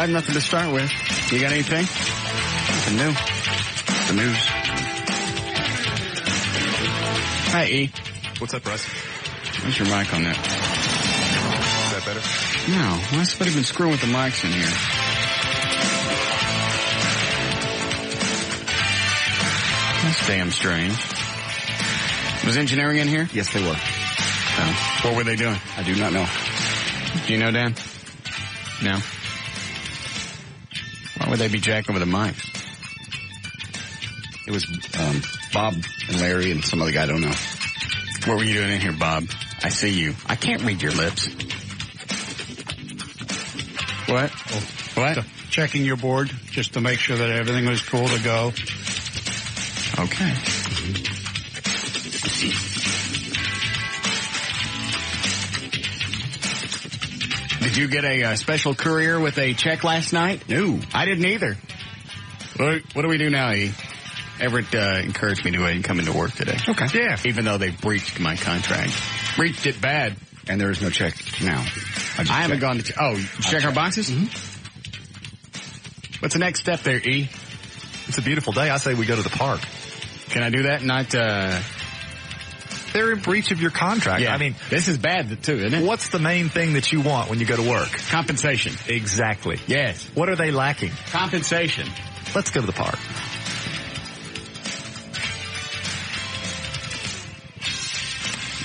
I have nothing to start with. You got anything? Nothing new. The news. Hi, E. What's up, Russ? Where's your mic on that? Is that better? No. Why has somebody been screwing with the mics in here? That's damn strange. Was engineering in here? Yes, they were. What were they doing? I do not know. Do you know, Dan? No. Why would they be jacking with the mics? It was Bob and Larry and some other guy I don't know. What were you doing in here, Bob? I see you. I can't read your lips. What? What? Checking your board just to make sure that everything was cool to go. Okay. Did you get a special courier with a check last night? No. I didn't either. What do we do now, E? Everett encouraged me to go ahead and come into work today. Okay. Yeah. Even though they breached my contract. Breached it bad. And there is no check now. I haven't gone to check our boxes? Mm-hmm. What's the next step there, E? It's a beautiful day. I say we go to the park. Can I do that? Not, They're in breach of your contract. Yeah. I mean, this is bad, too, isn't it? what's the main thing that you want when you go to work? Compensation. Exactly. Yes. What are they lacking? Compensation. Let's go to the park.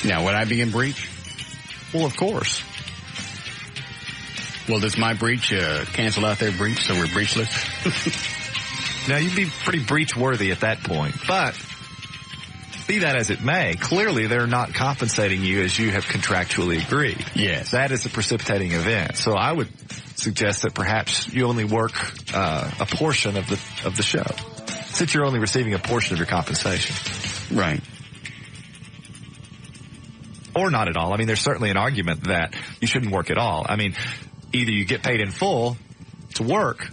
Now, would I be in breach? Well, of course. Well, does my breach cancel out their breach, so we're breachless? Now, you'd be pretty breach-worthy at that point. But, be that as it may, clearly they're not compensating you as you have contractually agreed. Yes. That is a precipitating event. So I would suggest that perhaps you only work a portion of the show, since you're only receiving a portion of your compensation. Right. Or not at all. I mean, there's certainly an argument that you shouldn't work at all. I mean, either you get paid in full to work,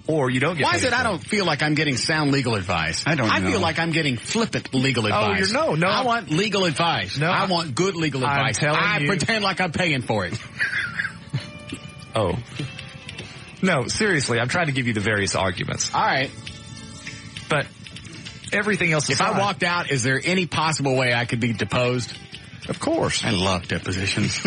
or you don't get paid. Why is it I don't feel like I'm getting sound legal advice? I don't know. I feel like I'm getting flippant legal advice. No. I want legal advice. No, I want good legal advice. I pretend like I'm paying for it. Oh. No, seriously, I'm trying to give you the various arguments. All right. But everything else aside. If I walked out, is there any possible way I could be deposed? Of course. I love depositions.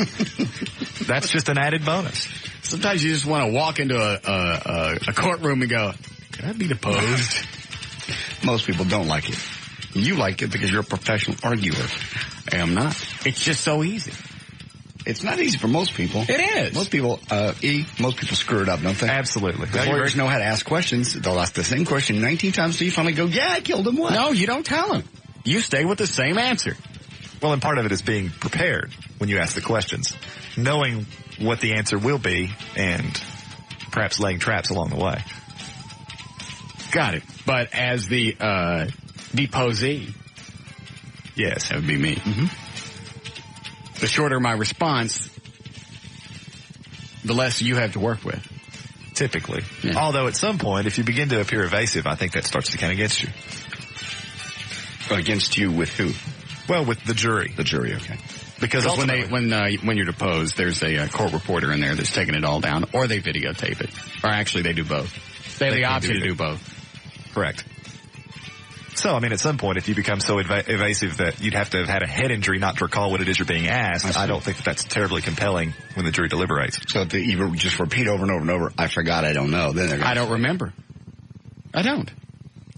That's just an added bonus. Sometimes you just want to walk into a courtroom and go, can I be deposed? Most people don't like it. You like it because you're a professional arguer. I am not. It's just so easy. It's not easy for most people. It is. Most people, most people screw it up, don't they? Absolutely. The lawyers know how to ask questions. They'll ask the same question 19 times until you finally go, yeah, I killed him. What? No, you don't tell them. You stay with the same answer. Well, and part of it is being prepared when you ask the questions, knowing what the answer will be and perhaps laying traps along the way. Got it. But as the deposee, yes, that would be me. Mm-hmm. The shorter my response, the less you have to work with. Typically. Yeah. Although at some point, if you begin to appear evasive, I think that starts to count against you. Against you with who? Well, with the jury. The jury, okay. Because when you're deposed, there's a court reporter in there that's taking it all down, or they videotape it. Or actually, they do both. They have the option to do both. Correct. So, I mean, at some point, if you become so evasive that you'd have to have had a head injury not to recall what it is you're being asked, I don't think that's terribly compelling when the jury deliberates. So if they either just repeat over and over and over, I forgot, I don't know, then they're going to... I don't remember. I don't.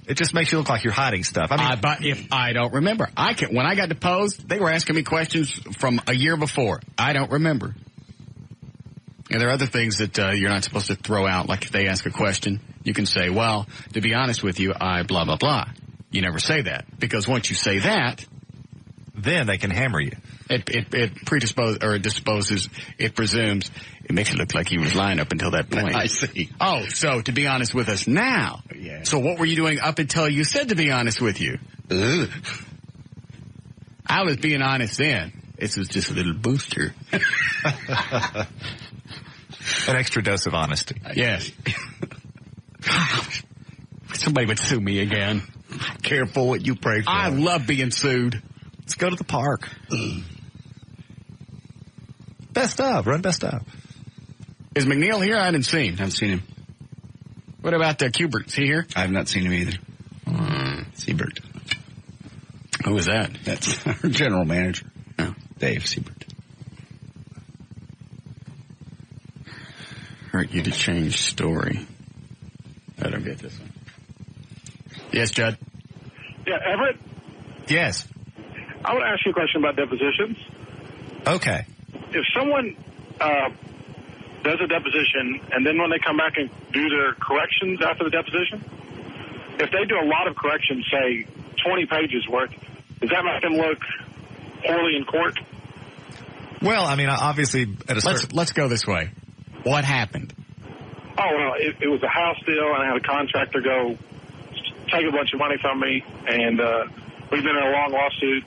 It just makes you look like you're hiding stuff. I mean, but if I don't remember, when I got deposed, they were asking me questions from a year before. I don't remember. And there are other things that you're not supposed to throw out. Like if they ask a question, you can say, well, to be honest with you, I blah, blah, blah. You never say that. Because once you say that, then they can hammer you. It predisposes, it presumes, it makes it look like he was lying up until that point. I see. Oh, so to be honest with us now. Yeah. So what were you doing up until you said to be honest with you? Ugh. I was being honest then. This was just a little booster. An extra dose of honesty. Yes. Somebody would sue me again. Careful what you pray for. I love being sued. Let's go to the park. Best of. Run best of. Is McNeil here? I haven't seen him. What about Kubert? Is he here? I have not seen him either. Siebert. Who was that? That's our general manager. Oh. Dave Siebert. Hurt you to change story. I don't get this one. Yes, Judd? Yeah, Everett, Yes. I want to ask you a question about depositions. Okay. If someone does a deposition, and then when they come back and do their corrections after the deposition, if they do a lot of corrections, say 20 pages worth, does that make them look poorly in court? Well, I mean, obviously, at a certain... Let's go this way. What happened? Oh, well, it was a house deal, and I had a contractor go take a bunch of money from me, and we've been in a long lawsuit,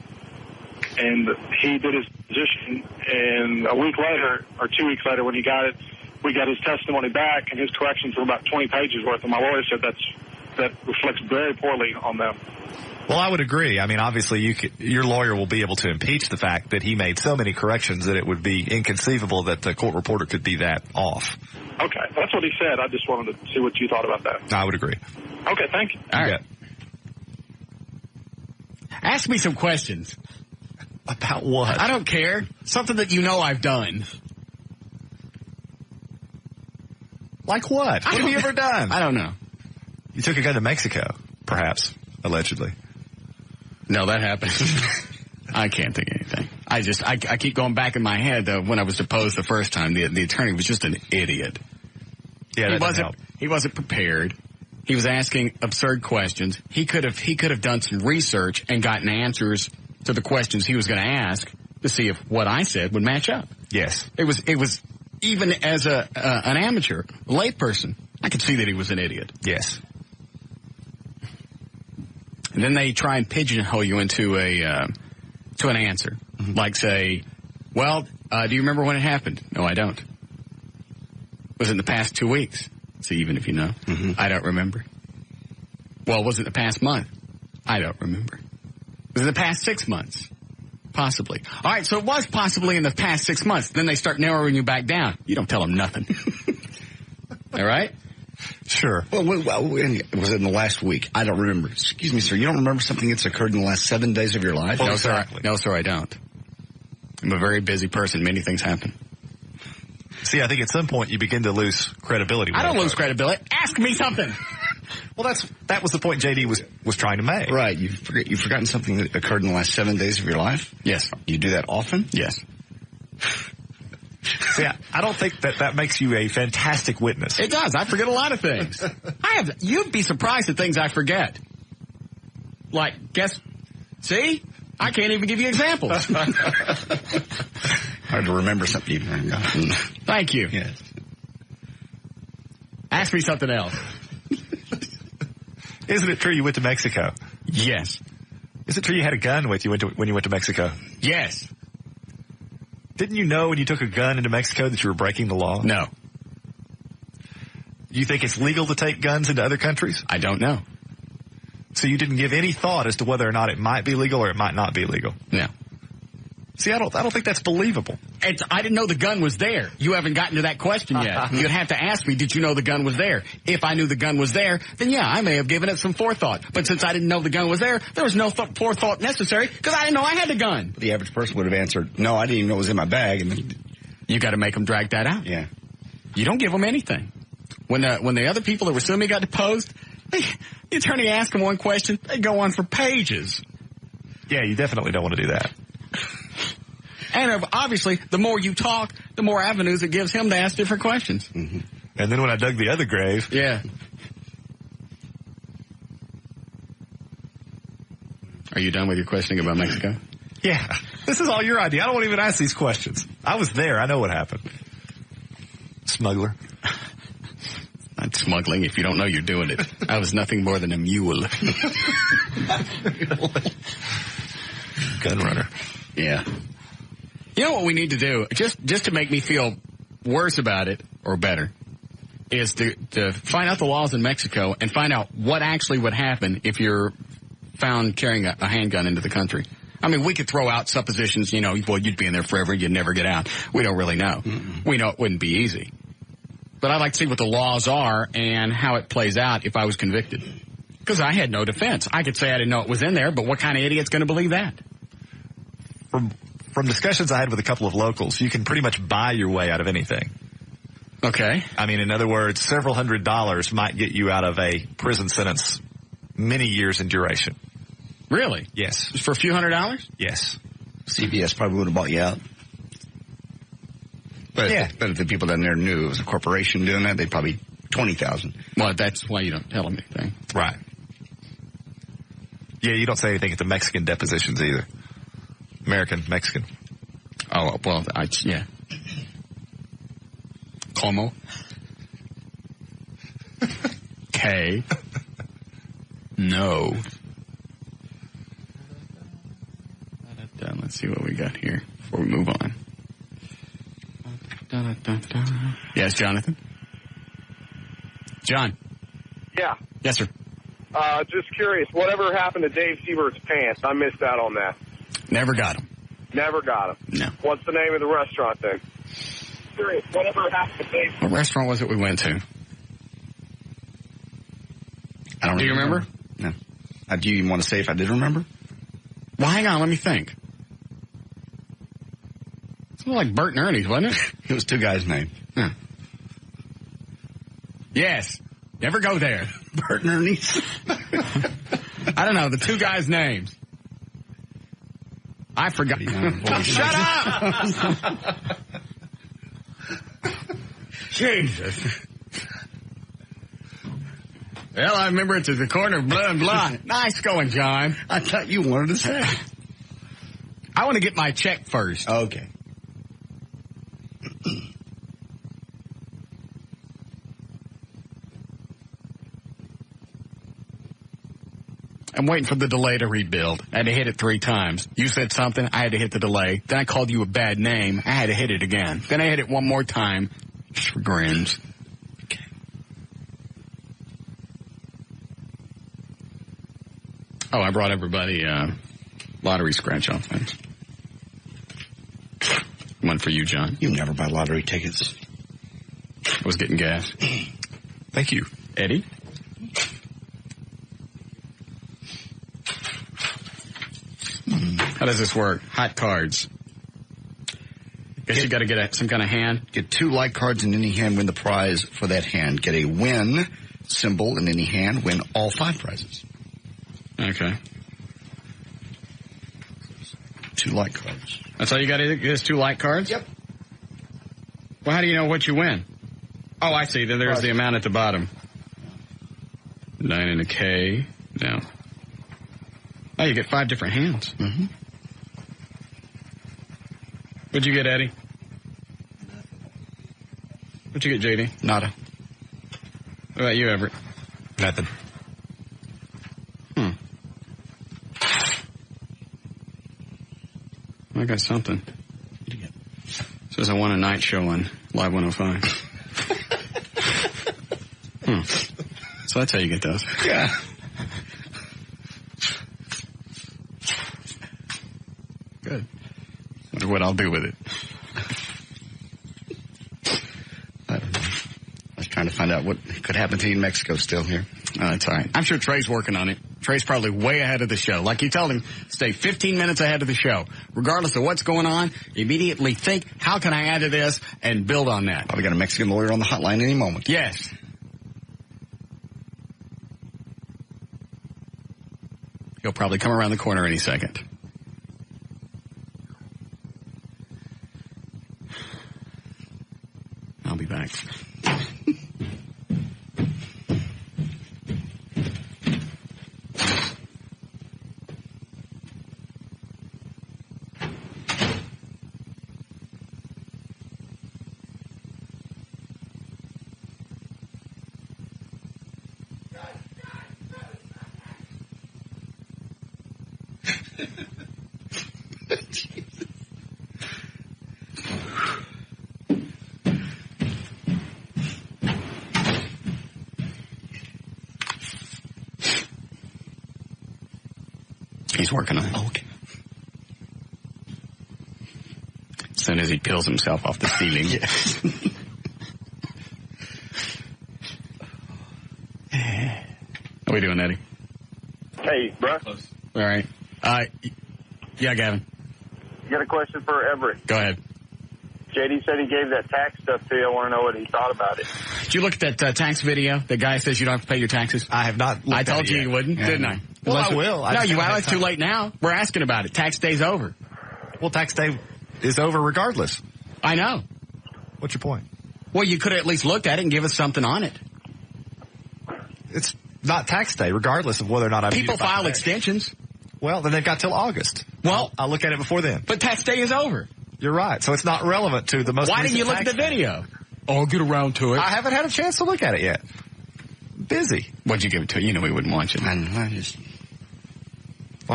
and he did his position, and a week later, or 2 weeks later when he got it, we got his testimony back, and his corrections were about 20 pages worth, and my lawyer said that reflects very poorly on them. Well, I would agree. I mean, obviously, your lawyer will be able to impeach the fact that he made so many corrections that it would be inconceivable that the court reporter could be that off. Okay, that's what he said. I just wanted to see what you thought about that. I would agree. Okay, thank you. All right. Ask me some questions. About what? I don't care. Something that you know I've done. Like what? What have you ever done? I don't know. You took a gun to Mexico, perhaps, allegedly. No, that happened. I can't think of anything. I keep going back in my head when I was deposed the first time. The attorney was just an idiot. Yeah, that doesn't help. He wasn't prepared. He was asking absurd questions. He could have done some research and gotten answers to the questions he was going to ask to see if what I said would match up. Yes. It was even as an amateur, a layperson, I could see that he was an idiot. Yes. And then they try and pigeonhole you into to an answer. Mm-hmm. Like say, well, do you remember when it happened? No, I don't. Was it in the past 2 weeks? So even if you know, I don't remember. Well, was it the past month? I don't remember. Was it the past 6 months? Possibly. All right, so it was possibly in the past 6 months. Then they start narrowing you back down. You don't tell them nothing. All right? Sure. Well, was it in the last week? I don't remember. Excuse me, sir. You don't remember something that's occurred in the last 7 days of your life? No, sir. No, sir, I don't. I'm a very busy person. Many things happen. See, I think at some point you begin to lose credibility. I don't lose credibility. Ask me something. Well, that was the point JD was trying to make. Right. You've forgotten something that occurred in the last 7 days of your life? Yes. You do that often? Yes. See, I don't think that makes you a fantastic witness. It does. I forget a lot of things. You'd be surprised at things I forget. Like, see? I can't even give you examples. Hard to remember something you've forgotten. Thank you. Yes. Ask me something else. Isn't it true you went to Mexico? Yes. Is it true you had a gun with you when you went to Mexico? Yes. Didn't you know when you took a gun into Mexico that you were breaking the law? No. Do you think it's legal to take guns into other countries? I don't know. So you didn't give any thought as to whether or not it might be legal or it might not be legal? No. See, I don't think that's believable. I didn't know the gun was there. You haven't gotten to that question yet. You'd have to ask me, did you know the gun was there? If I knew the gun was there, then yeah, I may have given it some forethought. But since I didn't know the gun was there was no forethought necessary because I didn't know I had the gun. The average person would have answered, no, I didn't even know it was in my bag. And you got to make them drag that out. Yeah. You don't give them anything. When the other people that were suing me got deposed, the attorney asked them one question, they go on for pages. Yeah, you definitely don't want to do that. And obviously, the more you talk, the more avenues it gives him to ask different questions. Mm-hmm. And then when I dug the other grave... Yeah. Are you done with your questioning about Mexico? Yeah. This is all your idea. I don't want to even ask these questions. I was there. I know what happened. Smuggler. Not smuggling. If you don't know, you're doing it. I was nothing more than a mule. Gun runner. Yeah. You know what we need to do, just to make me feel worse about it, or better, is to find out the laws in Mexico and find out what actually would happen if you're found carrying a handgun into the country. I mean, we could throw out suppositions, well, you'd be in there forever, you'd never get out. We don't really know. Mm-mm. We know it wouldn't be easy. But I'd like to see what the laws are and how it plays out if I was convicted. Because I had no defense. I could say I didn't know it was in there, but what kind of idiot's going to believe that? From discussions I had with a couple of locals, you can pretty much buy your way out of anything. Okay. I mean, in other words, several $100s might get you out of a prison sentence many years in duration. Really? Yes. Just for a few $100s? Yes. CBS probably would have bought you out. But, but if the people down there knew it was a corporation doing that, they'd probably $20,000. Well, that's why you don't tell them anything. Right. Yeah, you don't say anything at the Mexican depositions either. American, Mexican. Oh, well, yeah. Como? K. No. Let's see what we got here before we move on. Yes, Jonathan? John? Yeah. Yes, sir. Just curious, whatever happened to Dave Siebert's pants? I missed out on that. Never got him. Never got him. No. What's the name of the restaurant then? Curious, whatever happened to Dave? What restaurant was it we went to? I don't. Do you remember? No. Do you even want to say if I did remember? Well, hang on. Let me think. Something like Bert and Ernie's, wasn't it? It was two guys' names. Huh. Yes. Never go there. Bert and Ernie's? I don't know. The two guys' names. I forgot. Shut up! Jesus. Well, I remember it's at the corner of blah and blah. Nice going, John. I thought you wanted to say. I want to get my check first. Okay. I'm waiting for the delay to rebuild. I had to hit it 3 times. You said something, I had to hit the delay. Then I called you a bad name. I had to hit it again. Then I hit it one more time. Just for grins. Okay. Oh, I brought everybody lottery scratch-off things. One for you, John. You never buy lottery tickets. I was getting gas. Thank you. Eddie? How does this work? Hot cards. Guess you got to get some kind of hand. Get 2 light cards in any hand, win the prize for that hand. Get a win symbol in any hand, win all 5 prizes. Okay. 2 light cards. That's all you got to do is 2 light cards? Yep. Well, how do you know what you win? Oh, I see. Then there's the amount at the bottom. 9 and a K. No. Oh, you get 5 different hands. Mm-hmm. What'd you get, Eddie? What'd you get, JD? Nada. What about you, Everett? Nothing. I got something. Says I won a night show on Live 105. So that's how you get those. Yeah. Good. Wonder what I'll do with it. I don't know. I was trying to find out what could happen to you in Mexico still here. That's all right. I'm sure Trey's working on it. Trey's probably way ahead of the show. Like you told him, stay 15 minutes ahead of the show. Regardless of what's going on, immediately think, how can I add to this, and build on that. Probably got a Mexican lawyer on the hotline any moment. Yes. He'll probably come around the corner any second. I'll be back. He's working on it. Okay. As soon as he peels himself off the ceiling. Yes. How we doing, Eddie? Hey, bro. All right. Yeah, Gavin. Got a question for Everett. Go ahead. JD said he gave that tax stuff to you. I want to know what he thought about it. Did you look at that tax video? The guy says you don't have to pay your taxes? I have not looked I at told it you yet. you wouldn't, didn't I? Well, I will. No, it's too late now. We're asking about it. Tax day's over. Well, tax day is over regardless. I know. What's your point? Well, you could have at least looked at it and give us something on it. It's not tax day, regardless of whether or not I People file extensions. Well, then they've got till August. Well, I'll look at it before then. But tax day is over. You're right. So it's not relevant to the most Why didn't you look at the video? Oh, I'll get around to it. I haven't had a chance to look at it yet. Busy. What'd you give it to? You know we wouldn't watch it. Well, I'm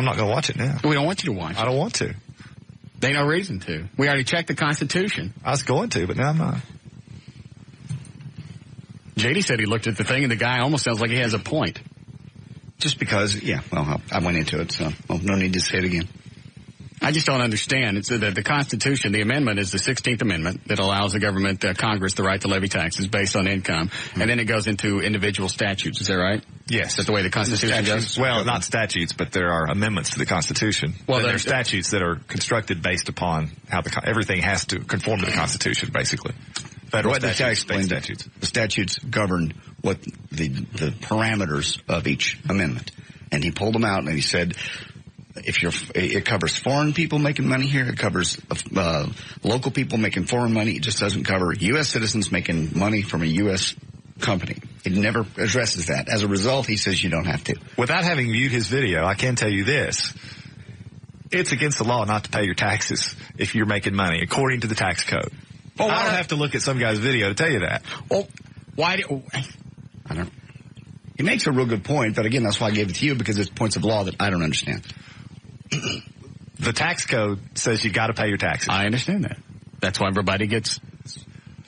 not going to watch it now. We don't want you to watch it. I don't want to. They no reason to. We already checked the Constitution. I was going to, but now I'm not. JD said he looked at the thing, and the guy almost sounds like he has a point. Just because, I went into it, so no need to say it again. I just don't understand. It's the Constitution, the amendment is the 16th Amendment that allows the government, Congress, the right to levy taxes based on income. Mm-hmm. And then it goes into individual statutes. Is that right? Yes. That's the way the Constitution goes? Well, not statutes, but there are amendments to the Constitution. Well, there are statutes that are constructed based upon how everything has to conform to the Constitution, basically. Federal statutes, state statutes. The statutes govern what the parameters of each amendment. And he pulled them out and he said, it covers foreign people making money here. It covers local people making foreign money. It just doesn't cover U.S. citizens making money from a U.S. company. It never addresses that. As a result, he says you don't have to. Without having viewed his video, I can tell you this. It's against the law not to pay your taxes if you're making money, according to the tax code. Well, I don't have to look at some guy's video to tell you that. Well, why I don't. He makes a real good point, but again, that's why I gave it to you, because it's points of law that I don't understand. The tax code says you got to pay your taxes. I understand that. That's why everybody gets.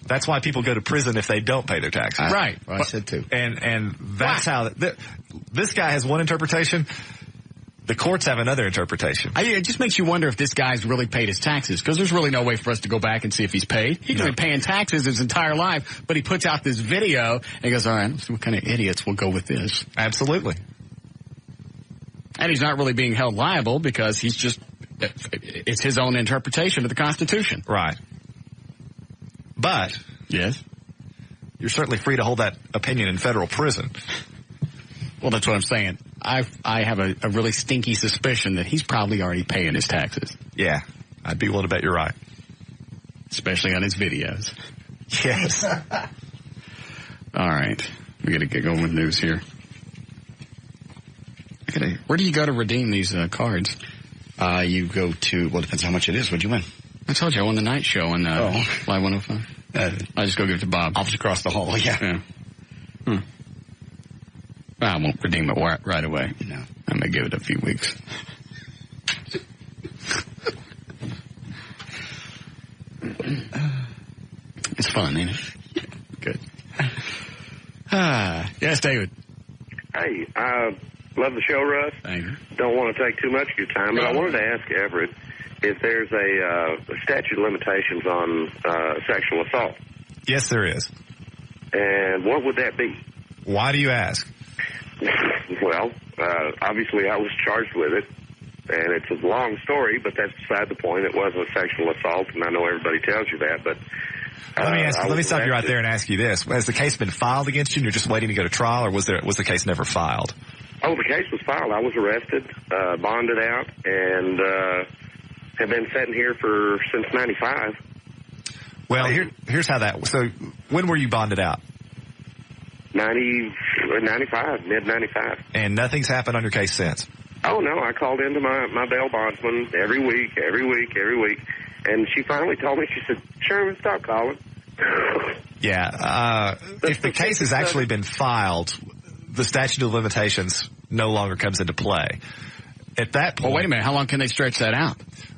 That's why people go to prison if they don't pay their taxes. Right. I said too. And that's how this guy has one interpretation. The courts have another interpretation. It just makes you wonder if this guy's really paid his taxes, because there's really no way for us to go back and see if he's paid. He could be paying taxes his entire life, but he puts out this video and goes, all right, let's see what kind of idiots will go with this. Absolutely. And he's not really being held liable because it's his own interpretation of the Constitution. Right. But. Yes. You're certainly free to hold that opinion in federal prison. Well, that's what I'm saying. I have a really stinky suspicion that he's probably already paying his taxes. Yeah. I'd be willing to bet you're right. Especially on his videos. Yes. All right. We got to get going with news here. Where do you go to redeem these cards? You go to, well, it depends how much it is. What'd you win? I told you I won the night show on Live 105. I just go give it to Bob. I'll just across the hall, yeah. I won't redeem it right away. No. I may give it a few weeks. It's fun, ain't it? Good. Yes, David. Hey, love the show, Russ. Thank you. Don't want to take too much of your time, but I wanted to ask Everett if there's a statute of limitations on sexual assault. Yes, there is. And what would that be? Why do you ask? Well, obviously I was charged with it, and it's a long story, but that's beside the point. It wasn't a sexual assault, and I know everybody tells you that, but... Let me stop you right there and ask you this. Has the case been filed against you and you're just waiting to go to trial, or was the case never filed? Oh, the case was filed. I was arrested, bonded out, and have been sitting here since 95. Well, here's how that... So, when were you bonded out? 95, mid-95. And nothing's happened on your case since? Oh, no. I called into my bail bondsman every week. And she finally told me, she said, Sherman, stop calling. Yeah. If the case has actually been filed, the statute of limitations no longer comes into play. At that point... Well, wait a minute. How long can they stretch that out?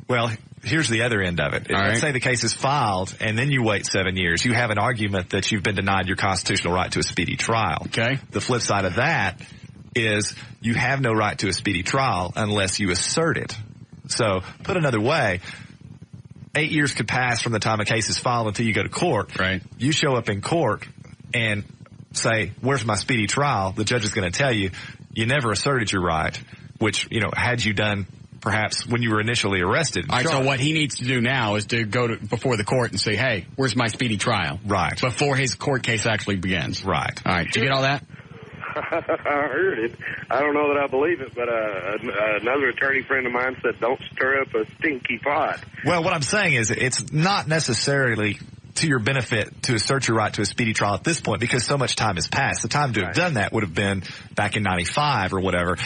Well, here's the other end of it. Let's say the case is filed and then you wait 7 years. You have an argument that you've been denied your constitutional right to a speedy trial. Okay. The flip side of that is you have no right to a speedy trial unless you assert it. So, put another way, 8 years could pass from the time a case is filed until you go to court. Right. You show up in court and say, where's my speedy trial? The judge is going to tell you, You never asserted your right, which, had you done perhaps when you were initially arrested. All right, so what he needs to do now is to go before the court and say, hey, where's my speedy trial? Right. Before his court case actually begins. Right. All right, did you get all that? I heard it. I don't know that I believe it, but another attorney friend of mine said, don't stir up a stinky pot. Well, what I'm saying is it's not necessarily to your benefit to assert your right to a speedy trial at this point because so much time has passed. The time to have done that would have been back in 95 or whatever.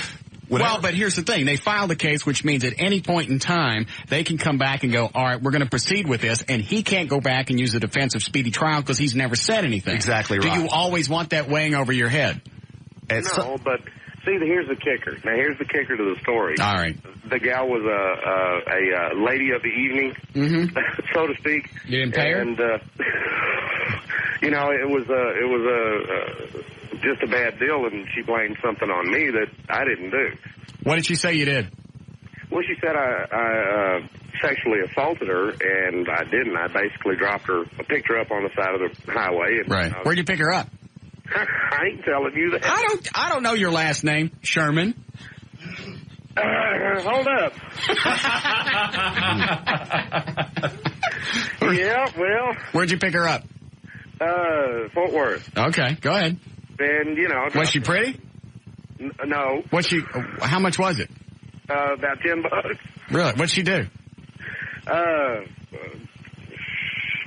Well, but here's the thing. They filed a case, which means at any point in time, they can come back and go, all right, we're going to proceed with this, and he can't go back and use the defense of speedy trial because he's never said anything. Exactly right. Do you always want that weighing over your head? No, but see, here's the kicker. Now, here's the kicker to the story. All right. The gal was a lady of the evening, so to speak. You didn't pay her? And, it was just a bad deal, and she blamed something on me that I didn't do. What did she say you did? Well, she said I sexually assaulted her, and I didn't. I basically dropped her, picked her up on the side of the highway. And right. Where'd you pick her up? I ain't telling you that. I don't know your last name, Sherman. Hold up. Yeah, well. Where'd you pick her up? Fort Worth. Okay, go ahead. And, Was she pretty? No. How much was it? About $10. Really? What'd she do?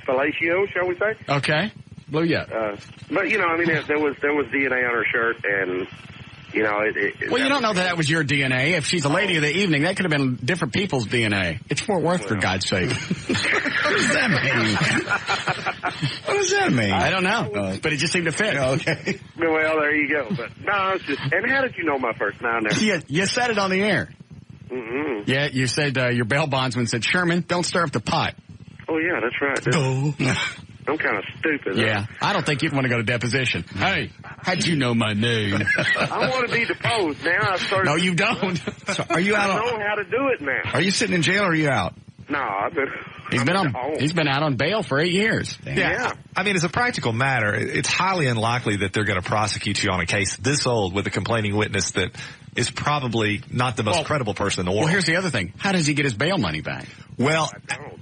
Fellatio, shall we say? Okay. Blew you up. But, there was DNA on her shirt, and, Well, you don't know that was your DNA. If she's a lady of the evening, that could have been different people's DNA. It's Fort Worth, for God's sake. What does that mean? What does that mean? I don't know, but it just seemed to fit. Okay. Well, there you go. But, no, it's just, and how did you know my first name there? You said it on the air. Mm-hmm. Yeah, you said your bail bondsman said, Sherman, don't stir up the pot. Oh, yeah, that's right. I'm kind of stupid. Yeah, I don't think you'd want to go to deposition. Hey, how'd you know my name? I want to be deposed now. I've started. No, you don't. So are you out? I know how to do it now. Are you sitting in jail or are you out? No, I've been. He's been out on bail for 8 years. Yeah. I mean, as a practical matter, it's highly unlikely that they're going to prosecute you on a case this old with a complaining witness that is probably not the most credible person in the world. Well, here's the other thing. How does he get his bail money back? Well, I don't.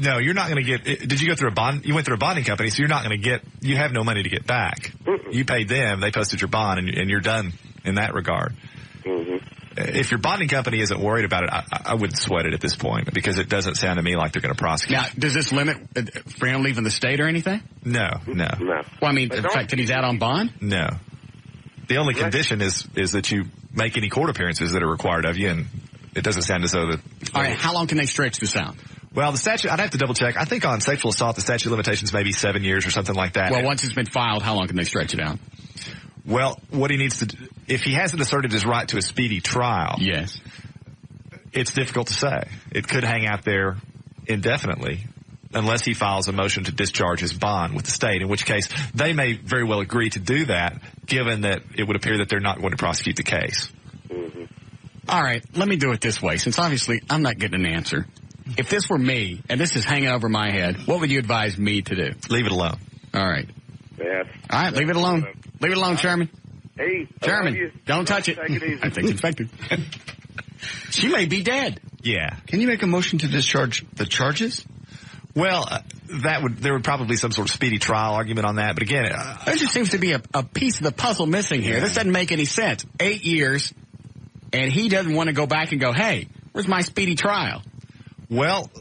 no, you're not going to get. Did you go through a bond? You went through a bonding company, so you're not going to get. You have no money to get back. You paid them. They posted your bond, and you're done in that regard. Mm-hmm. If your bonding company isn't worried about it, I wouldn't sweat it at this point because it doesn't sound to me like they're going to prosecute. Now, does this limit for him leaving the state or anything? No. No. Well, I mean, the fact that he's out on bond? No. The only condition is that you make any court appearances that are required of you, and it doesn't sound as though that. All right, how long can they stretch this out? Well, the statute, I'd have to double check. I think on sexual assault, the statute of limitations may be 7 years or something like that. Well, once it's been filed, how long can they stretch it out? Well, what he needs to do, if he hasn't asserted his right to a speedy trial. Yes. It's difficult to say. It could hang out there indefinitely unless he files a motion to discharge his bond with the state, in which case they may very well agree to do that, given that it would appear that they're not going to prosecute the case. Mm-hmm. All right, let me do it this way, since obviously I'm not getting an answer. If this were me, and this is hanging over my head, what would you advise me to do? Leave it alone. All right. Yeah. All right, leave it alone. Leave it alone, Sherman. Hey, Sherman, don't touch it. Take it easy. I think it's infected. She may be dead. Yeah. Can you make a motion to discharge the charges? Well, there would probably be some sort of speedy trial argument on that. But again, There just seems to be a piece of the puzzle missing here. This doesn't make any sense. 8 years, and he doesn't want to go back and go, hey, where's my speedy trial? well,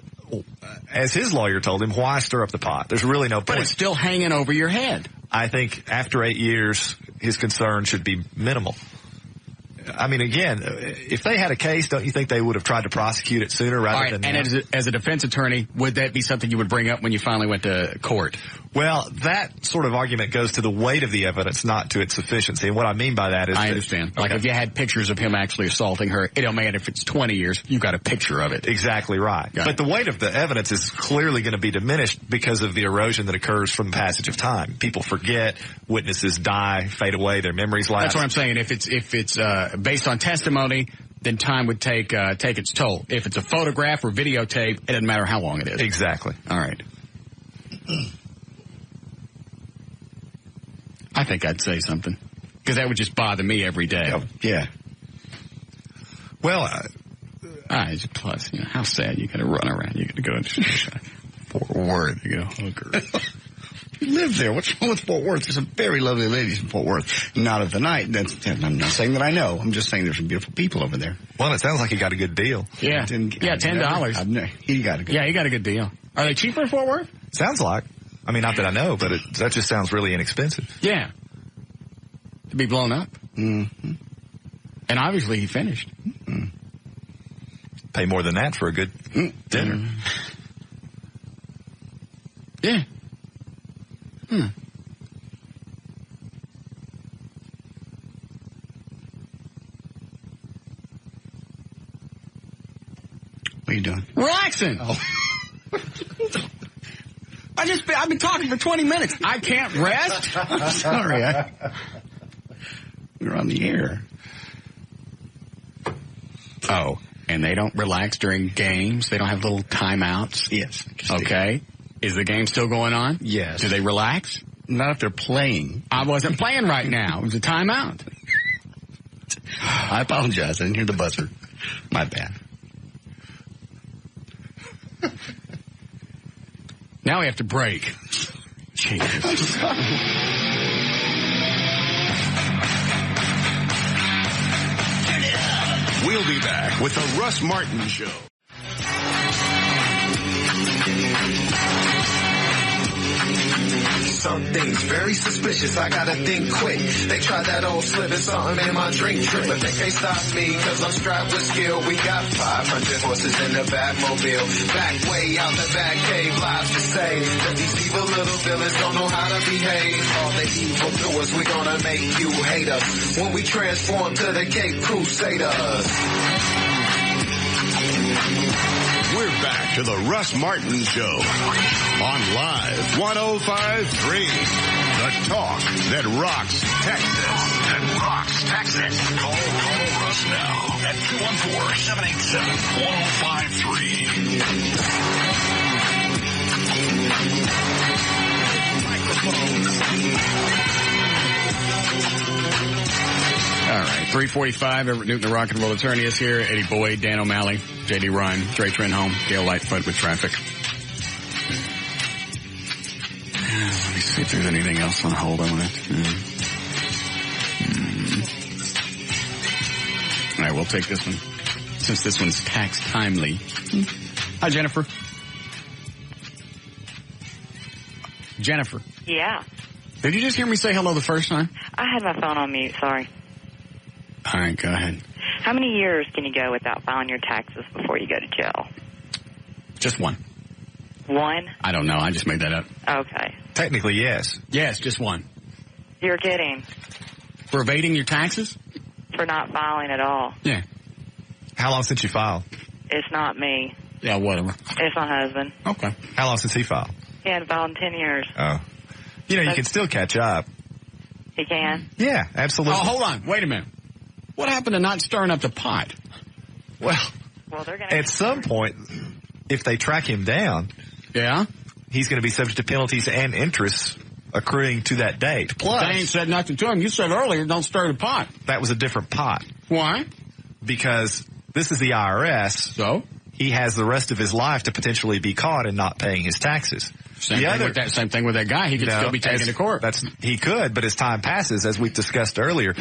as his lawyer told him, why stir up the pot? There's really no point. But it's still hanging over your head. I think after 8 years, his concern should be minimal. I mean, again, if they had a case, don't you think they would have tried to prosecute it sooner rather than now? And as a defense attorney, would that be something you would bring up when you finally went to court? Well, that sort of argument goes to the weight of the evidence, not to its sufficiency. And what I mean by that is... I understand. Like if you had pictures of him actually assaulting her, it don't matter if it's 20 years, you got a picture of it. Exactly right. But the weight of the evidence is clearly going to be diminished because of the erosion that occurs from the passage of time. People forget, witnesses die, fade away, their memories lapse. That's what I'm saying. If it's based on testimony, then time would take its toll. If it's a photograph or videotape, it doesn't matter how long it is. Exactly. All right. I think I'd say something. Because that would just bother me every day. Oh, yeah. Well, Plus, how sad you got to run around. You got to go to Fort Worth. You go hooker. You live there. What's wrong with Fort Worth? There's some very lovely ladies in Fort Worth. Not of the night. I'm not saying that I know. I'm just saying there's some beautiful people over there. well, it sounds like he got a good deal. Yeah. $10. He got a good He got a good deal. Are they cheaper in Fort Worth? Sounds like. I mean, not that I know, but that just sounds really inexpensive. Yeah. To be blown up. Mm-hmm. And obviously he finished. Mm-hmm. Pay more than that for a good dinner. Mm-hmm. Yeah. What are you doing? Relaxing. Oh. I've been talking for 20 minutes. I can't rest. I'm sorry. We're on the air. Oh, and they don't relax during games? They don't have little timeouts? Yes. Okay. Is the game still going on? Yes. Do they relax? Not if they're playing. I wasn't playing right now. It was a timeout. I apologize. I didn't hear the buzzer. My bad. Now we have to break. Jesus. I'm sorry. We'll be back with the Russ Martin Show. Something's very suspicious, I gotta think quick. They tried that old slip, it's something in my drink trip, but they can't stop me, cause I'm strapped with skill. We got 500 horses in the Batmobile, back way out the back cave. Lives to say that these evil little villains don't know how to behave. All the evil doers, we gonna make you hate us when we transform to the Cape Crusaders. We're back to the Russ Martin Show on Live 105.3. The talk that rocks Texas. Call Russ now at 214-787-1053. All right, 345. Everett Newton, the rock and roll attorney, is here. Eddie Boyd, Dan O'Malley, J.D. Ryan, Dre Trenholm, Gail Lightfoot with traffic. Let me see if there's anything else on hold on it. All right, we'll take this one, since this one's tax timely. Hi, Jennifer. Jennifer. Yeah. Did you just hear me say hello the first time? I had my phone on mute, sorry. All right, go ahead. How many years can you go without filing your taxes before you go to jail? Just one. One? I don't know. I just made that up. Okay. Technically, yes. Yes, just one. You're kidding. For evading your taxes? For not filing at all. Yeah. How long since you filed? It's not me. Yeah, whatever. It's my husband. Okay. How long since he filed? He hadn't filed in 10 years. Oh. You know, you can still catch up. He can? Yeah, absolutely. Oh, hold on. Wait a minute. What happened to not stirring up the pot? Well, they're gonna at some point, if they track him down, yeah, he's going to be subject to penalties and interest accruing to that date. Plus, they ain't said nothing to him. You said earlier, don't stir the pot. That was a different pot. Why? Because this is the IRS. So? He has the rest of his life to potentially be caught in not paying his taxes. Same thing with that guy. He could still be taken to court. He could, but as time passes, as we discussed earlier,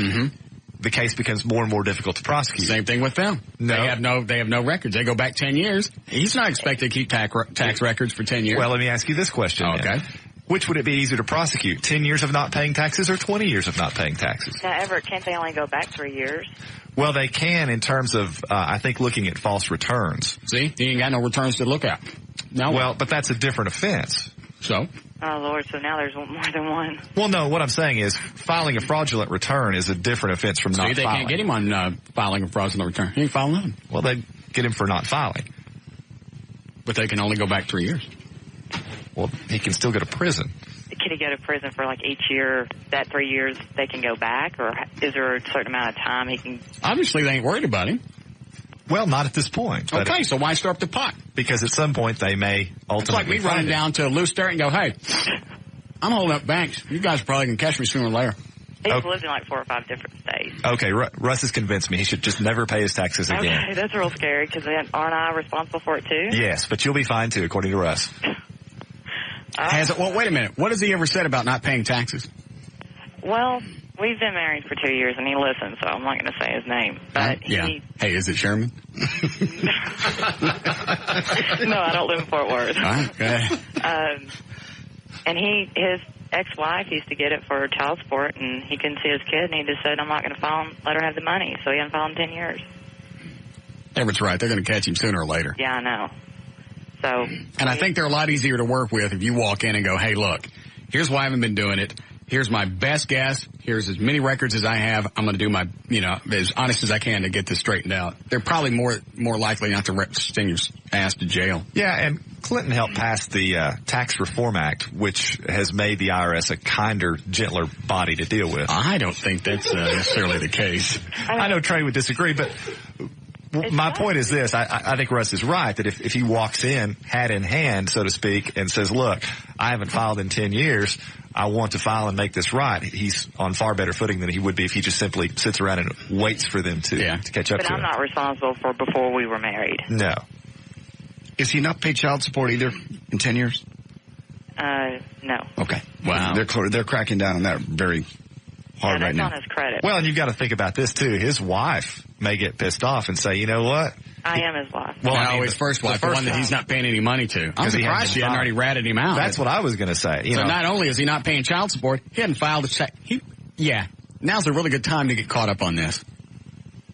the case becomes more and more difficult to prosecute. Same thing with them. No. They have no records. They go back 10 years. He's not expected to keep tax records for 10 years. Well, let me ask you this question. Okay. Which would it be easier to prosecute? 10 years of not paying taxes or 20 years of not paying taxes? Now, Everett, can't they only go back 3 years? Well, they can in terms of, I think, looking at false returns. See? He ain't got no returns to look at. No. Well, but that's a different offense. So? Oh, Lord, so now there's more than one. Well, no, what I'm saying is filing a fraudulent return is a different offense from not filing. They can't get him on filing a fraudulent return. He ain't filing nothing. Well, they get him for not filing. But they can only go back 3 years. Well, he can still go to prison. Can he go to prison for like each year, that 3 years they can go back? Or is there a certain amount of time he can? Obviously, they ain't worried about him. Well, not at this point. Okay, so why stir up the pot? Because at some point they may ultimately It's like me running down to a loose dirt and go, hey, I'm holding up banks. You guys probably can catch me sooner or later. He's lived in like 4 or 5 different states. Okay, Russ has convinced me he should just never pay his taxes again. Okay, that's real scary because aren't I responsible for it too? Yes, but you'll be fine too, according to Russ. Well, wait a minute. What has he ever said about not paying taxes? Well, we've been married for 2 years, and he listens, so I'm not going to say his name. But Hey, is it Sherman? No, I don't live in Fort Worth. Okay. And his ex-wife used to get it for child support, and he couldn't see his kid, and he just said, I'm not going to file him, let her have the money. So he hasn't filed in 10 years. Everett's right. They're going to catch him sooner or later. Yeah, I know. So. And I think they're a lot easier to work with if you walk in and go, hey, look, here's why I haven't been doing it. Here's my best guess. Here's as many records as I have. I'm going to do my, as honest as I can to get this straightened out. They're probably more likely not to send your ass to jail. Yeah, and Clinton helped pass the Tax Reform Act, which has made the IRS a kinder, gentler body to deal with. I don't think that's necessarily the case. I know Trey would disagree, but my point is this. I think Russ is right, that if he walks in, hat in hand, so to speak, and says, look, I haven't filed in 10 years, I want to file and make this right, he's on far better footing than he would be if he just simply sits around and waits for them to catch up to him. But I'm not responsible for before we were married. No. Is he not paid child support either in 10 years? No. Okay. Wow. They're cracking down on that very hard right now. That's on his credit. Well, and you've got to think about this, too. His wife may get pissed off and say, you know what? I am his wife. Well, his first wife, the one that he's not paying any money to. I'm surprised she hadn't already ratted him out. That's what I was going to say. So not only is he not paying child support, he hadn't filed a check. Now's a really good time to get caught up on this.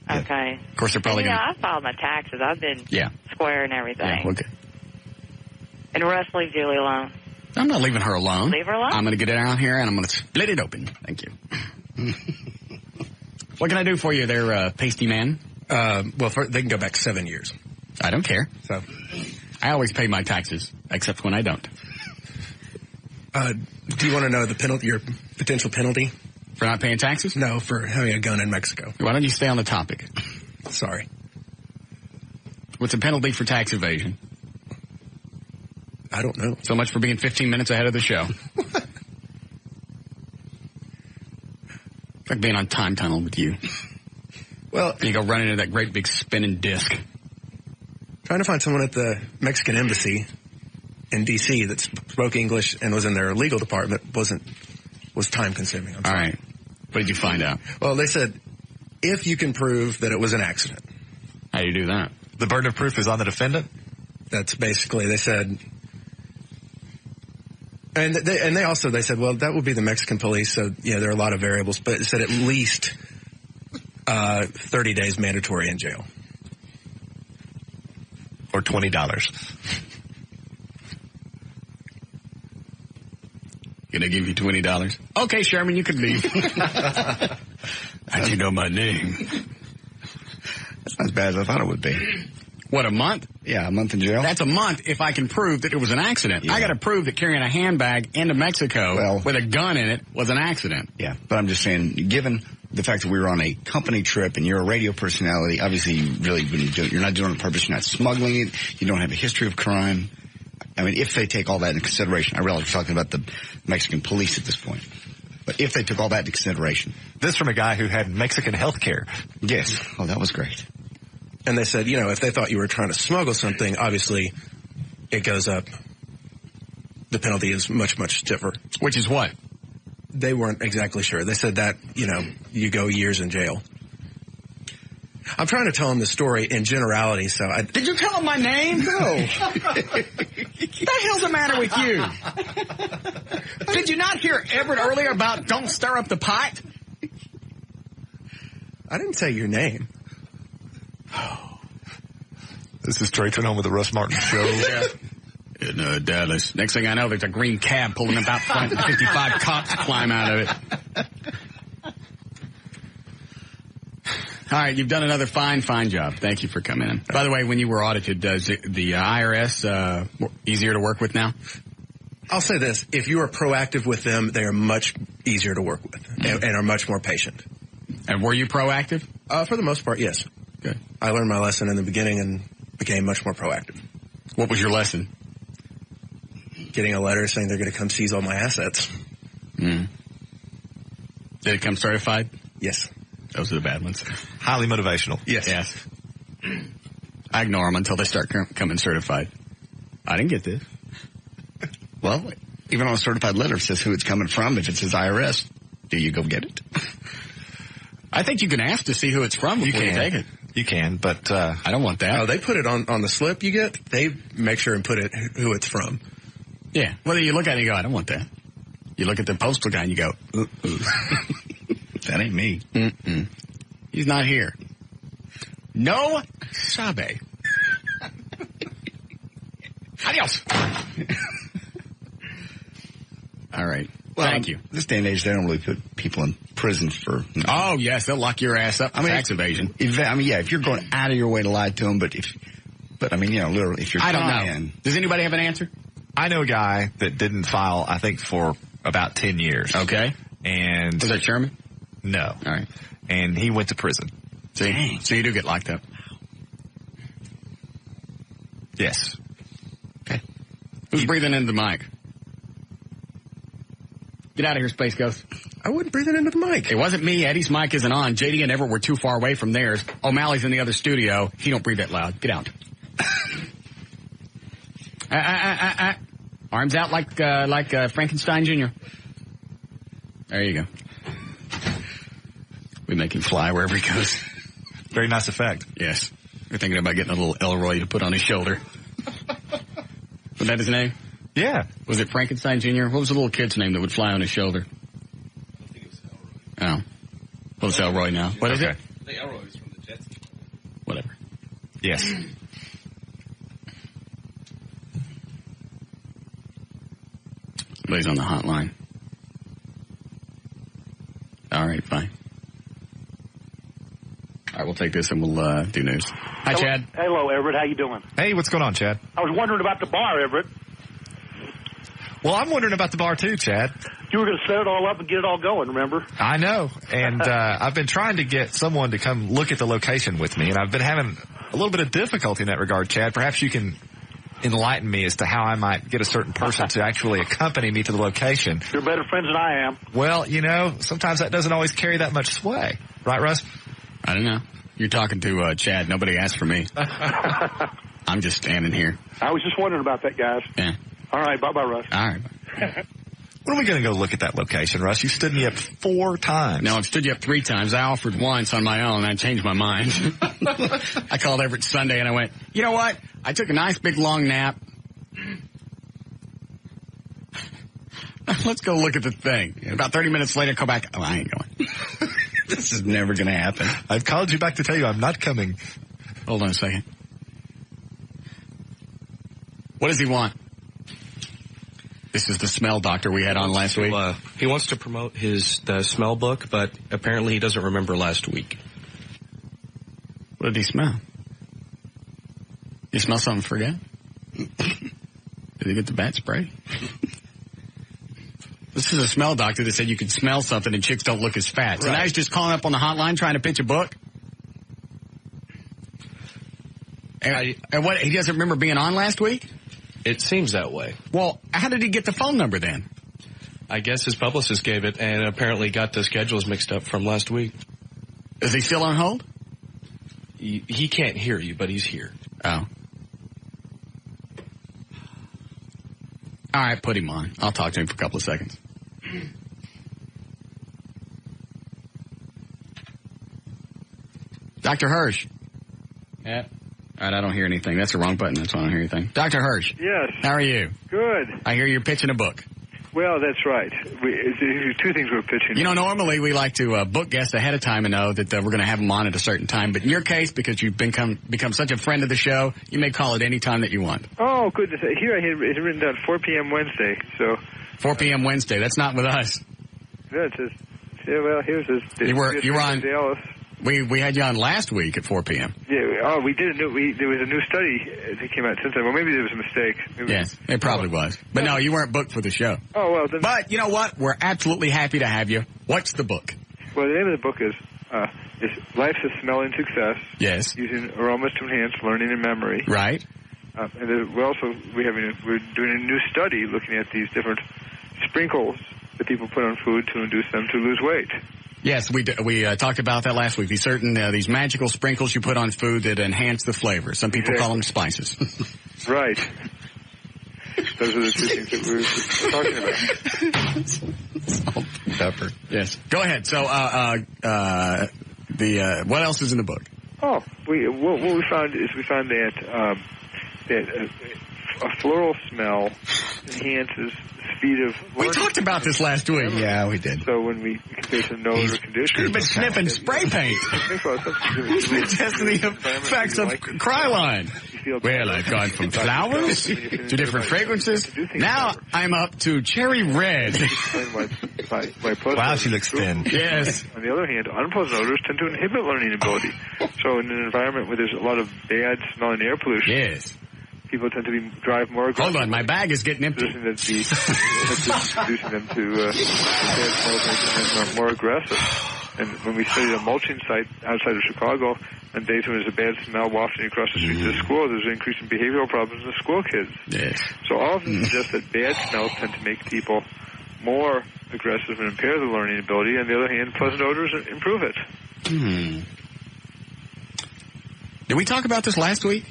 Okay. Of course, they're probably going to... I filed my taxes. I've been square and everything. Yeah, okay. And Russ, leave Julie alone. I'm not leaving her alone. Leave her alone? I'm going to get it out here, and I'm going to split it open. Thank you. What can I do for you there, pasty man? They can go back 7 years. I don't care. So, I always pay my taxes, except when I don't. Do you want to know your potential penalty? For not paying taxes? No, for having a gun in Mexico. Why don't you stay on the topic? Sorry. What's the penalty for tax evasion? I don't know. So much for being 15 minutes ahead of the show. It's like being on time tunnel with you. Well, and you go running into that great big spinning disc. Trying to find someone at the Mexican embassy in D.C. that spoke English and was in their legal department was time consuming. All right. What did you find out? Well, they said if you can prove that it was an accident. How do you do that? The burden of proof is on the defendant? That's basically, they said. And they said, well, that would be the Mexican police, so there are a lot of variables, but it said at least 30 days mandatory in jail. Or $20. Gonna give you $20. Okay, Sherman, you can leave. How'd you know my name? That's not as bad as I thought it would be. What, a month? Yeah, a month in jail. That's a month if I can prove that it was an accident. Yeah. I got to prove that carrying a handbag into Mexico with a gun in it was an accident. Yeah, but I'm just saying, given the fact that we were on a company trip and you're a radio personality, obviously you really wouldn't do it. You're not doing it on purpose. You're not smuggling it. You don't have a history of crime. I mean, if they take all that into consideration, I realize we're talking about the Mexican police at this point. But if they took all that into consideration. This from a guy who had Mexican health care. Yes. Oh, that was great. And they said, if they thought you were trying to smuggle something, obviously it goes up. The penalty is much, much stiffer. Which is what? They weren't exactly sure. They said that, you go years in jail. I'm trying to tell them the story in generality, so Did you tell them my name? No. What the hell's the matter with you? Did you not hear Everett earlier about don't stir up the pot? I didn't say your name. This is Trey Turn On with the Russ Martin Show. In Dallas. Next thing I know, there's a green cab pulling up out front and 55 cops climb out of it. All right, you've done another fine job. Thank you for coming in. By the way, when you were audited, does the IRS easier to work with now? I'll say this. If you are proactive with them, they are much easier to work with and are much more patient. And were you proactive? For the most part, yes. Good. I learned my lesson in the beginning and became much more proactive. What was your lesson? Getting a letter saying they're going to come seize all my assets. Mm. Did it come certified? Yes. Those are the bad ones. Highly motivational. Yes. I ignore them until they start coming certified. I didn't get this. Well, even on a certified letter, it says who it's coming from. If it says IRS, do you go get it? I think you can ask to see who it's from before you take it. You can, but I don't want that. Oh, they put it on the slip you get. They make sure and put it who it's from. Yeah. Whether you look at it and you go, I don't want that. You look at the postal guy and you go, ooh. That ain't me. Mm-mm. He's not here. No sabe. Adios. All right. Well, thank you. This day and age, they don't really put people in prison for... Oh, yes. They'll lock your ass up for tax evasion. If you're going out of your way to lie to them, literally, if you're I don't trying... know. Does anybody have an answer? I know a guy that didn't file, I think, for about 10 years. Okay. And... Was that Sherman? No. All right. And he went to prison. See? Dang. So you do get locked up. Yes. Okay. Who's breathing into the mic? Get out of here, Space Ghost. I wasn't breathing into the mic. It wasn't me. Eddie's mic isn't on. JD and Everett were too far away from theirs. O'Malley's in the other studio. He don't breathe that loud. Get out. Arms out like Frankenstein Jr. There you go. We make him fly wherever he goes. Very nice effect. Yes. We're thinking about getting a little Elroy to put on his shoulder. Was that his name? Yeah. Was it Frankenstein Jr.? What was the little kid's name that would fly on his shoulder? I think it was Elroy. Oh. What's Elroy now? What is it? I think Elroy was from the Jets. Whatever. Yes. Somebody's on the hotline. All right, fine. All right, we'll take this and we'll do news. Hi, Chad. Hello, Everett. How you doing? Hey, what's going on, Chad? I was wondering about the bar, Everett. Well, I'm wondering about the bar too, Chad. You were going to set it all up and get it all going, remember? I know. And I've been trying to get someone to come look at the location with me, and I've been having a little bit of difficulty in that regard, Chad. Perhaps you can enlighten me as to how I might get a certain person to actually accompany me to the location. You're better friends than I am. Well, sometimes that doesn't always carry that much sway. Right, Russ? I don't know. You're talking to Chad. Nobody asked for me. I'm just standing here. I was just wondering about that, guys. Yeah. All right. Bye-bye, Russ. All right. When are we going to go look at that location, Russ? You stood me up 4 times. No, I've stood you up 3 times. I offered once on my own, and I changed my mind. I called Everett Sunday, and I went, you know what? I took a nice big long nap. Let's go look at the thing. And about 30 minutes later, come back. Oh, I ain't going. This is never going to happen. I've called you back to tell you I'm not coming. Hold on a second. What does he want? This is the smell doctor we had on last week. He wants to promote the smell book, but apparently he doesn't remember last week. What did he smell? You smell something and forget? Did he get the bat spray? This is a smell doctor that said you can smell something and chicks don't look as fat. So now he's just calling up on the hotline trying to pitch a book? And what, he doesn't remember being on last week? It seems that way. Well, how did he get the phone number then? I guess his publicist gave it and apparently got the schedules mixed up from last week. Is he still on hold? He can't hear you, but he's here. Oh. All right, put him on. I'll talk to him for a couple of seconds. Dr. Hirsch. Yeah. All right, I don't hear anything. That's the wrong button. That's why I don't hear anything. Dr. Hirsch. Yes. How are you? Good. I hear you're pitching a book. Well, that's right. Two things we're pitching. Normally we like to book guests ahead of time and know that we're going to have them on at a certain time. But in your case, because you've become such a friend of the show, you may call it any time that you want. Oh, goodness. Here I had it written down 4 p.m. Wednesday. So 4 p.m. Wednesday. That's not with us. Yeah, here's this. You were on. Dallas. We had you on last week at 4 p.m. Yeah. Oh, we did there was a new study that came out since then. Well, maybe there was a mistake. Yes, it probably was. But no, you weren't booked for the show. Oh, well, then. But you know what? We're absolutely happy to have you. What's the book? Well, the name of the book is Life's a Smelling Success. Yes. Using aromas to enhance learning and memory. Right. And we're doing a new study looking at these different sprinkles that people put on food to induce them to lose weight. Yes, we talked about that last week. These magical sprinkles you put on food that enhance the flavor. Some people call them spices. Right. Those are the two things that we were talking about. Salt, pepper. Yes. Go ahead. So, what else is in the book? Oh, what we found that a floral smell enhances the speed of learning. We talked about this last week. Yeah, we did. So when we face a nose or condition, you've been sniffing spray paint. He's been testing the effects of Cryline. Well, I've gone from flowers to different fragrances. Now I'm up to cherry red. Wow, she looks thin. Yes. On the other hand, unpleasant odors tend to inhibit learning ability. So in an environment where there's a lot of bad smelling air pollution, yes, people tend to drive more aggressive. Hold on, my bag is getting empty. Introducing them to bad smells, making them more aggressive. And when we studied a mulching site outside of Chicago, on days when there's a bad smell wafting across the street to the school, there's an increase in behavioral problems in the school kids. Yes. So all of them suggest that bad smells tend to make people more aggressive and impair the learning ability. On the other hand, pleasant odors improve it. Did we talk about this last week?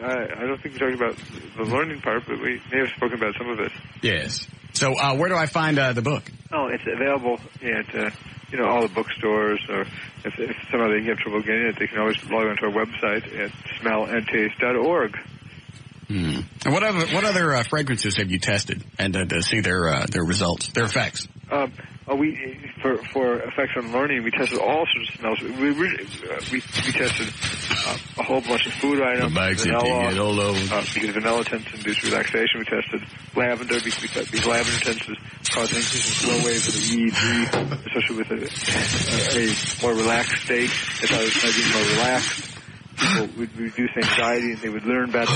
I don't think we talked about the learning part, but we may have spoken about some of it. Yes. So where do I find the book? Oh, it's available at all the bookstores, or if somehow they have trouble getting it, they can always log onto our website at smellandtaste.org. And what other fragrances have you tested and to see their results, their effects? For effects on learning, we tested all sorts of smells. We tested a whole bunch of food items. Vanilla, because vanilla tends to induce relaxation. We tested lavender because lavender tends to cause an increase in slow waves of the EEG, especially with a more relaxed state. If I was being more relaxed, people would reduce anxiety and they would learn better.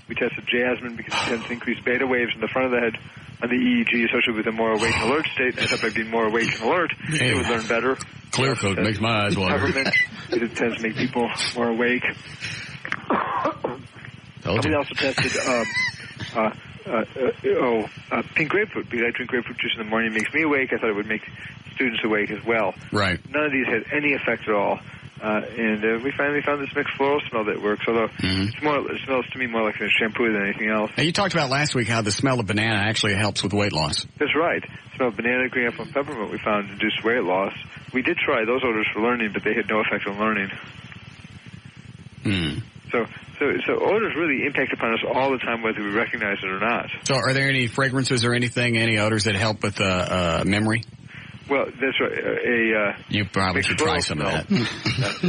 We tested jasmine because it tends to increase beta waves in the front of the head on the EEG, especially with a more awake and alert state. Except by being more awake and alert, they would learn better. Clear coat makes my eyes water. Peppermint, it tends to make people more awake. We also tested pink grapefruit, because I drink grapefruit juice in the morning. It makes me awake. I thought it would make students awake as well. Right. None of these had any effect at all. And we finally found this mixed floral smell that works, although it smells to me more like a shampoo than anything else. Now, you talked about last week how the smell of banana actually helps with weight loss. That's right. The smell of banana, green apple, and peppermint we found induced weight loss. We did try those odors for learning, but they had no effect on learning. So odors really impact upon us all the time, whether we recognize it or not. So are there any fragrances or any odors that help with memory? Well, that's right. You probably should try some of that.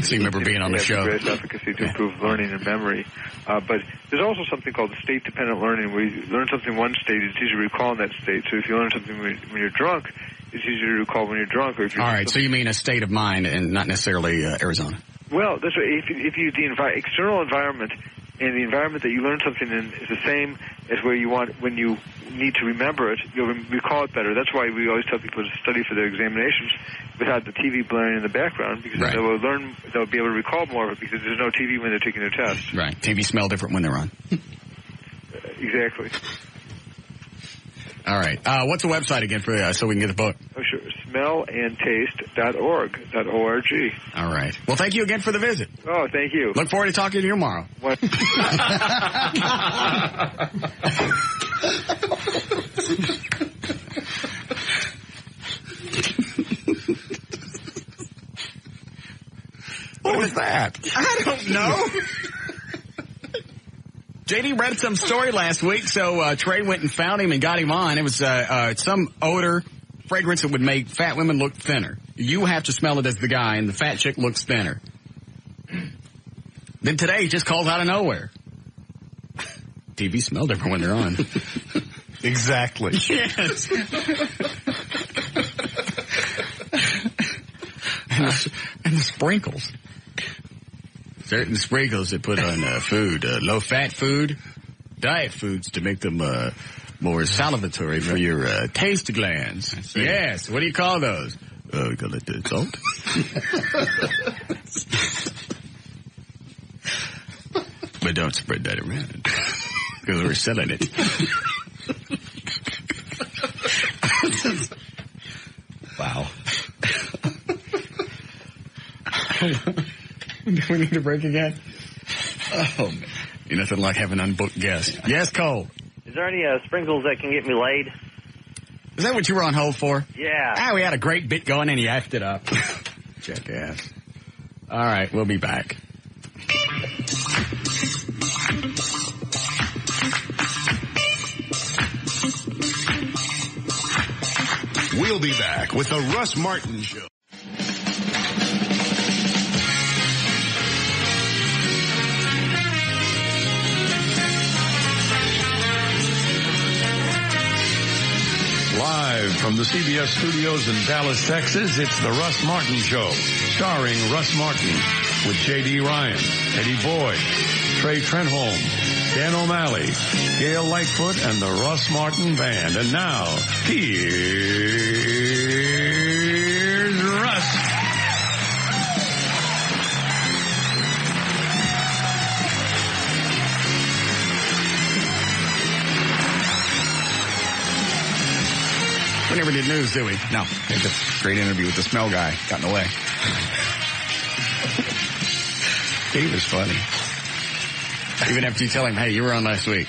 So you remember being on the show. Great efficacy to improve learning and memory. But there's also something called state-dependent learning, where you learn something in one state, it's easier to recall in that state. So if you learn something when you're drunk, it's easier to recall when you're drunk. Or if you're all right, so you mean a state of mind and not necessarily Arizona? Well, that's right. If the external environment and the environment that you learn something in is the same as where you want when you need to remember it, you'll recall it better. That's why we always tell people to study for their examinations without the TV blaring in the background, because they'll be able to recall more of it, because there's no TV when they're taking their test. Right. TV smell different when they're on. Exactly. All right. What's the website again for so we can get the book? Oh, sure. Smellandtaste.org. O-R-G. All right. Well, thank you again for the visit. Oh, thank you. Look forward to talking to you tomorrow. What? What was that? I don't know. JD read some story last week, so Trey went and found him and got him on. It was some odor, fragrance that would make fat women look thinner. You have to smell it as the guy, and the fat chick looks thinner. Then today, he just calls out of nowhere. TV smell different when they're on. Exactly. Yes. and the sprinkles. Certain sprinkles they put on food, low-fat food, diet foods to make them more salivatory for your taste glands. Yes. What do you call those? We call it salt. But don't spread that around, because we're selling it. Wow. Do we need to break again? Oh, man. You're nothing like having an unbooked guest. Yes, Cole. Is there any sprinkles that can get me laid? Is that what you were on hold for? Yeah. We had a great bit going and he effed it up. Jackass. All right, we'll be back. We'll be back with the Russ Martin Show. Live from the CBS studios in Dallas, Texas, it's the Russ Martin Show, starring Russ Martin with J.D. Ryan, Eddie Boyd, Trey Trenholm, Dan O'Malley, Gail Lightfoot, and the Russ Martin Band. And now, here's Russ. We never did news, did we? No. It's a great interview with the smell guy. Got in the way. He was funny. Even after you tell him, hey, you were on last week.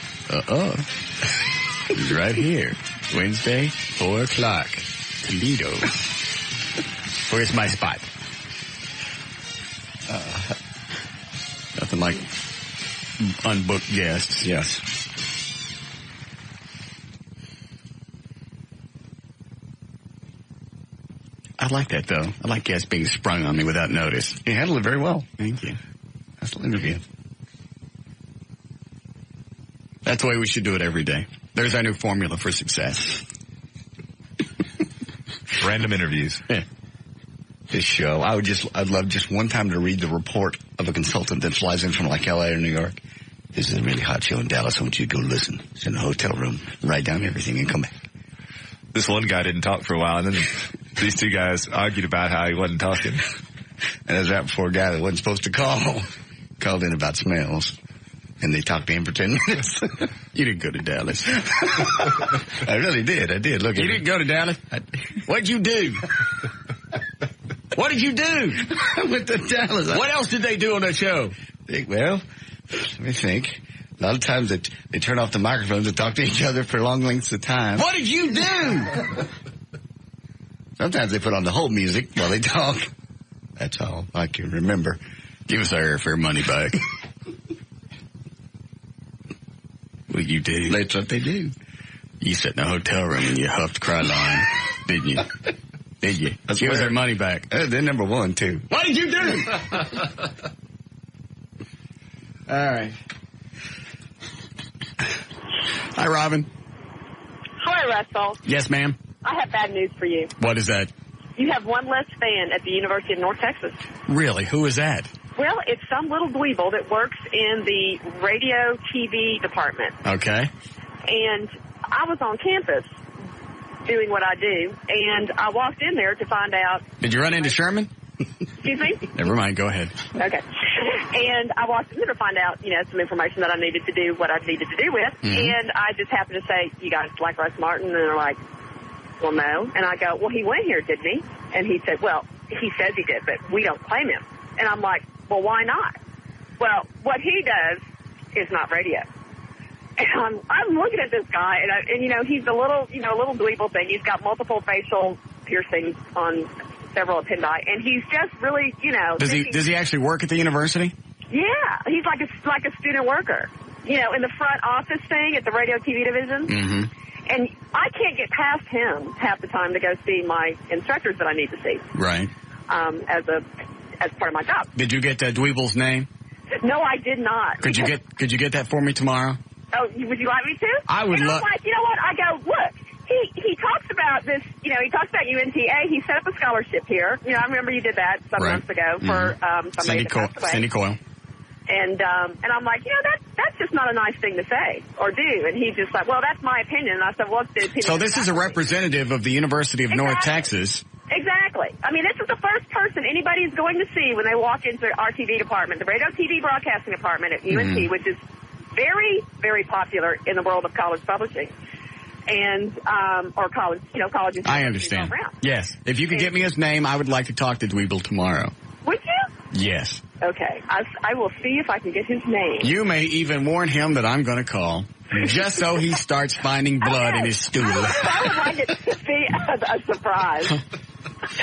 He's right here. Wednesday, 4 o'clock. Toledo. Where's my spot? Nothing like unbooked guests. Yes. I like that, though. I like guests being sprung on me without notice. You handled it very well. Thank you. That's the interview. That's the way we should do it every day. There's our new formula for success. Random interviews. Yeah. This show, I'd love just one time to read the report of a consultant that flies in from like LA or New York. This is a really hot show in Dallas. I want you to go listen. It's in a hotel room. Write down everything and come back. This one guy didn't talk for a while, and then these two guys argued about how he wasn't talking. And it was right before a guy that wasn't supposed to called in about smells. And they talked to him for 10 minutes. You didn't go to Dallas. I really did. I did. Look at You didn't go to Dallas? What'd you do? What did you do? I went to Dallas. What else did they do on that show? Well, let me think. A lot of times they turn off the microphones and talk to each other for long lengths of time. What did you do? Sometimes they put on the whole music while they talk. That's all I can remember. Give us our airfare money back. What you do? That's what they do. You sat in a hotel room and you huffed Cryline, didn't you? Did you? Give us our money back. They're number one, too. What did you do? All right. Hi, Robin. Hi, Russell. Yes, ma'am. I have bad news for you. What is that? You have one less fan at the University of North Texas. Really? Who is that? Well, it's some little dweeble that works in the radio TV department. Okay. And I was on campus doing what I do, and I walked in there to find out. Did you run into Sherman? Excuse me? Never mind. Go ahead. Okay. And I walked in there to find out, some information that I needed to do what I needed to do with. Mm-hmm. And I just happened to say, you guys like Russ Martin? And they're like, well, no. And I go, well, he went here, didn't he? And he said, well, he says he did, but we don't claim him. And I'm like, well, why not? Well, what he does is not radio. And I'm looking at this guy, and he's a little dweeble thing. He's got multiple facial piercings on several appendi, and he's just really, Does he actually work at the university? Yeah, he's like a student worker, in the front office thing at the radio TV division. Mm-hmm. And I can't get past him half the time to go see my instructors that I need to see. Right. As part of my job. Did you get Dweeble's name? No, I did not. Could you get that for me tomorrow? Oh, would you like me to? I would love. Like, you know what? I go, look. He talks about this, he talks about UNTA. He set up a scholarship here. I remember you did that some months ago for somebody that passed away. Cindy Coyle. And I'm like, that's just not a nice thing to say or do. And he's just like, well, that's my opinion. And I said, well, it's the opinion. So this is a representative of the University of North Texas. Exactly. I mean, this is the first person anybody's going to see when they walk into our TV department, the radio TV broadcasting department at UNT, which is very, very popular in the world of college publishing. And, or college, colleges. I understand. Yes. If you could get me his name, I would like to talk to Dweeble tomorrow. Would you? Yes. Okay. I will see if I can get his name. You may even warn him that I'm going to call, just so he starts finding blood in his stool. I would like it to be a surprise.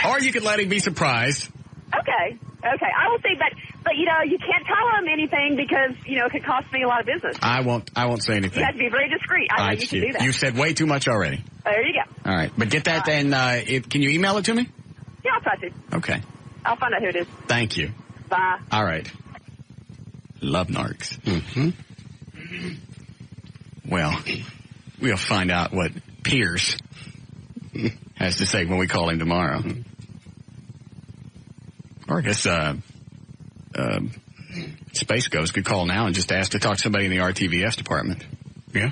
Or you could let him be surprised. Okay. I will see, but you know, you can't tell him anything because, you know, it could cost me a lot of business. I won't say anything. You have to be very discreet. I know you can do that. You said way too much already. There you go. All right. But get that then, can you email it to me? Yeah, I'll try to. Okay. I'll find out who it is. Thank you. Bye. All right. Love narcs. Mm-hmm. Well, we'll find out what Pierce has to say when we call him tomorrow. Or I guess Space Ghost could call now and just ask to talk to somebody in the RTVS department. Yeah.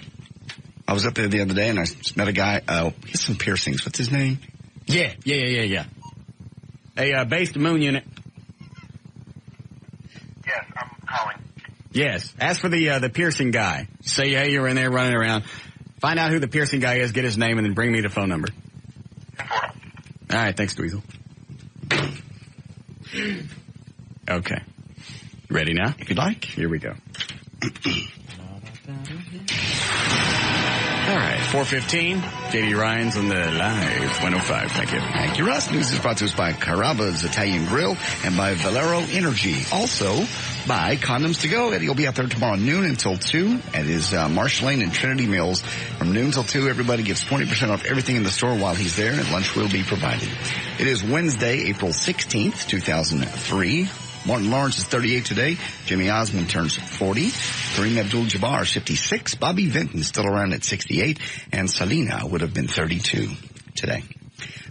I was up there the other day and I met a guy. He has some piercings. What's his name? Yeah. Hey, base the moon unit. Yes, I'm calling. Yes. Ask for the piercing guy. Say, hey, you're in there running around. Find out who the piercing guy is, get his name, and then bring me the phone number. All right. Thanks, Dweezil. Okay. Ready now? If you'd like. Here we go. All right, 4:15. J.D. Ryan's on the live 105. Thank you. Thank you, Russ. News is brought to us by Carrabba's Italian Grill and by Valero Energy. Also by Condoms to Go. Eddie will be out there tomorrow noon until 2 at his Marsh Lane and Trinity Mills. From noon till 2, everybody gets 20% off everything in the store while he's there, and lunch will be provided. It is Wednesday, April 16th, 2003. Martin Lawrence is 38 today. Jimmy Osmond turns 40. Kareem Abdul-Jabbar is 56. Bobby Vinton is still around at 68. And Selena would have been 32 today.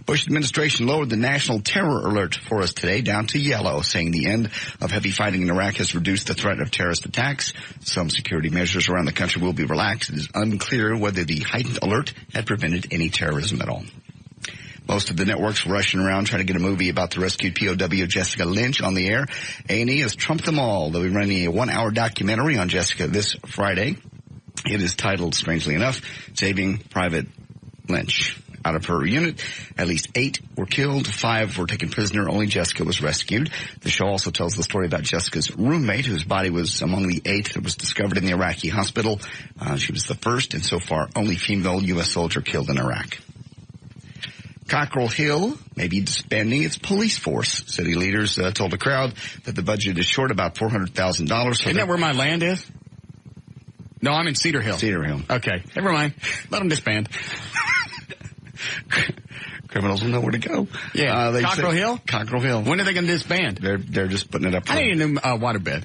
Bush administration lowered the national terror alert for us today down to yellow, saying the end of heavy fighting in Iraq has reduced the threat of terrorist attacks. Some security measures around the country will be relaxed. It is unclear whether the heightened alert had prevented any terrorism at all. Most of the networks were rushing around trying to get a movie about the rescued POW Jessica Lynch on the air. A&E has trumped them all. They'll be running a 1-hour documentary on Jessica this Friday. It is titled, strangely enough, Saving Private Lynch. Out of her unit, at least 8 were killed, 5 were taken prisoner, only Jessica was rescued. The show also tells the story about Jessica's roommate, whose body was among the 8 that was discovered in the Iraqi hospital. She was the first and so far only female U.S. soldier killed in Iraq. Cockrell Hill may be disbanding its police force. City leaders told the crowd that the budget is short about $400,000. Isn't that where my land is? No, I'm in Cedar Hill. Cedar Hill. Okay, never mind. Let them disband. Criminals will know where to go. Yeah, Cockrell Hill? Cockrell Hill. When are they going to disband? They're just putting it up. I need a new waterbed.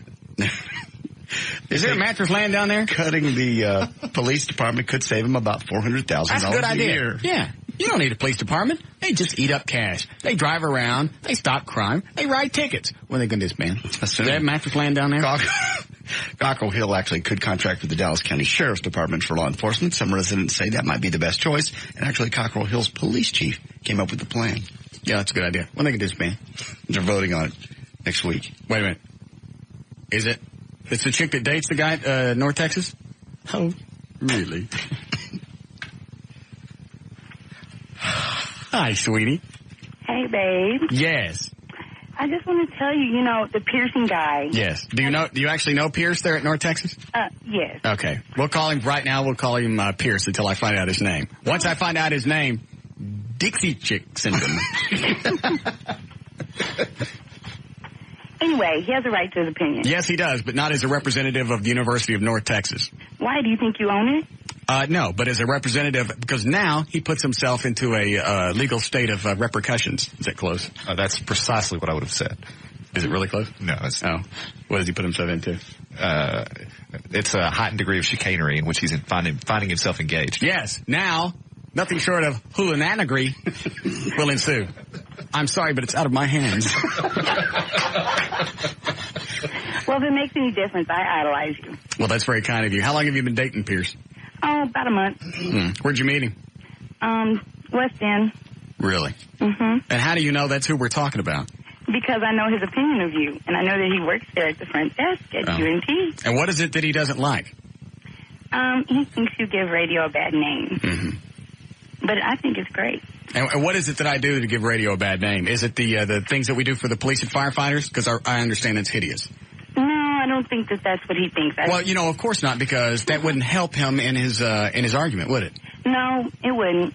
Is there a mattress laying down there? Cutting the police department could save them about $400,000 That's a good idea. year. Yeah. You don't need a police department. They just eat up cash. They drive around. They stop crime. They write tickets. When are they going to disband? Is there a mattress laying down there? Cockrell Hill actually could contract with the Dallas County Sheriff's Department for law enforcement. Some residents say that might be the best choice. And actually, Cockrell Hill's police chief came up with the plan. Yeah, that's a good idea. When are they going to disband? They're voting on it next week. Wait a minute. Is it? It's the chick that dates the guy at North Texas? Oh, really? Hi, sweetie. Hey, babe. Yes. I just want to tell you, you know, the piercing guy. Yes. Do you actually know Pierce there at North Texas? Yes. Okay. We'll call him right now. We'll call him Pierce until I find out his name. Once I find out his name, Dixie Chick syndrome. Anyway, he has a right to his opinion. Yes, he does, but not as a representative of the University of North Texas. Why? Do you think you own it? No, but as a representative, because now he puts himself into a legal state of repercussions. Is that close? That's precisely what I would have said. Is it really close? No. What does he put himself into? It's a heightened degree of chicanery in which he's finding himself engaged. Yes. Now, nothing short of hooliganagree will ensue. I'm sorry, but it's out of my hands. Well, if it makes any difference, I idolize you. Well, that's very kind of you. How long have you been dating Pierce? Oh, about a month. Where'd you meet him? West End. Really? Mm-hmm. And how do you know that's who we're talking about? Because I know his opinion of you, and I know that he works there at the front desk at UNT. And what is it that he doesn't like? He thinks you give radio a bad name. Mm-hmm. But I think it's great. And what is it that I do to give radio a bad name? Is it the things that we do for the police and firefighters? Because I understand it's hideous. No, I don't think that's what he thinks. Well, of course not, because that wouldn't help him in his argument, would it? No, it wouldn't.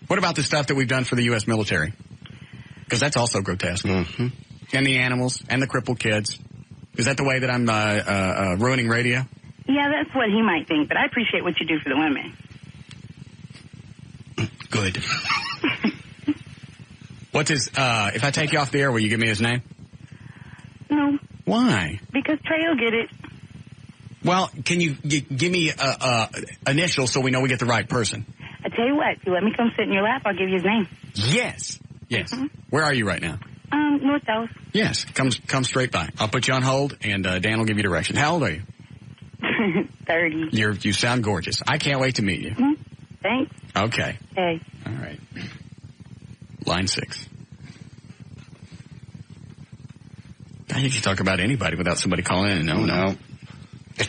What about the stuff that we've done for the U.S. military? Because that's also grotesque. Mm-hmm. And the animals and the crippled kids. Is that the way that I'm ruining radio? Yeah, that's what he might think, but I appreciate what you do for the women. Good. What's his, if I take you off the air, will you give me his name? No. Why? Because Trey will get it. Well, can you give me initial so we know we get the right person? I tell you what, if you let me come sit in your lap, I'll give you his name. Yes. Yes. Mm-hmm. Where are you right now? North Dallas. Yes. Come straight by. I'll put you on hold, and Dan will give you direction. How old are you? 30. You sound gorgeous. I can't wait to meet you. Mm-hmm. Thanks. Okay. Hey. All right. Line 6. Now you can talk about anybody without somebody calling in. No.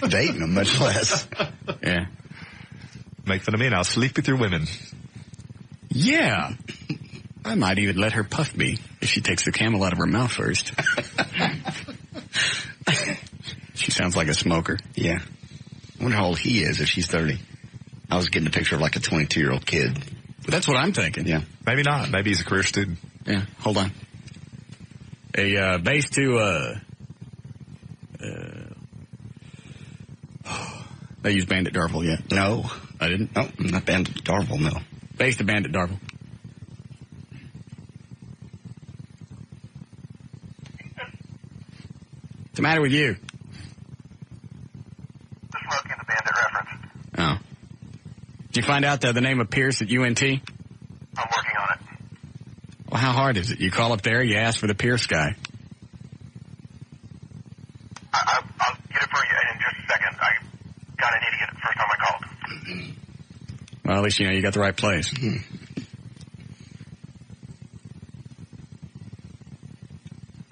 Dating them, much less. Yeah. Make fun of me and I'll sleep with your women. Yeah. I might even let her puff me if she takes the camel out of her mouth first. She sounds like a smoker. Yeah. I wonder how old he is if she's 30. I was getting a picture of like a 22-year-old kid. That's what I'm thinking. Yeah. Maybe not. Maybe he's a career student. Yeah. Hold on. A base to they use Bandit Darville yet? No. I didn't? No, not Bandit Darville, no. Base to Bandit Darville. What's the matter with you? Just looking at the Bandit reference. Oh. Did you find out the name of Pierce at UNT? I'm working on it. Well, how hard is it? You call up there, you ask for the Pierce guy. I'll get it for you in just a second. I got an idiot the first time I called. Well, at least you know you got the right place.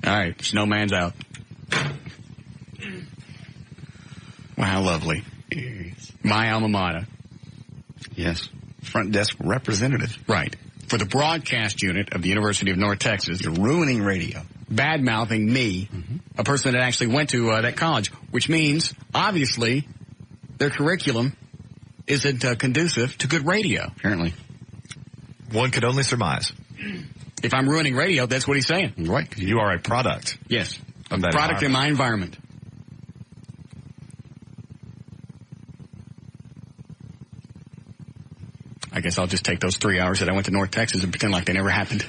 All right, Snowman's out. Well, how lovely. My alma mater. Yes. Front desk representative. Right. For the broadcast unit of the University of North Texas. You're ruining radio. Bad-mouthing me, a person that actually went to that college, which means, obviously, their curriculum isn't conducive to good radio. Apparently. One could only surmise. If I'm ruining radio, that's what he's saying. Right. You are a product. Yes. Of that product in my environment. I guess I'll just take those 3 hours that I went to North Texas and pretend like they never happened.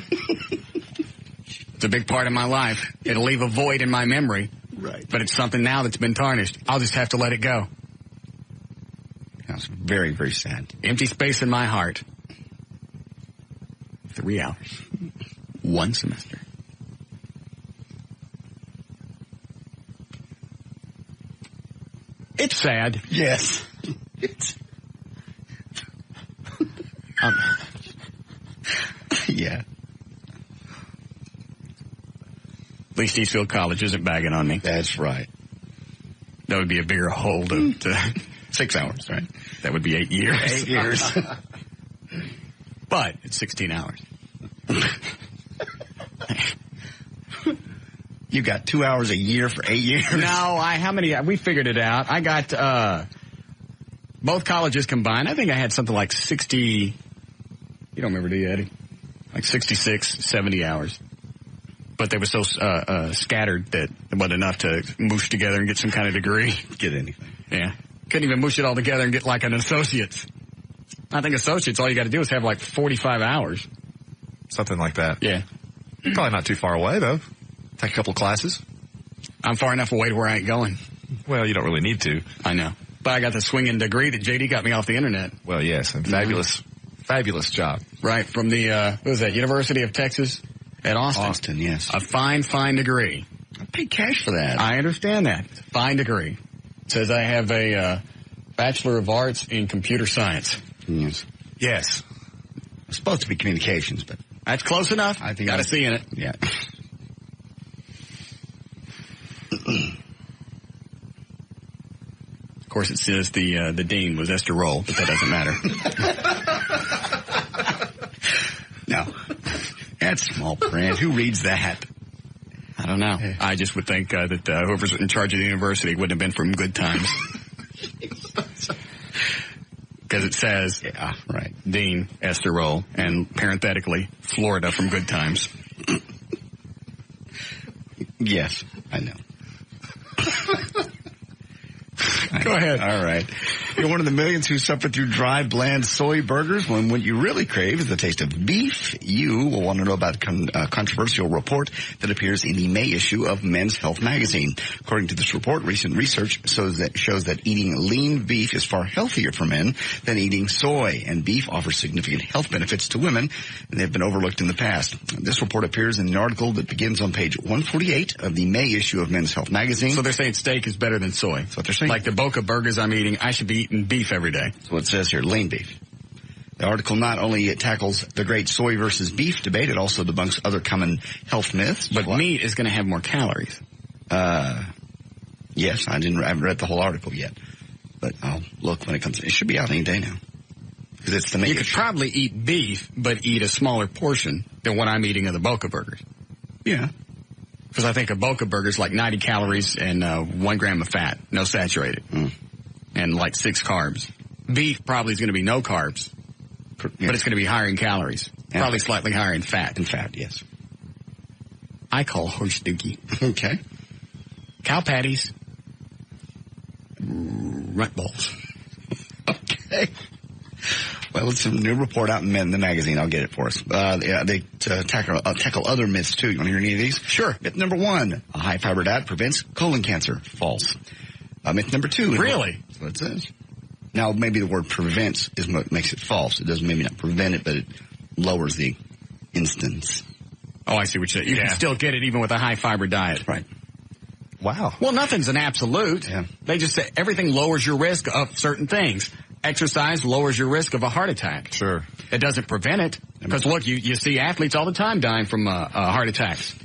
It's a big part of my life. It'll leave a void in my memory. Right. But it's something now that's been tarnished. I'll just have to let it go. That's very, very sad. Empty space in my heart. 3 hours. 1 semester. It's sad. Yes. Yeah. At least Eastfield College isn't bagging on me. That's right. That would be a bigger hole to 6 hours, right? That would be 8 years. 8 years. But it's 16 hours. You got 2 hours a year for 8 years? No, we figured it out. I got, both colleges combined. I think I had something like 60, you don't remember, do you, Eddie? Like 66, 70 hours. But they were so scattered that it wasn't enough to moosh together and get some kind of degree. Get anything. Yeah. Couldn't even moosh it all together and get like an associate's. I think associates, all you got to do is have like 45 hours. Something like that. Yeah. Probably not too far away, though. Take a couple of classes. I'm far enough away to where I ain't going. Well, you don't really need to. I know. But I got the swinging degree that JD got me off the internet. Well, yes. And fabulous job. Right. From the, what was that, University of Texas at Austin. Austin, yes. A fine degree. I paid cash for that. I understand that. Fine degree. It says I have a Bachelor of Arts in Computer Science. Yes. Yes. It's supposed to be communications, but... That's close enough. I think got a C in it. Yeah. Of course, it says the dean was Esther Roll, but that doesn't matter. That's small print. Who reads that? I don't know. I just would think that whoever's in charge of the university wouldn't have been from Good Times. Because it says, right, Dean Esterol, and parenthetically, Florida from Good Times. Yes, I know. Go ahead. All right. You're one of the millions who suffer through dry, bland soy burgers when what you really crave is the taste of beef. You will want to know about a controversial report that appears in the May issue of Men's Health magazine. According to this report, recent research shows that eating lean beef is far healthier for men than eating soy, and beef offers significant health benefits to women, and they've been overlooked in the past. This report appears in an article that begins on page 148 of the May issue of Men's Health magazine. So they're saying steak is better than soy. That's what they're saying. Like the Boca burgers I'm eating, I should be eating beef every day. That's what it says here, lean beef. The article not only tackles the great soy versus beef debate, it also debunks other common health myths. But meat is going to have more calories. Yes, I haven't read the whole article yet. But I'll look when it comes. It should be out any day now. Because it's the meat. You could probably eat beef, but eat a smaller portion than what I'm eating of the Boca burgers. Yeah. Because I think a Boca burger is like 90 calories and 1 gram of fat, no saturated, and like 6 carbs. Beef probably is going to be no carbs, but it's going to be higher in calories, probably slightly higher in fat. In fat, yes. I call horse dookie. Okay. Cow patties, runt balls. Okay. Well, it's a new report out in the magazine. I'll get it for us. They tackle other myths, too. You want to hear any of these? Sure. Myth number 1, a high-fiber diet prevents colon cancer. False. Myth number 2. Really? That's what it says. Now, maybe the word prevents is what makes it false. It doesn't maybe not prevent it, but it lowers the incidence. Oh, I see what you're saying. You can still get it even with a high-fiber diet. Right. Wow. Well, nothing's an absolute. Yeah. They just say everything lowers your risk of certain things. Exercise lowers your risk of a heart attack. Sure. It doesn't prevent it. Because, look, you see athletes all the time dying from heart attacks.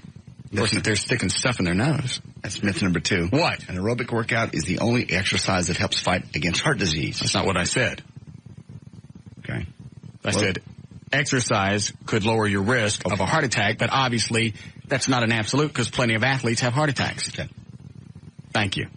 Of course, they're sticking stuff in their nose. That's myth number 2. What? An aerobic workout is the only exercise that helps fight against heart disease. That's not what I said. Okay. I said exercise could lower your risk of a heart attack, but obviously that's not an absolute because plenty of athletes have heart attacks. Okay. Thank you.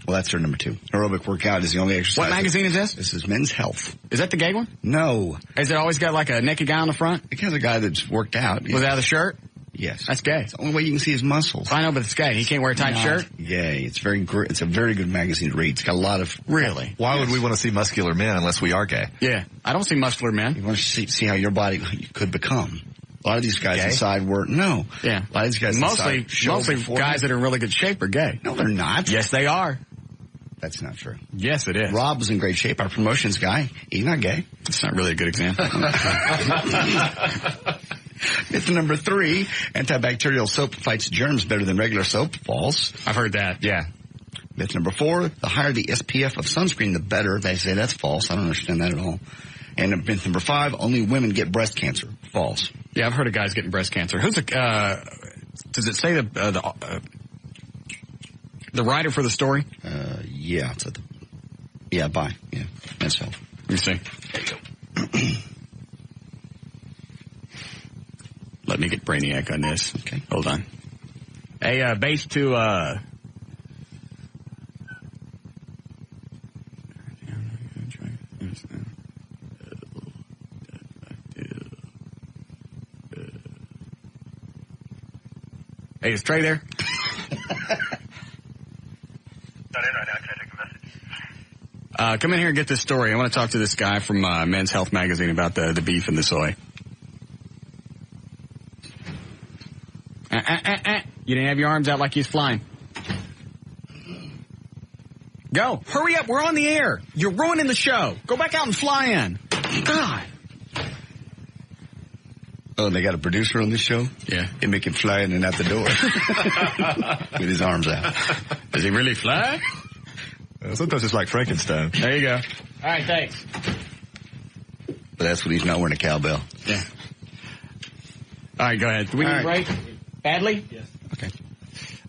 Well, that's their number 2. Aerobic workout is the only exercise. What magazine is this? This is Men's Health. Is that the gay one? No. Has it always got like a naked guy on the front? It has a guy that's worked out. Without a shirt? Yes. That's gay. It's the only way you can see his muscles. I know, but it's gay. He can't wear a tight shirt? Gay. It's a very good magazine to read. It's got a lot of... Really? Why would we want to see muscular men unless we are gay? Yeah. I don't see muscular men. You want to see how your body could become. A lot of these guys decide no. Yeah. A lot of these guys mostly guys that are in really good shape are gay. No, they're not. Yes, they are. That's not true. Yes, it is. Rob was in great shape. Our promotions guy, he's not gay. That's not really a good example. Myth number 3, antibacterial soap fights germs better than regular soap. False. I've heard that, yeah. Myth number 4, the higher the SPF of sunscreen, the better. They say that's false. I don't understand that at all. And myth number 5, only women get breast cancer. False. Yeah, I've heard of guys getting breast cancer. Who's does it say the writer for the story? Yeah. Bye. Yeah. Men's Health. Let me see. There you go. Let me get Brainiac on this. Okay. Hold on. Hey, base to, Hey, is Trey there? Not in right now. Can I take a message? Come in here and get this story. I want to talk to this guy from Men's Health magazine about the beef and the soy. You didn't have your arms out like you was flying. Go. Hurry up. We're on the air. You're ruining the show. Go back out and fly in. God. Oh, they got a producer on this show? Yeah. They make him fly in and out the door. With his arms out. Does he really fly? Sometimes it's like Frankenstein. There you go. All right, thanks. But that's when he's not wearing a cowbell. Yeah. All right, go ahead. Do we need a break? Badly? Yes. Okay.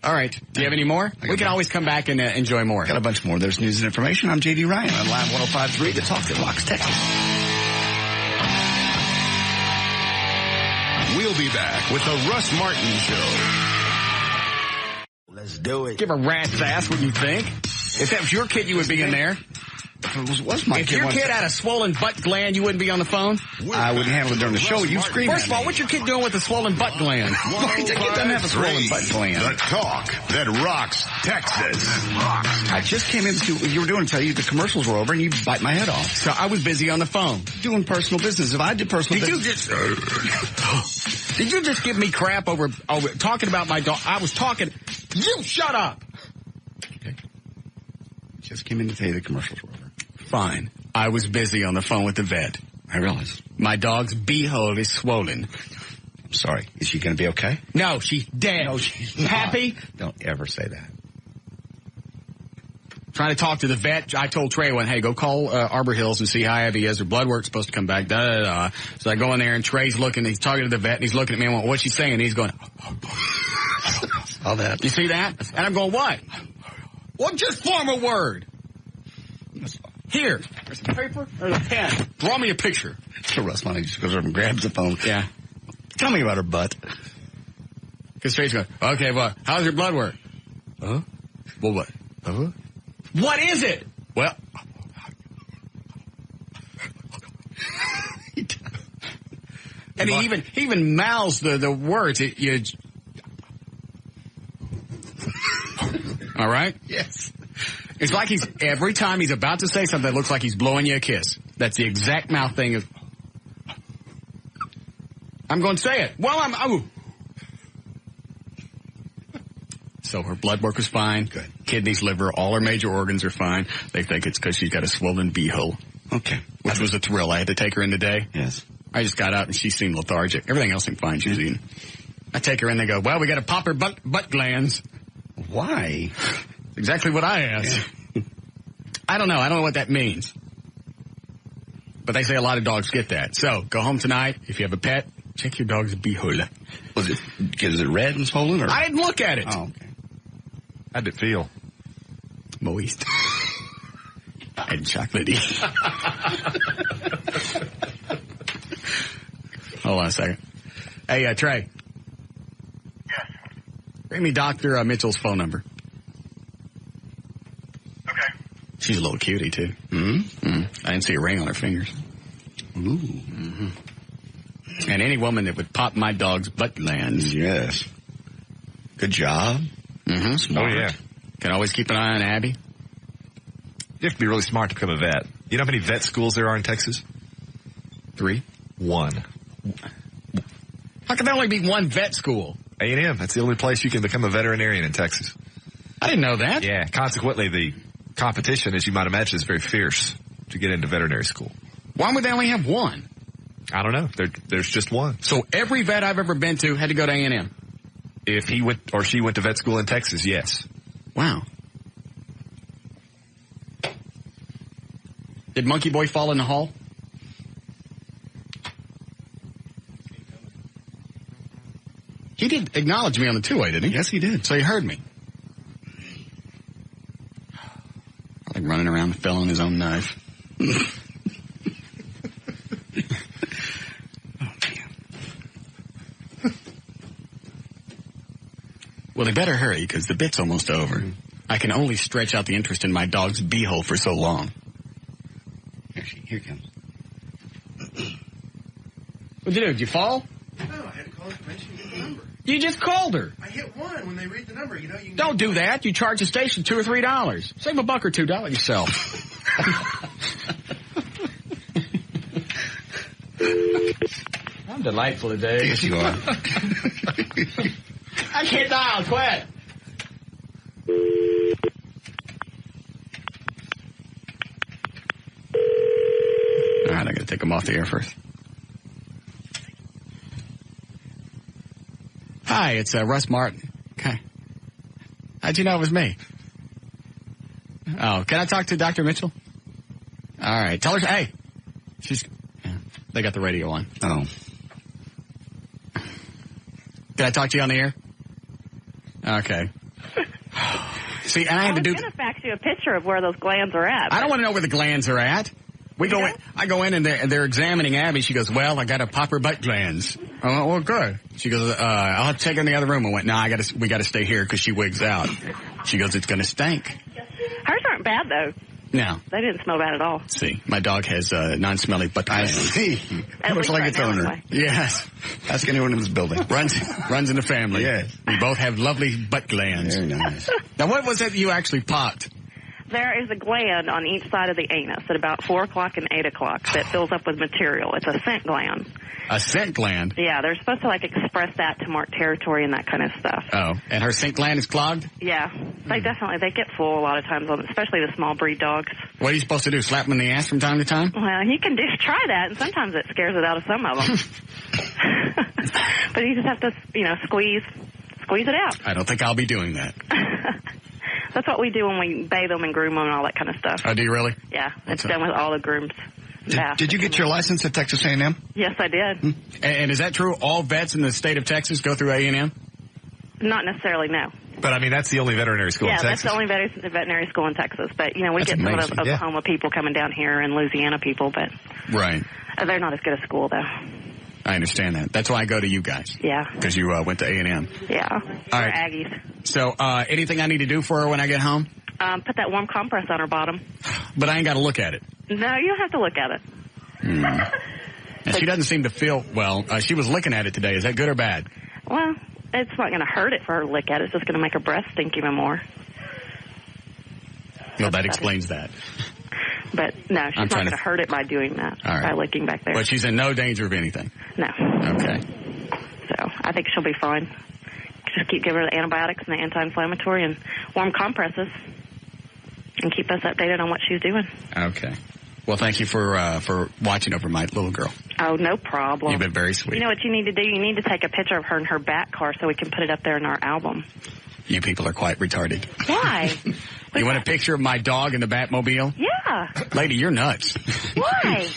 All right. Do you have any more? We can always come back and enjoy more. Got a bunch more. There's news and information. I'm J.D. Ryan on Live 105.3, the talk that rocks Texas. We'll be back with the Russ Martin Show. Let's do it. Give a rat's ass what you think. If that was your kid, you would be in there. If your kid had a swollen butt gland, you wouldn't be on the phone? I wouldn't handle it during the show. You scream. First of all, what's your kid doing with a swollen butt gland? Your kid doesn't have a swollen butt gland. The talk that rocks Texas. I just came in to see what you were doing. Tell you the commercials were over and you bite my head off. So I was busy on the phone. Doing personal business. If I did personal business. Did you just give me crap over talking about my dog? I was talking. You shut up. Okay. Just came in to tell you the commercials were over. Fine. I was busy on the phone with the vet. I realize. My dog's beehole is swollen. I'm sorry. Is she going to be okay? No, she's dead. No, she's not. Happy? Don't ever say that. Trying to talk to the vet. I told Trey, hey, go call Arbor Hills and see how heavy he is. Her blood work's supposed to come back. So I go in there and Trey's looking. He's talking to the vet and he's looking at me and what's she saying? And he's going, all that. You see that? And I'm going, what? Well, just form a word. Here. There's some paper. There's a pen. Draw me a picture. So Russ Martin just goes over and grabs the phone. Yeah. Tell me about her butt. Because Trey's going, okay, well, how's your blood work? Well, what? What is it? Well, and he even mouths the words. All right? Yes. It's like every time he's about to say something, it looks like he's blowing you a kiss. That's the exact mouth thing. I'm going to say it. Well, So her blood work was fine. Good. Kidneys, liver, all her major organs are fine. They think it's because she's got a swollen beehole. Okay. Which was a thrill. I had to take her in today. Yes. I just got out and she seemed lethargic. Everything else seemed fine. She was eating. I take her in. They go, well, we got to pop her butt glands. Why? Exactly what I asked. Yeah. I don't know. I don't know what that means. But they say a lot of dogs get that. So go home tonight. If you have a pet, check your dog's beehole. Is it red and swollen? Or? I didn't look at it. Oh, okay. How'd it feel? Moist. And chocolatey. Hold on a second. Hey, Trey. Yes. Bring me Dr. Mitchell's phone number. Okay. She's a little cutie, too. I didn't see a ring on her fingers. Ooh. Mm-hmm. And any woman that would pop my dog's butt glands. Yes. Good job. Mm-hmm. Smart. Oh, yeah. Can always keep an eye on Abby. You have to be really smart to become a vet. You know how many vet schools there are in Texas? 3? 1. How can there only be one vet school? A&M. That's the only place you can become a veterinarian in Texas. I didn't know that. Yeah. Consequently, the competition, as you might imagine, is very fierce to get into veterinary school. Why would they only have one? I don't know. There's just one. So every vet I've ever been to had to go to A&M? If he went or she went to vet school in Texas, yes. Wow. Did Monkey Boy fall in the hall? He did acknowledge me on the two-way, didn't he? Yes, he did. So he heard me. Like running around filling his own knife. Well, they better hurry, because the bit's almost over. Mm-hmm. I can only stretch out the interest in my dog's beehole for so long. Here comes. What'd you do? Did you fall? No, I had to call information to get the number. You just called her. I hit 1 when they read the number. You know, you can don't do that. You charge the station $2 or $3. Save $1 or $2 yourself. I'm delightful today. Yes, you are. I can't dial. Quit. All right, I got to take them off the air first. Hi, it's Russ Martin. Okay. How'd you know it was me? Oh, can I talk to Dr. Mitchell? All right. Tell her, hey. They got the radio on. Oh. Did I talk to you on the air? Okay. See, and I had to do. I was going to fax you a picture of where those glands are at. I don't want to know where the glands are at. I go in and they're examining Abby. She goes, well, I got to pop her butt glands. Oh, well, good. She goes, I'll have to take her in the other room. I went, no, we got to stay here because she wigs out. She goes, it's going to stink. Hers aren't bad, though. No. They didn't smell bad at all. See, my dog has non-smelly butt glands. I see. Much like its owner. Anyway. Yes. Ask anyone in this building. Runs in the family. Yes. We both have lovely butt glands. Very nice. Now, what was it you actually popped? There is a gland on each side of the anus at about 4 o'clock and 8 o'clock that fills up with material. It's a scent gland. A scent gland? Yeah, they're supposed to, like, express that to mark territory and that kind of stuff. Oh, and her scent gland is clogged? Yeah, they get full a lot of times, especially the small breed dogs. What are you supposed to do, slap them in the ass from time to time? Well, you can try that, and sometimes it scares it out of some of them. But you just have to, squeeze it out. I don't think I'll be doing that. That's what we do when we bathe them and groom them and all that kind of stuff. Oh, do you really? Yeah, it's done with all the grooms. Did you get your license at Texas A&M? Yes, I did. And is that true? All vets in the state of Texas go through A&M? Not necessarily, no. But, I mean, that's the only veterinary school in Texas. Yeah, that's the only veterinary school in Texas. But, we That's get some amazing. of the Oklahoma people coming down here and Louisiana people, but Right. They're not as good at school, though. I understand that. That's why I go to you guys. Yeah. Because you went to A&M. Yeah. All We're right. Aggies. So, anything I need to do for her when I get home? Put that warm compress on her bottom. But I ain't got to look at it. No, you don't have to look at it. And she doesn't seem to feel well. She was looking at it today. Is that good or bad? Well, it's not going to hurt it for her to lick at it. It's just going to make her breath stink even more. Well, that explains that. But, no, she's I'm not trying going to to hurt it by doing that, All right. by licking back there. But she's in no danger of anything. No. Okay. So I think she'll be fine. Just keep giving her the antibiotics and the anti-inflammatory and warm compresses and keep us updated on what she's doing. Okay. Well, thank you for watching over my little girl. Oh, no problem. You've been very sweet. You know what you need to do? You need to take a picture of her in her bat car so we can put it up there in our album. You people are quite retarded. Why? You want a picture of my dog in the Batmobile? Yeah. Lady, you're nuts. Why?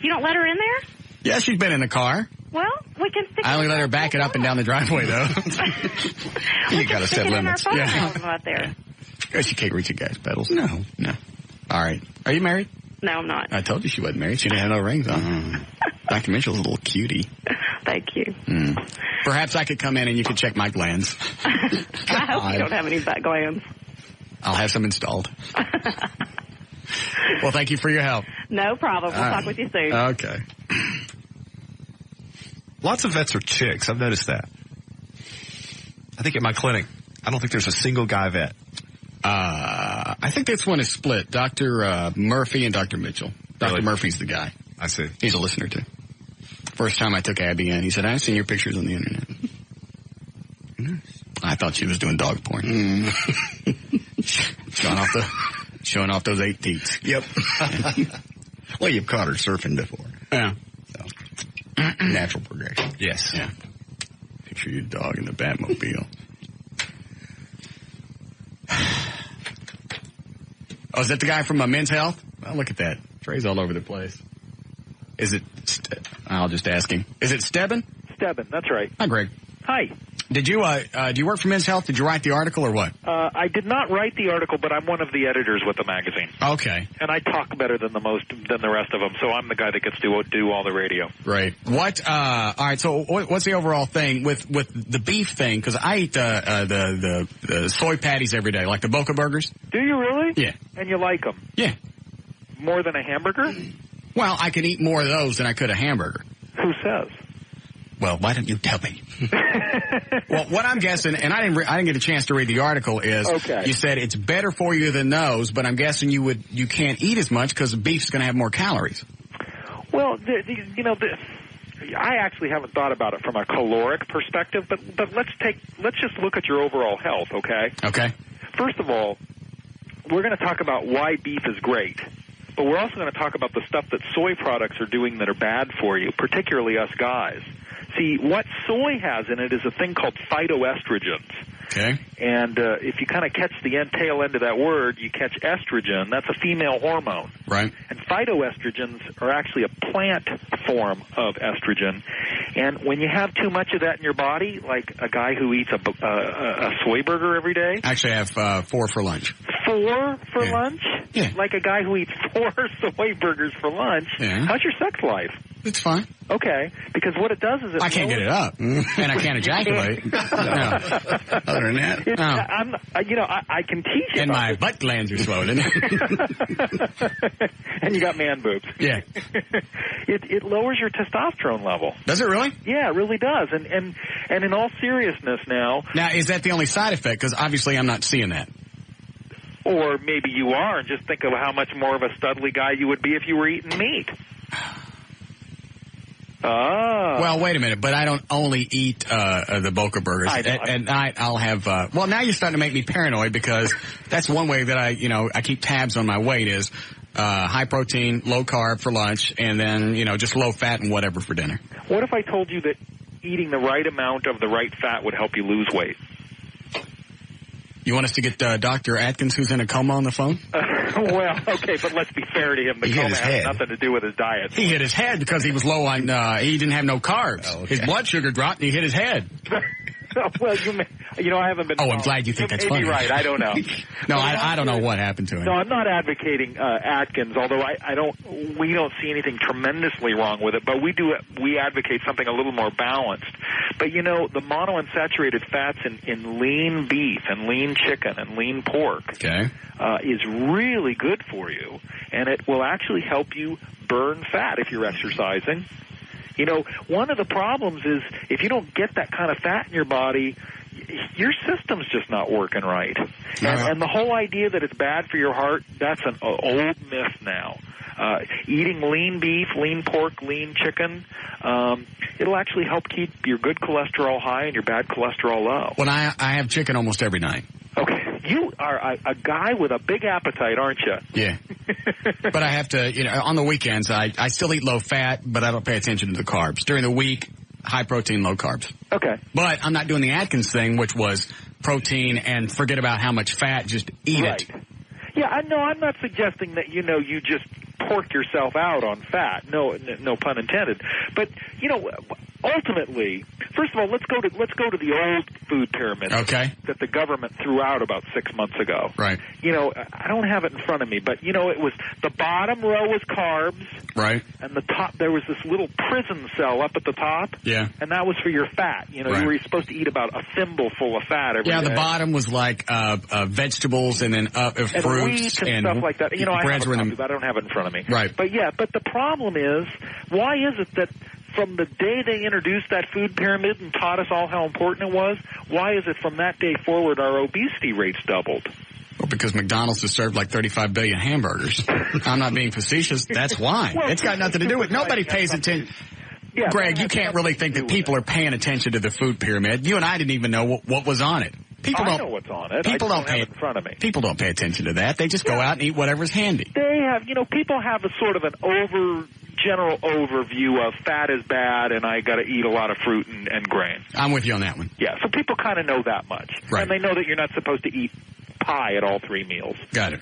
You don't let her in there? Yeah, she's been in the car. Well, we can stick I only let her back it up and down the driveway, though. You got to set limits. Yeah. Out there. Because she can't reach a gas pedals. No. All right. Are you married? No, I'm not. I told you she wasn't married. She didn't have no rings on. Dr. Mitchell's a little cutie. Thank you. Perhaps I could come in and you could check my glands. I hope you don't have any butt glands. I'll have some installed. Well, thank you for your help. No problem. We'll talk with you soon. Okay. Lots of vets are chicks. I've noticed that. I think at my clinic, I don't think there's a single guy vet. I think this one is split. Dr. Murphy and Dr. Mitchell. Dr. Really? Murphy's the guy. I see. He's a listener, too. First time I took Abby in, he said, I've seen your pictures on the internet. I thought she was doing dog porn. Showing off those 8 teats. Yep. Well, you've caught her surfing before. Yeah. So, natural progression. Yes. Yeah. Picture your dog in the Batmobile. Oh, is that the guy from Men's Health? Well, look at that. Trey's all over the place. Is it... I'll just ask him. Is it Stebbin? Stebbin, that's right. Hi, Greg. Hi. Did you, do you work for Men's Health? Did you write the article or what? I did not write the article, but I'm one of the editors with the magazine. Okay. And I talk better than the rest of them, so I'm the guy that gets to do all the radio. Right. What, all right, so what's the overall thing with the beef thing? Because I eat the soy patties every day, like the Boca burgers. Do you really? Yeah. And you like them? Yeah. More than a hamburger? Well, I can eat more of those than I could a hamburger. Who says? Well, why don't you tell me? Well, what I'm guessing, and I didn't get a chance to read the article, is you said it's better for you than those, but I'm guessing you can't eat as much because beef's going to have more calories. Well, I actually haven't thought about it from a caloric perspective, but let's just look at your overall health, okay? Okay. First of all, we're going to talk about why beef is great. But we're also going to talk about the stuff that soy products are doing that are bad for you, particularly us guys. See, what soy has in it is a thing called phytoestrogens. Okay. And if you kind of catch the tail end of that word, you catch estrogen. That's a female hormone. Right. And phytoestrogens are actually a plant form of estrogen. And when you have too much of that in your body, like a guy who eats a soy burger every day. Actually, I have 4 for lunch. 4 for lunch? Yeah. Like a guy who eats 4 soy burgers for lunch. Yeah. How's your sex life? It's fine. Okay, because what it does is I can't get it up, and I can't ejaculate. No. Other than that, I can teach you. And my butt glands are swollen. And you got man boobs. Yeah. It lowers your testosterone level. Does it really? Yeah, it really does. And in all seriousness now. Now, is that the only side effect? Because obviously I'm not seeing that. Or maybe you are, and just think of how much more of a studly guy you would be if you were eating meat. Oh. Well, wait a minute, but I don't only eat the Boca burgers. At night, I'll have, well, now you're starting to make me paranoid, because that's one way that I keep tabs on my weight is high protein, low carb for lunch, and then, just low fat and whatever for dinner. What if I told you that eating the right amount of the right fat would help you lose weight? You want us to get Dr. Atkins, who's in a coma, on the phone? Well, okay, but let's be fair to him. The coma has nothing to do with his diet. He hit his head because he was low on, he didn't have no carbs. Oh, okay. His blood sugar dropped and he hit his head. Well, I haven't been. Oh, I'm glad you think that's funny. Right, I don't know. No, I don't know what happened to him. No, I'm not advocating Atkins, although we don't see anything tremendously wrong with it, but we advocate something a little more balanced. But the monounsaturated fats in lean beef and lean chicken and lean pork is really good for you, and it will actually help you burn fat if you're exercising. One of the problems is if you don't get that kind of fat in your body, your system's just not working right. And the whole idea that it's bad for your heart, that's an old myth now. Eating lean beef, lean pork, lean chicken, it'll actually help keep your good cholesterol high and your bad cholesterol low. Well, I have chicken almost every night. Okay. You are a guy with a big appetite, aren't you? Yeah. But I have to, on the weekends, I still eat low fat, but I don't pay attention to the carbs. During the week, high protein, low carbs. Okay. But I'm not doing the Atkins thing, which was protein and forget about how much fat, just eat it. Yeah, I'm not suggesting that, you just pork yourself out on fat. No pun intended. But, ultimately, first of all, let's go to the old food pyramid that the government threw out about 6 months ago. Right. I don't have it in front of me, but it was the bottom row was carbs. Right. And the top, there was this little prison cell up at the top. Yeah. And that was for your fat. You were supposed to eat about a thimble full of fat every day. Yeah, the bottom was like vegetables and then fruits and wheat and stuff like that. I don't have it in front of me. Right. But the problem is, why is it that from the day they introduced that food pyramid and taught us all how important it was, why is it from that day forward our obesity rates doubled? Well, because McDonald's has served like 35 billion hamburgers. I'm not being facetious. That's why. Well, it's got nothing to do with it. Nobody pays attention. Yeah, Greg, you can't really think that people are paying attention to the food pyramid. You and I didn't even know what was on it. I know what's on it. People don't pay it in front of me. People don't pay attention to that. They just go out and eat whatever's handy. They have, people have a sort of an general overview of fat is bad and I got to eat a lot of fruit and grain. I'm with you on that one. Yeah, so people kind of know that much. Right. And they know that you're not supposed to eat pie at all 3 meals. Got it.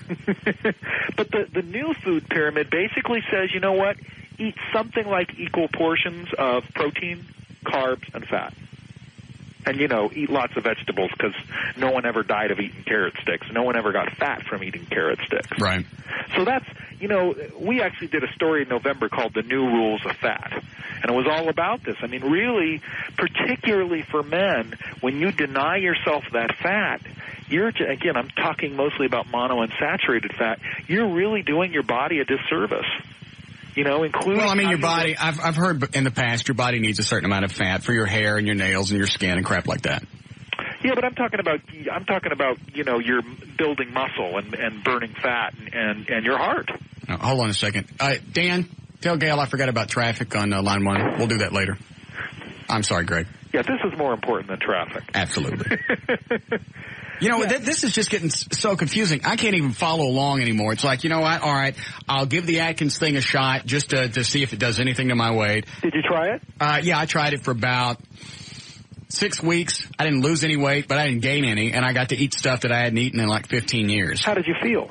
But the new food pyramid basically says, you know what? Eat something like equal portions of protein, carbs, and fat. And, eat lots of vegetables because no one ever died of eating carrot sticks. No one ever got fat from eating carrot sticks. Right. So that's, we actually did a story in November called The New Rules of Fat. And it was all about this. I mean, really, particularly for men, when you deny yourself that fat, again, I'm talking mostly about monounsaturated fat, you're really doing your body a disservice. Including... Well, I mean, your body, I've heard in the past, your body needs a certain amount of fat for your hair and your nails and your skin and crap like that. Yeah, but I'm talking about, you're building muscle and burning fat and your heart. Now, hold on a second. Dan, tell Gail I forgot about traffic on line 1. We'll do that later. I'm sorry, Greg. Yeah, this is more important than traffic. Absolutely. This is just getting so confusing. I can't even follow along anymore. It's like, you know what? All right, I'll give the Atkins thing a shot just to see if it does anything to my weight. Did you try it? Yeah, I tried it for about 6 weeks. I didn't lose any weight, but I didn't gain any, and I got to eat stuff that I hadn't eaten in like 15 years. How did you feel?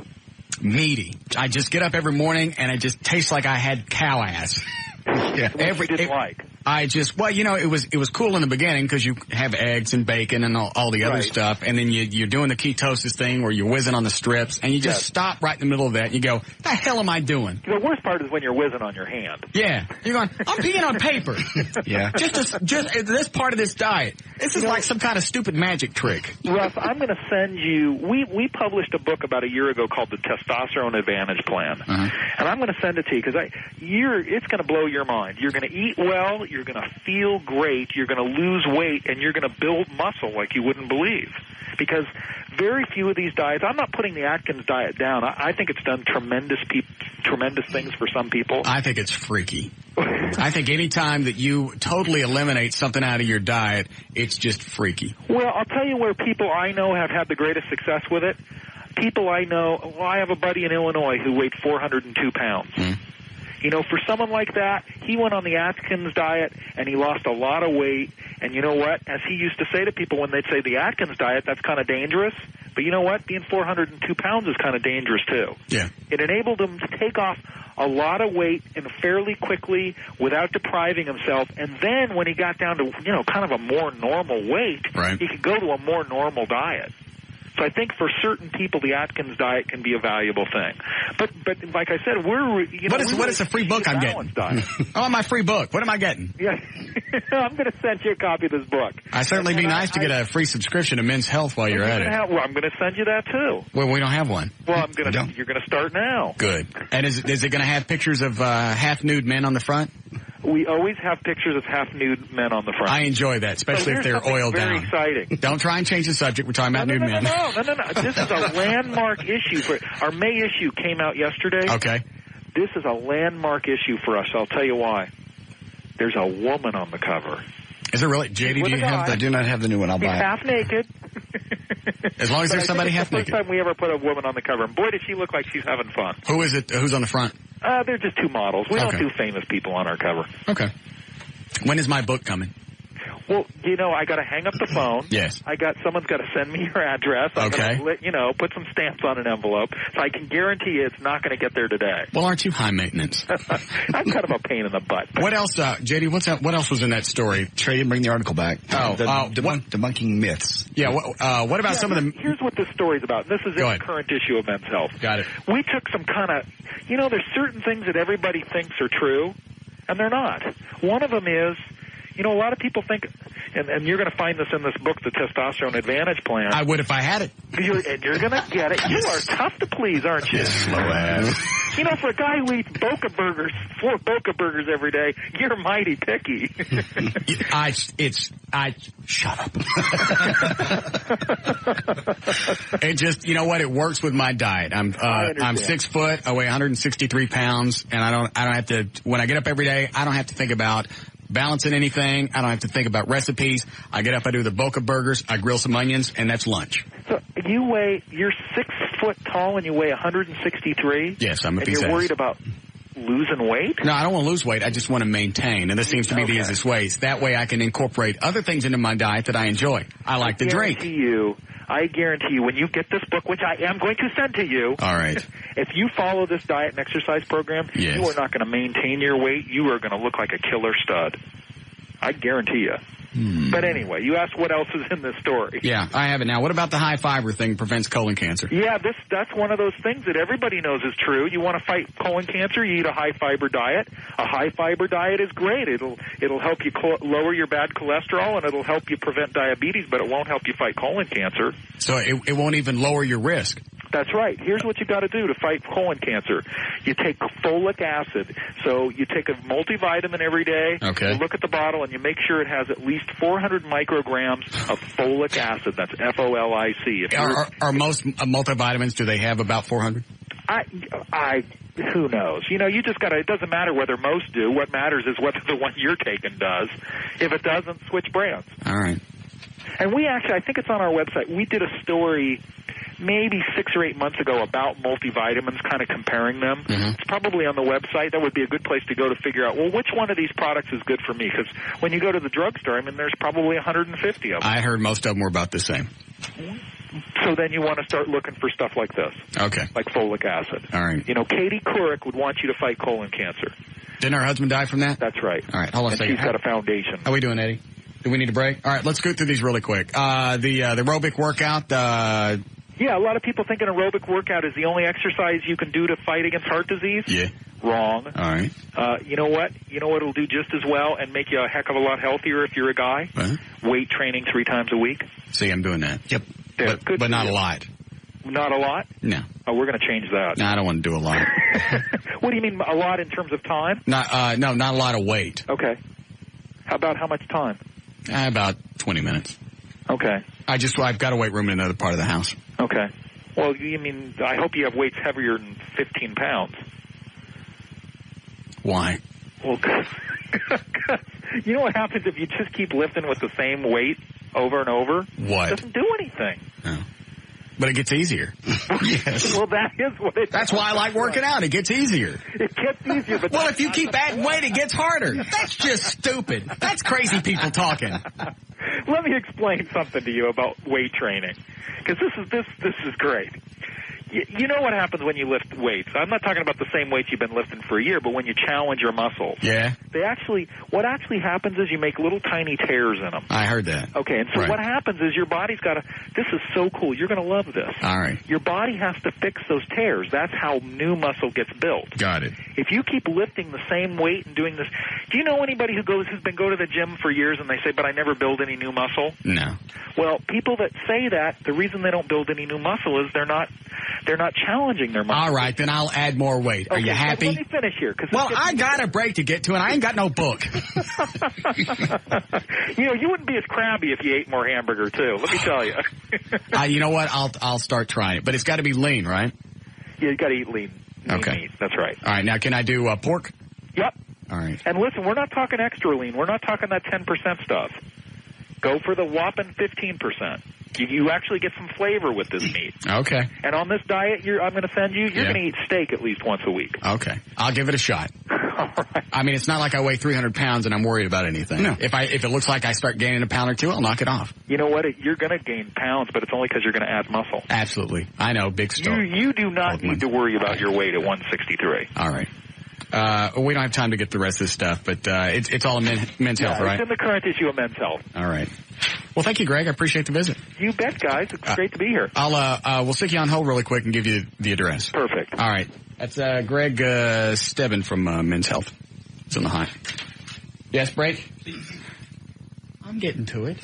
Meaty. I just get up every morning, and it just tastes like I had cow ass. Yeah. What you didn't like? It was cool in the beginning because you have eggs and bacon and all the other stuff, and then you're doing the ketosis thing where you're whizzing on the strips, and you just stop right in the middle of that, and you go, the hell am I doing? The worst part is when you're whizzing on your hand. Yeah. You're going, I'm peeing on paper. Yeah. Just this part of this diet. This is like some kind of stupid magic trick. Russ, I'm going to send you, we published a book about a year ago called The Testosterone Advantage Plan, and I'm going to send it to you because it's going to blow your mind. You're going to eat well, you're going to feel great, you're going to lose weight, and you're going to build muscle like you wouldn't believe. Because very few of these diets, I'm not putting the Atkins diet down. I think it's done tremendous things for some people. I think it's freaky. I think any time that you totally eliminate something out of your diet, it's just freaky. Well, I'll tell you where people I know have had the greatest success with it. People I know, I have a buddy in Illinois who weighed 402 pounds. You know, for someone like that, he went on the Atkins diet and he lost a lot of weight. And you know what? As he used to say to people when they'd say the Atkins diet, that's kind of dangerous. But you know what? Being 402 pounds is kind of dangerous too. Yeah. It enabled him to take off a lot of weight and fairly quickly without depriving himself. And then when he got down to, kind of a more normal weight, he could go to a more normal diet. So I think for certain people, the Atkins diet can be a valuable thing. But like I said, what is the free book I'm getting? Oh, my free book. What am I getting? Yeah, I'm going to send you a copy of this book. I'd certainly be nice to get a free subscription to Men's Health while you're at it. I'm going to send you that too. Well, we don't have one. Well, you're going to start now. Good. And is it going to have pictures of half nude men on the front? We always have pictures of half-nude men on the front. I enjoy that, especially if they're oiled down. Very exciting. Don't try and change the subject. We're talking about nude men. No. This is a landmark issue. Our May issue came out yesterday. Okay. This is a landmark issue for us. I'll tell you why. There's a woman on the cover. Is it really? JD, do you have I do not have the new one. I'll buy it. Half naked. As long as there's somebody half naked. It's the first time we ever put a woman on the cover. And boy, does she look like she's having fun. Who is it? Who's on the front? They're just two models. We don't do famous people on our cover. Okay. When is my book coming? Well, I got to hang up the phone. Yes. Someone's got to send me your address. I'm gonna, put some stamps on an envelope. So I can guarantee you it's not going to get there today. Well, aren't you high maintenance? I'm kind of a pain in the butt. What else, JD, what else was in that story? Trey didn't bring the article back. Debunking myths. Yeah, what about some of them? Here's what this story's about. This is in the current issue of Men's Health. Got it. We took some kind of, there's certain things that everybody thinks are true, and they're not. One of them is, a lot of people think, and you're going to find this in this book, The Testosterone Advantage Plan. I would if I had it. You're going to get it. You are tough to please, aren't you? Slow ass. For a guy who eats four Boca Burgers every day, you're mighty picky. Shut up. It just, it works with my diet. I'm 6 foot, I weigh 163 pounds, and I don't have to, when I get up every day, I don't have to think about balancing anything. I don't have to think about recipes. I get up, I do the Boca Burgers, I grill some onions, and that's lunch. So you're 6 foot tall and you weigh 163? Yes, I'm a piece of And you're worried about losing weight? No, I don't want to lose weight. I just want to maintain, and this seems to be the easiest way. That way I can incorporate other things into my diet that I enjoy. I like to drink. I guarantee you, when you get this book, which I am going to send to you. All right. If you follow this diet and exercise program, you are not going to maintain your weight. You are going to look like a killer stud. I guarantee you. But anyway, you asked what else is in this story. Yeah, I have it now. What about the high fiber thing prevents colon cancer? Yeah, that's one of those things that everybody knows is true. You want to fight colon cancer, you eat a high fiber diet. A high fiber diet is great. It'll help you lower your bad cholesterol, and it'll help you prevent diabetes, but it won't help you fight colon cancer. So it won't even lower your risk. That's right. Here's what you got to do to fight colon cancer. You take folic acid. So you take a multivitamin every day. Okay. You look at the bottle and you make sure it has at least 400 micrograms of folic acid. That's FOLIC. Are most multivitamins, do they have about 400? Who knows? You just got to, it doesn't matter whether most do. What matters is whether the one you're taking does. If it doesn't, switch brands. All right. And we actually, I think it's on our website, we did a story maybe 6 or 8 months ago about multivitamins, kind of comparing them. It's probably on the website. That would be a good place to go to figure out, well, which one of these products is good for me? Because when you go to the drugstore, there's probably 150 of them. I heard most of them were about the same. So then you want to start looking for stuff like this. Okay. Like folic acid. All right. Katie Couric would want you to fight colon cancer. Didn't her husband die from that? That's right. All right, hold on a second. She's got a foundation. How are we doing, Eddie? Do we need a break? All right, let's go through these really quick. The aerobic workout. Yeah, a lot of people think an aerobic workout is the only exercise you can do to fight against heart disease. Yeah. Wrong. All right. You know what? You know what will do just as well and make you a heck of a lot healthier if you're a guy? Weight training 3 times a week. See, I'm doing that. Yep. Yeah, but not a lot. Not a lot? No. Oh, we're going to change that. No, I don't want to do a lot. What do you mean a lot in terms of time? No, not a lot of weight. Okay. How much time? About 20 minutes. Okay. I've got a weight room in another part of the house. Okay. Well, you mean, I hope you have weights heavier than 15 pounds. Why? Well, you know what happens if you just keep lifting with the same weight over and over? What? It doesn't do anything. No. But it gets easier. Yes. Well, that is what it That's why I like working out. It gets easier. It gets easier, but well, if you keep adding weight, it gets harder. That's just stupid. That's crazy people talking. Let me explain something to you about weight training, because this is great. You know what happens when you lift weights? I'm not talking about the same weights you've been lifting for a year, but when you challenge your muscles. Yeah. What actually happens is you make little tiny tears in them. I heard that. Okay, and so what happens is your body's got to, this is so cool, you're going to love this. All right. Your body has to fix those tears. That's how new muscle gets built. Got it. If you keep lifting the same weight and doing this, do you know anybody who's been going to the gym for years and they say, but I never build any new muscle? No. Well, people that say that, the reason they don't build any new muscle is they're not challenging their muscle. All right, then I'll add more weight. Are you happy? Let me finish here. Well, I got a break to get to, and I ain't got no book. You wouldn't be as crabby if you ate more hamburger, too. Let me tell you. You know what? I'll start trying it. But it's got to be lean, right? Yeah, you got to eat lean meat. That's right. All right, now can I do pork? Yep. All right. And listen, we're not talking extra lean. We're not talking that 10% stuff. Go for the whopping 15%. You actually get some flavor with this meat. Okay. And on this diet I'm going to send you, you're going to eat steak at least once a week. Okay. I'll give it a shot. All right. I mean, it's not like I weigh 300 pounds and I'm worried about anything. No. If it looks like I start gaining a pound or two, I'll knock it off. You know what? You're going to gain pounds, but it's only because you're going to add muscle. Absolutely. I know. Big story. You do not need to worry about your weight at 163. All right. We don't have time to get the rest of this stuff, but it's all in men's health, right? It's in the current issue of Men's Health. All right. Well, thank you, Greg. I appreciate the visit. You bet, guys. It's great to be here. We'll stick you on hold really quick and give you the address. Perfect. All right. That's Greg Stebbin from Men's Health. It's on the high. Yes, break? Please. I'm getting to it.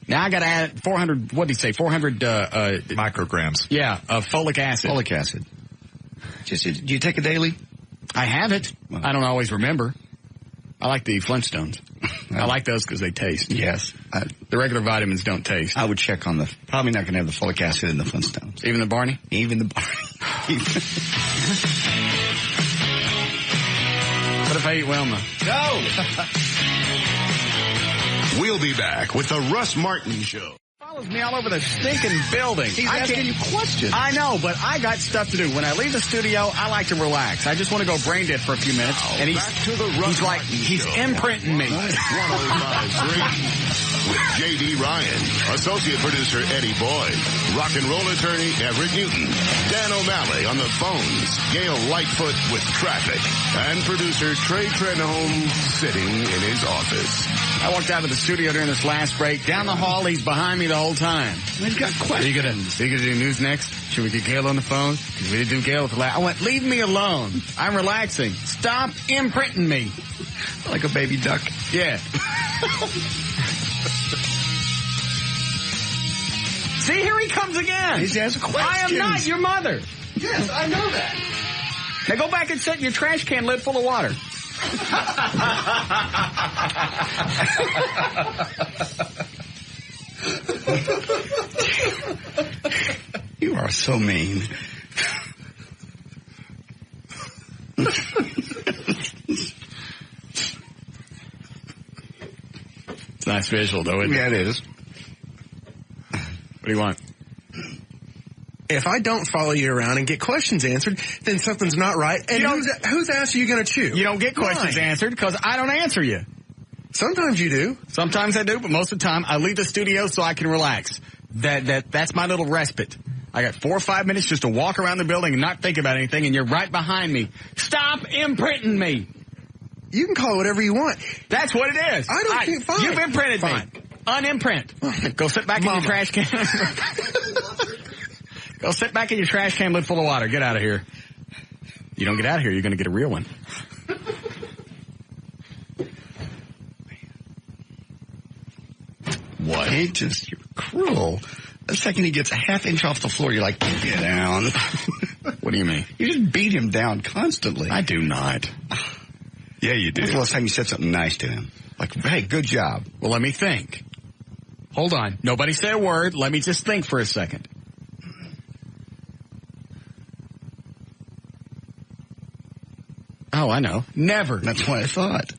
Now I got to add 400, what did he say, 400... micrograms. Yeah, of folic acid. Folic acid. Do you take it daily? I have it. I don't always remember. I like the Flintstones. I like those because they taste. Yes. The regular vitamins don't taste. I would check on probably not going to have the folic acid in the Flintstones. Even the Barney? Even the Barney. What if I eat Wilma? No! We'll be back with the Russ Martin Show. Follows me all over the stinking building. He's asking you questions. I know, but I got stuff to do. When I leave the studio, I like to relax. I just want to go brain dead for a few minutes. Now, and back to the Russ Martin he's Show. imprinting me. 105.3 with J.D. Ryan, associate producer Eddie Boyd, rock and roll attorney Everett Newton, Dan O'Malley on the phones, Gail Lightfoot with traffic, and producer Trey Trenholm sitting in his office. I walked out of the studio during this last break. Down the hall, he's behind me the whole time. He's got questions. Are you gonna do news next? Should we get Gail on the phone? Because we didn't do Gail with the last. I went, leave me alone. I'm relaxing. Stop imprinting me. Like a baby duck. Yeah. See, here he comes again. He's asking questions. I am not your mother. Yes, I know that. Now go back and sit in your trash can lid full of water. You are so mean. It's a nice visual, though, isn't it? Yeah, it is. What do you want? If I don't follow you around and get questions answered, then something's not right. And whose ass are you going to chew? You don't get questions answered because I don't answer you. Sometimes you do. Sometimes I do, but most of the time I leave the studio so I can relax. That's my little respite. I got 4 or 5 minutes just to walk around the building and not think about anything, and you're right behind me. Stop imprinting me. You can call it whatever you want. That's what it is. I don't think fine. You've imprinted me. Unimprint. Go sit back in your trash can. Go sit back in your trash can lid full of water. Get out of here. You don't get out of here, you're going to get a real one. What? You're cruel. The second he gets a half inch off the floor, you're like, get down. What do you mean? You just beat him down constantly. I do not. Yeah, you do. When's the last time you said something nice to him? Like, hey, good job. Well, let me think. Hold on. Nobody say a word. Let me just think for a second. Oh, I know. Never. That's what I thought.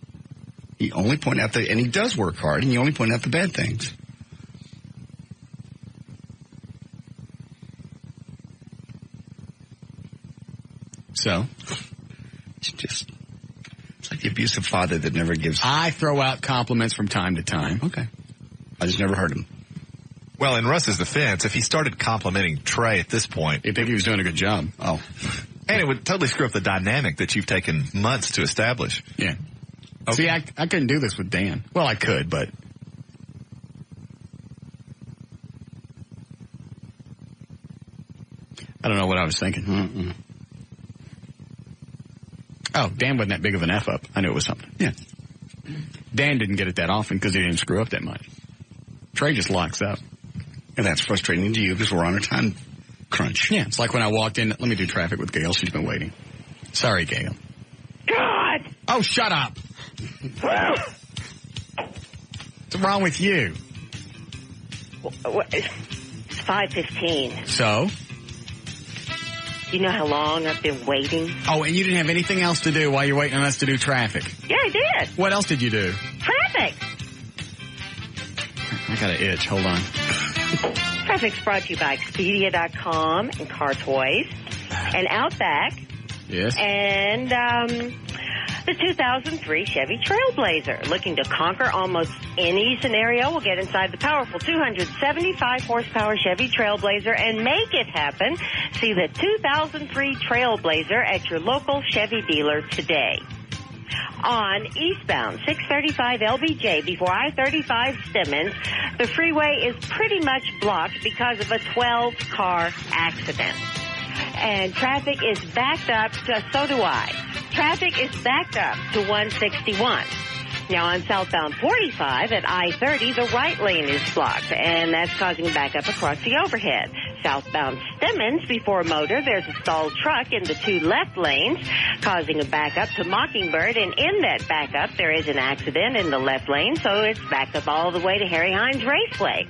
You only point out and he does work hard, and you only point out the bad things. So? It's like the abusive father that never gives. I throw out compliments from time to time. Okay. I just never heard him. Well, in Russ's defense, if he started complimenting Trey at this point, you'd think he was doing a good job. Oh. And it would totally screw up the dynamic that you've taken months to establish. Yeah. Okay. See, I couldn't do this with Dan. Well, I could, but... I don't know what I was thinking. Mm-mm. Oh, Dan wasn't that big of an F-up. I knew it was something. Yeah. Dan didn't get it that often because he didn't screw up that much. Trey just locks up. And that's frustrating to you because we're on a time crunch. Yeah, it's like when I walked in. Let me do traffic with Gail. She's been waiting. Sorry, Gail. God! Oh, shut up! What's wrong with you? It's 5:15. So? Do you know how long I've been waiting? Oh, and you didn't have anything else to do while you're waiting on us to do traffic? Yeah, I did. What else did you do? Traffic. I got an itch. Hold on. Traffic's brought to you by Expedia.com and Car Toys and Outback. Yes. And the 2003 Chevy Trailblazer. Looking to conquer almost any scenario? We'll get inside the powerful 275 horsepower Chevy Trailblazer and make it happen. See the 2003 Trailblazer at your local Chevy dealer today. On eastbound 635 LBJ before I-35 Stemmons, the freeway is pretty much blocked because of a 12-car accident. And traffic is backed up so do I. Traffic is backed up to 161. Now on southbound 45 at I-30, the right lane is blocked, and that's causing backup across the overhead. Southbound Stemmons before Motor, there's a stalled truck in the 2 left lanes, causing a backup to Mockingbird, and in that backup, there is an accident in the left lane, so it's backed up all the way to Harry Hines Raceway.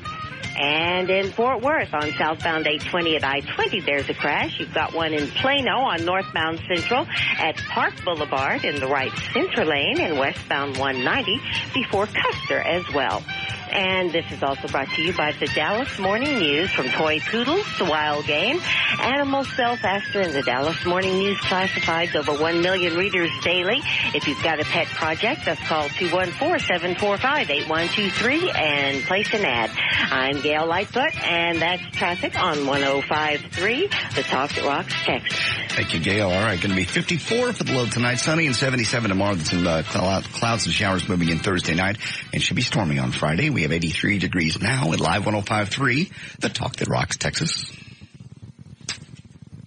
And in Fort Worth on southbound 820 at I-20, there's a crash. You've got one in Plano on northbound Central at Park Boulevard in the right center lane, and westbound 190 before Custer as well. And this is also brought to you by the Dallas Morning News. From toy poodles to wild game, animals sell faster in the Dallas Morning News classifieds. Over 1 million readers daily. If you've got a pet project, just call 214-745-8123 and place an ad. I'm Gail Lightfoot, and that's traffic on 105.3, the Talk That Rocks, Texas. Thank you, Gail. All right, going to be 54 for the low tonight, sunny, and 77 tomorrow. That's in clouds and showers moving in Thursday night, and should be stormy on Friday. We have 83 degrees now at Live 105.3, the Talk That Rocks, Texas.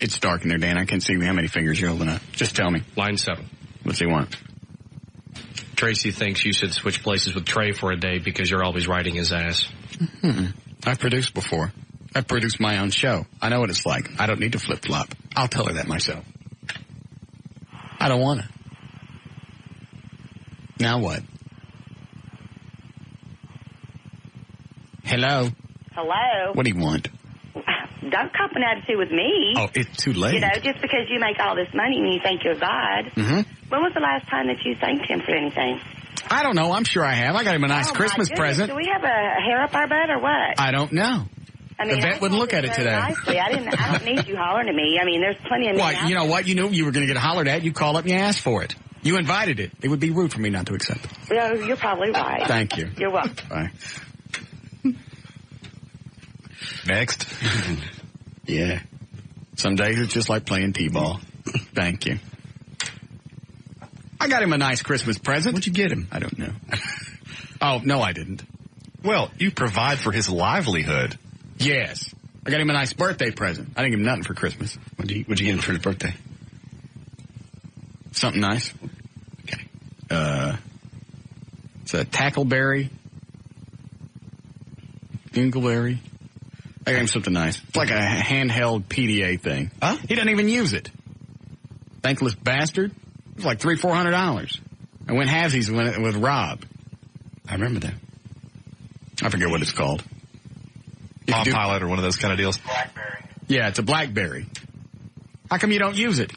It's dark in there, Dan. I can't see how many fingers you're holding up. Just tell me. Line 7. What's he want? Tracy thinks you should switch places with Trey for a day because you're always riding his ass. I've produced before. I've produced my own show. I know what it's like. I don't need to flip-flop. I'll tell her that myself. I don't want to. Now what? Hello? Hello? What do you want? Don't cop an attitude with me. Oh, it's too late. You know, just because you make all this money and you think you're God. Mm-hmm. When was the last time that you thanked him for anything? I don't know. I'm sure I have. I got him a nice Christmas present. Do we have a hair up our butt or what? I don't know. I mean, the vet wouldn't look at it today. Nicely. I don't need you hollering at me. I mean, there's plenty of... Well, you know what? You knew you were going to get hollered at. You call up and you asked for it. You invited it. It would be rude for me not to accept it. Well, you're probably right. Thank you. You're welcome. Bye. Next. Yeah. Some days it's just like playing T-ball. Thank you. I got him a nice Christmas present. What'd you get him? I don't know. Oh, no, I didn't. Well, you provide for his livelihood. Yes. I got him a nice birthday present. I didn't give him nothing for Christmas. What'd you get him for his birthday? Something nice. Okay. It's a tackleberry. Dingleberry. I got him something nice. It's like a handheld PDA thing. Huh? He doesn't even use it. Thankless bastard. It was like $300-400. I went halvesies with Rob. I remember that. I forget what it's called. Palm Pilot or one of those kind of deals. BlackBerry. Yeah, it's a BlackBerry. How come you don't use it?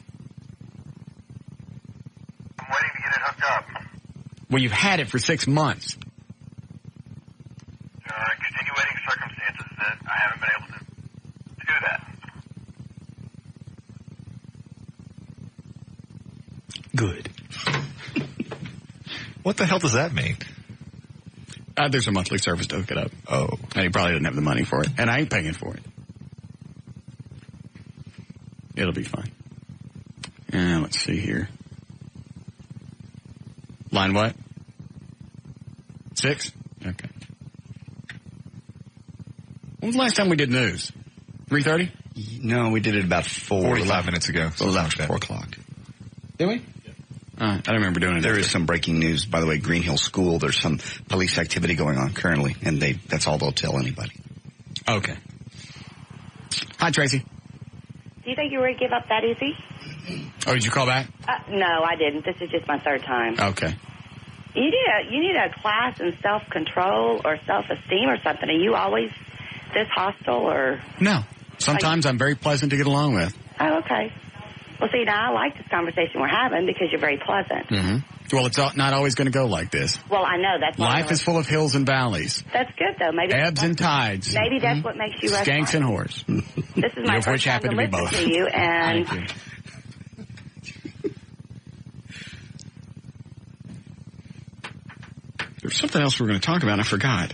I'm waiting to get it hooked up. Well, you've had it for 6 months. Extenuating circumstances that I haven't been able to do that. Good. What the hell does that mean? There's a monthly service to hook it up. Oh. And he probably doesn't have the money for it. And I ain't paying for it. It'll be fine. Let's see here. Line what? 6? Okay. When was the last time we did news? 3:30? No, we did it about 45 minutes ago. So it was after 4 o'clock. Did we? I don't remember doing it. There is some breaking news. By the way, Green Hill School, there's some police activity going on currently, and that's all they'll tell anybody. Okay. Hi, Tracy. Do you think you were to give up that easy? Oh, did you call back? No, I didn't. This is just my third time. Okay. You need a class in self-control or self-esteem or something. Are you always this hostile or? No. Sometimes I'm very pleasant to get along with. Oh, okay. Well, see, now I like this conversation we're having because you're very pleasant. Mm-hmm. Well, it's not always going to go like this. Well, I know that's life is full of hills and valleys. That's good, though. Maybe ebbs and tides. Maybe that's what makes you Russ skanks Martin. and whores. This is my first time to listen to you, and Thank you. There's something else we're going to talk about. I forgot.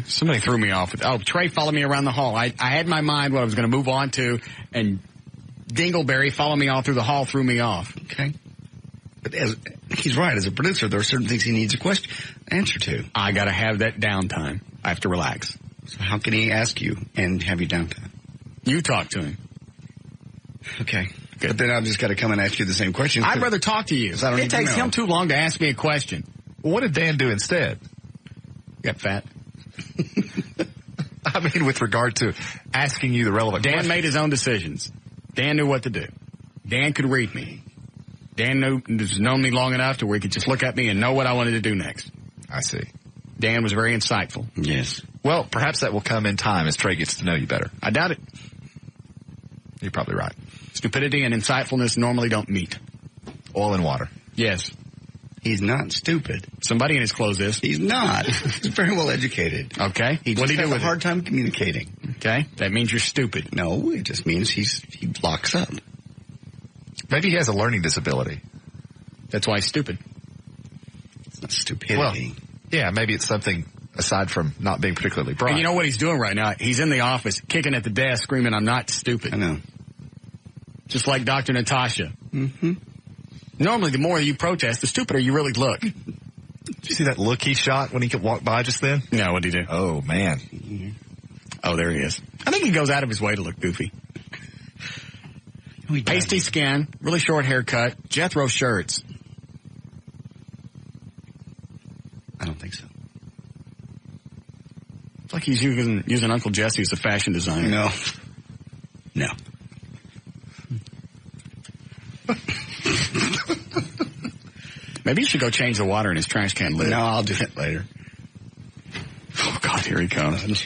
Somebody threw me off. Trey followed me around the hall. I had in my mind what I was going to move on to, and Dingleberry followed me all through the hall, threw me off. Okay. But he's right. As a producer, there are certain things he needs a answer to. I got to have that downtime. I have to relax. So how can he ask you and have you downtime? You talk to him. Okay. Good. But then I've just got to come and ask you the same question. I'd rather talk to you. It takes him too long to ask me a question. Well, what did Dan do instead? Got fat. I mean, with regard to asking you the relevant Dan questions. made his own decisions. Dan knew what to do. Dan could read me. Dan has known me long enough to where he could just look at me and know what I wanted to do next. I see. Dan was very insightful. Yes. Well, perhaps that will come in time as Trey gets to know you better. I doubt it. You're probably right. Stupidity and insightfulness normally don't meet. Oil and water. Yes. He's not stupid. Somebody in his clothes is. He's not. He's very well educated. Okay. He just has a hard time communicating. Okay. That means you're stupid. No, it just means he locks up. Maybe he has a learning disability. That's why he's stupid. It's not stupidity. Well, yeah, maybe it's something aside from not being particularly bright. And you know what he's doing right now? He's in the office, kicking at the desk, screaming, "I'm not stupid." I know. Just like Dr. Natasha. Mm-hmm. Normally, the more you protest, the stupider you really look. Did you see that look he shot when he could walk by just then? No, what'd he do? Oh, man. Mm-hmm. Oh, there he is. I think he goes out of his way to look goofy. Pasty skin, really short haircut, Jethro shirts. I don't think so. It's like he's using Uncle Jesse as a fashion designer. No. Maybe you should go change the water in his trash can lid. No, I'll do it later. Oh, God, here he comes.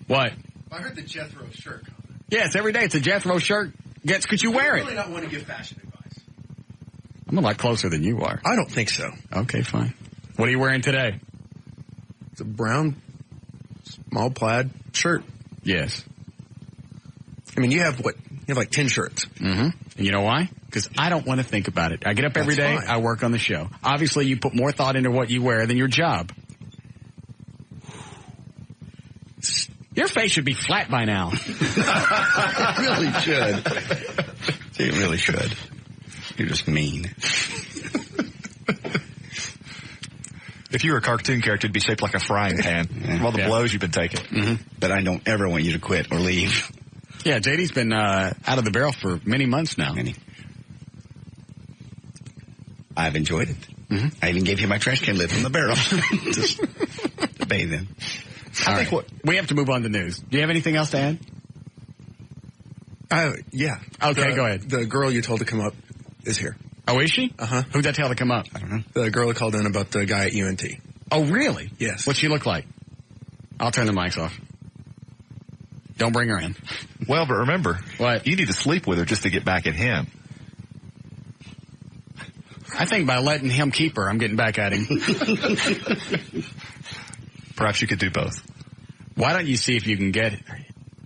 What? I heard the Jethro shirt comment. Yes, every day it's a Jethro shirt. Could you wear it? I really don't want to give fashion advice. I'm a lot closer than you are. I don't think so. Okay, fine. What are you wearing today? It's a brown, small plaid shirt. Yes. I mean, you have like 10 shirts. Mm-hmm. And you know why? because I don't want to think about it. I get up every day. Fine. I work on the show. Obviously, you put more thought into what you wear than your job. Your face should be flat by now. It really should. It really should. You're just mean. If you were a cartoon character, it'd be shaped like a frying pan from all the blows you've been taking. Mm-hmm. But I don't ever want you to quit or leave. Yeah, JD's been out of the barrel for many months now. I've enjoyed it. Mm-hmm. I even gave you my trash can lid from the barrel. Just to bathe in. I think we have to move on to news. Do you have anything else to add? Yeah. Okay, go ahead. The girl you told to come up is here. Oh, is she? Uh-huh. Who'd that tell to come up? I don't know. The girl who called in about the guy at UNT. Oh, really? Yes. What's she look like? I'll turn the mics off. Don't bring her in. Well, but remember, what? You need to sleep with her just to get back at him. I think by letting him keep her, I'm getting back at him. Perhaps you could do both. Why don't you see if you can get it?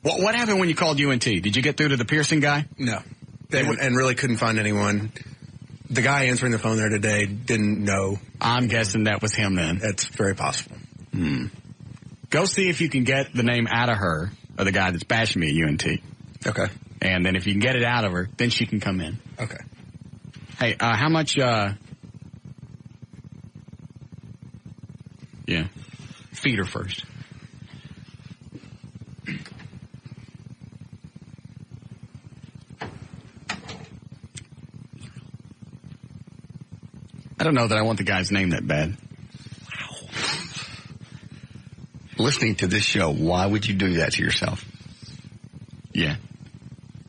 What happened when you called UNT? Did you get through to the Pearson guy? No. And really couldn't find anyone. The guy answering the phone there today didn't know. I'm guessing that was him then. That's very possible. Go see if you can get the name out of her, or the guy that's bashing me at UNT. Okay. And then if you can get it out of her, then she can come in. Okay. Hey, how much, feed her first. I don't know that I want the guy's name that bad. Wow. Listening to this show, why would you do that to yourself? Yeah.